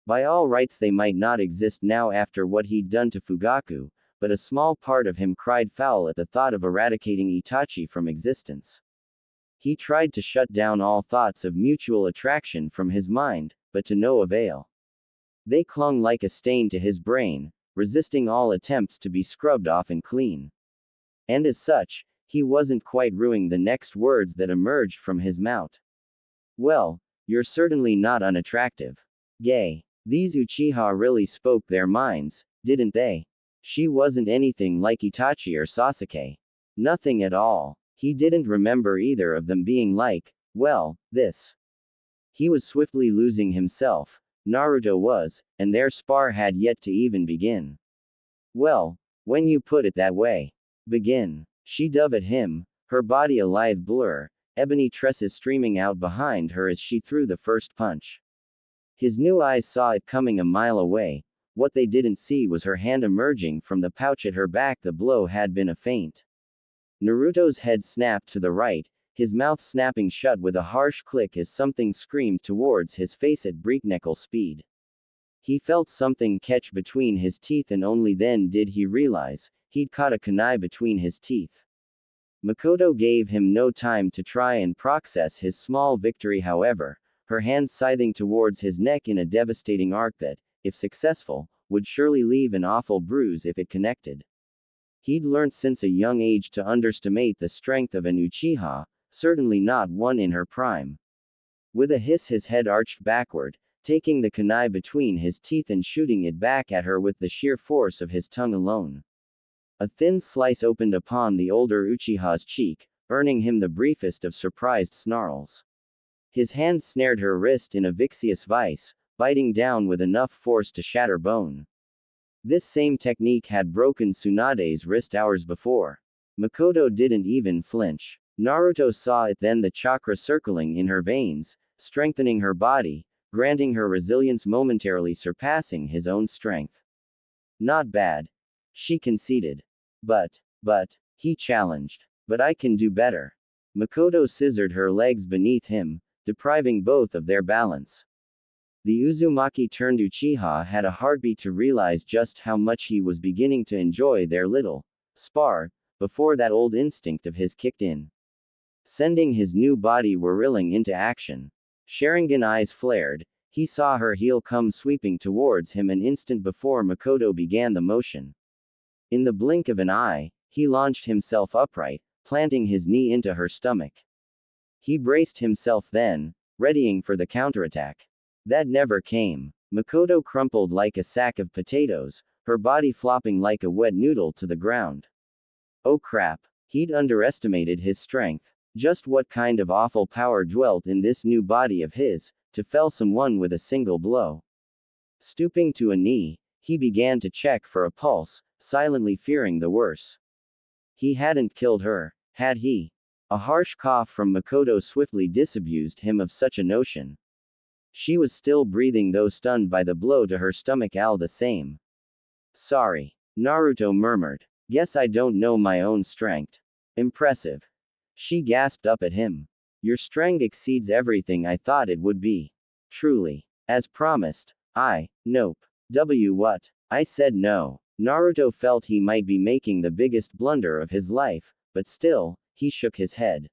By all rights they might not exist now after what he'd done to Fugaku, but a small part of him cried foul at the thought of eradicating Itachi from existence. He tried to shut down all thoughts of mutual attraction from his mind, but to no avail. They clung like a stain to his brain, resisting all attempts to be scrubbed off and clean. And as such, he wasn't quite ruining the next words that emerged from his mouth. Well, you're certainly not unattractive. Gay. These Uchiha really spoke their minds, didn't they? She wasn't anything like Itachi or Sasuke. Nothing at all. He didn't remember either of them being like, well, this. He was swiftly losing himself, Naruto was, and their spar had yet to even begin. Well, when you put it that way. Begin. She dove at him, her body a lithe blur, ebony tresses streaming out behind her as she threw the first punch. His new eyes saw it coming a mile away. What they didn't see was her hand emerging from the pouch at her back. The blow had been a feint. Naruto's head snapped to the right, his mouth snapping shut with a harsh click as something screamed towards his face at breakneck speed. He felt something catch between his teeth, and only then did he realize he'd caught a kunai between his teeth. Makoto gave him no time to try and process his small victory, however, her hand scything towards his neck in a devastating arc that, if successful, would surely leave an awful bruise if it connected. He'd learnt since a young age to underestimate the strength of an Uchiha, certainly not one in her prime. With a hiss, his head arched backward, taking the kunai between his teeth and shooting it back at her with the sheer force of his tongue alone. A thin slice opened upon the older Uchiha's cheek, earning him the briefest of surprised snarls. His hand snared her wrist in a vicious vice, biting down with enough force to shatter bone. This same technique had broken Tsunade's wrist hours before. Makoto didn't even flinch. Naruto saw it then, the chakra circling in her veins, strengthening her body, granting her resilience, momentarily surpassing his own strength. Not bad. She conceded. But, he challenged. But I can do better. Makoto scissored her legs beneath him, depriving both of their balance. The Uzumaki-turned Uchiha had a heartbeat to realize just how much he was beginning to enjoy their little spar, before that old instinct of his kicked in, sending his new body whirling into action. Sharingan eyes flared, He saw her heel come sweeping towards him an instant before Makoto began the motion. In the blink of an eye, he launched himself upright, planting his knee into her stomach. He braced himself then, readying for the counterattack. That never came. Makoto crumpled like a sack of potatoes, her body flopping like a wet noodle to the ground. Oh crap. He'd underestimated his strength. Just what kind of awful power dwelt in this new body of his, to fell someone with a single blow. Stooping to a knee, he began to check for a pulse, silently fearing the worst. He hadn't killed her, had he? A harsh cough from Makoto swiftly disabused him of such a notion. She was still breathing though stunned by the blow to her stomach all the same. Sorry. Naruto murmured. Guess I don't know my own strength. Impressive. She gasped up at him. Your strength exceeds everything I thought it would be. Truly. As promised. Nope. What? I said no. Naruto felt he might be making the biggest blunder of his life, but still, he shook his head.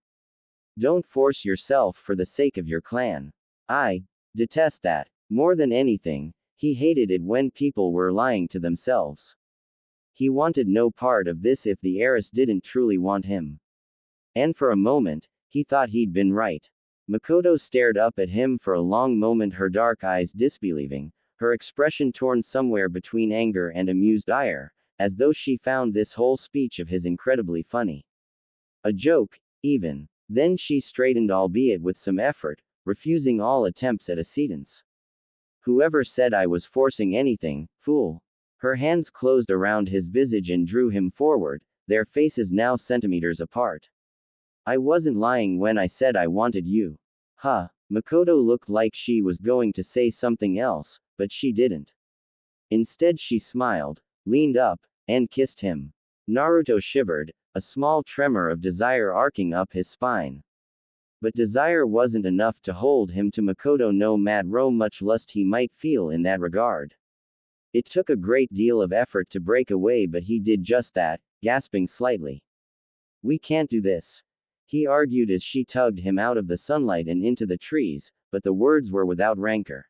Don't force yourself for the sake of your clan. I detest that. More than anything, he hated it when people were lying to themselves. He wanted no part of this if the heiress didn't truly want him. And for a moment, he thought he'd been right. Makoto stared up at him for a long moment, her dark eyes disbelieving, her expression torn somewhere between anger and amused ire, as though she found this whole speech of his incredibly funny. A joke, even. Then she straightened, albeit with some effort, refusing all attempts at acceptance. Whoever said I was forcing anything, fool. Her hands closed around his visage and drew him forward, their faces now centimeters apart. I wasn't lying when I said I wanted you. Huh. Makoto looked like she was going to say something else, but she didn't. Instead she smiled, leaned up, and kissed him. Naruto shivered, a small tremor of desire arcing up his spine. But desire wasn't enough to hold him to Makoto, no matter much lust he might feel in that regard. It took a great deal of effort to break away, but he did just that, gasping slightly. We can't do this. He argued as she tugged him out of the sunlight and into the trees, but the words were without rancor.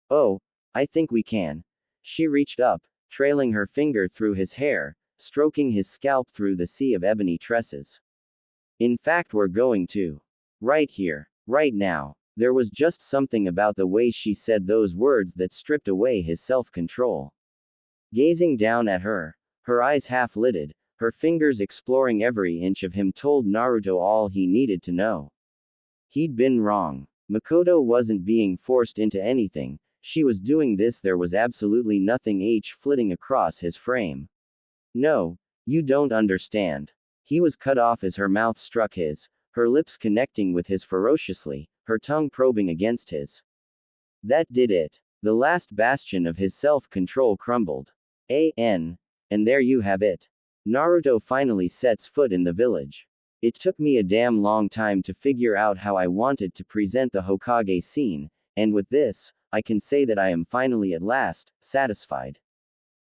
Oh, I think we can. She reached up, trailing her finger through his hair, stroking his scalp through the sea of ebony tresses. In fact, we're going to. Right here, right now. There was just something about the way she said those words that stripped away his self-control. Gazing down at her, her eyes half-lidded, her fingers exploring every inch of him, told Naruto all he needed to know. He'd been wrong. Makoto wasn't being forced into anything, she was doing this. There was absolutely nothing flitting across his frame. No, you don't understand. He was cut off as her mouth struck his, her lips connecting with his ferociously, her tongue probing against his. That did it. The last bastion of his self-control crumbled. And there you have it. Naruto finally sets foot in the village. It took me a damn long time to figure out how I wanted to present the Hokage scene, and with this, I can say that I am finally at last, satisfied.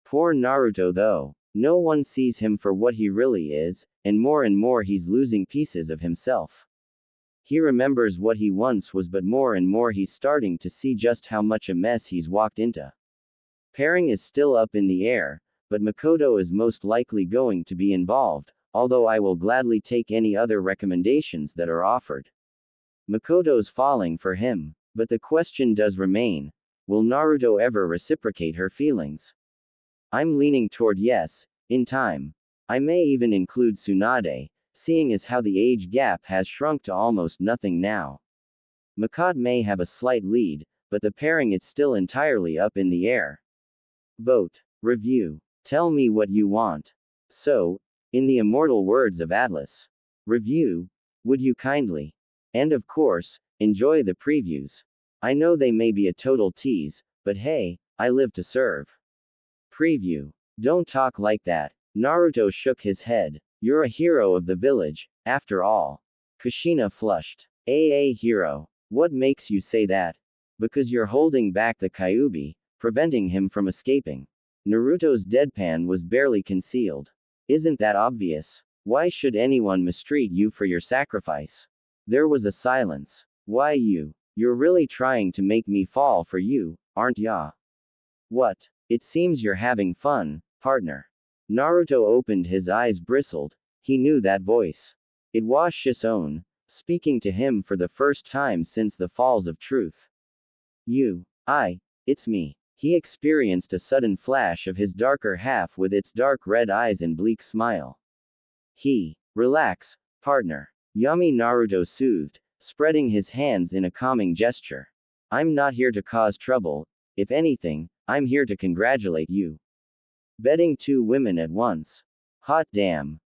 Poor Naruto though. No one sees him for what he really is, and more he's losing pieces of himself. He remembers what he once was, but more and more he's starting to see just how much a mess he's walked into. Pairing is still up in the air, but Makoto is most likely going to be involved, although I will gladly take any other recommendations that are offered. Makoto's falling for him, but the question does remain, will Naruto ever reciprocate her feelings? I'm leaning toward yes, in time. I may even include Tsunade, seeing as how the age gap has shrunk to almost nothing now. Makoto may have a slight lead, but the pairing it's still entirely up in the air. Vote. Review. Tell me what you want. So, in the immortal words of Atlas. Review. Would you kindly? And of course, enjoy the previews. I know they may be a total tease, but hey, I live to serve. Preview. Don't talk like that. Naruto shook his head. You're a hero of the village, after all. Kushina flushed. Hero. What makes you say that? Because you're holding back the Kyuubi, preventing him from escaping. Naruto's deadpan was barely concealed. Isn't that obvious? Why should anyone mistreat you for your sacrifice? There was a silence. Why you? You're really trying to make me fall for you, aren't ya? What? It seems you're having fun, partner. Naruto opened his eyes bristled. He knew that voice. It was Shison, speaking to him for the first time since the Falls of Truth. It's me. He experienced a sudden flash of his darker half with its dark red eyes and bleak smile. Relax, partner. Yummy Naruto soothed, spreading his hands in a calming gesture. I'm not here to cause trouble, if anything, I'm here to congratulate you. Betting two women at once. Hot damn.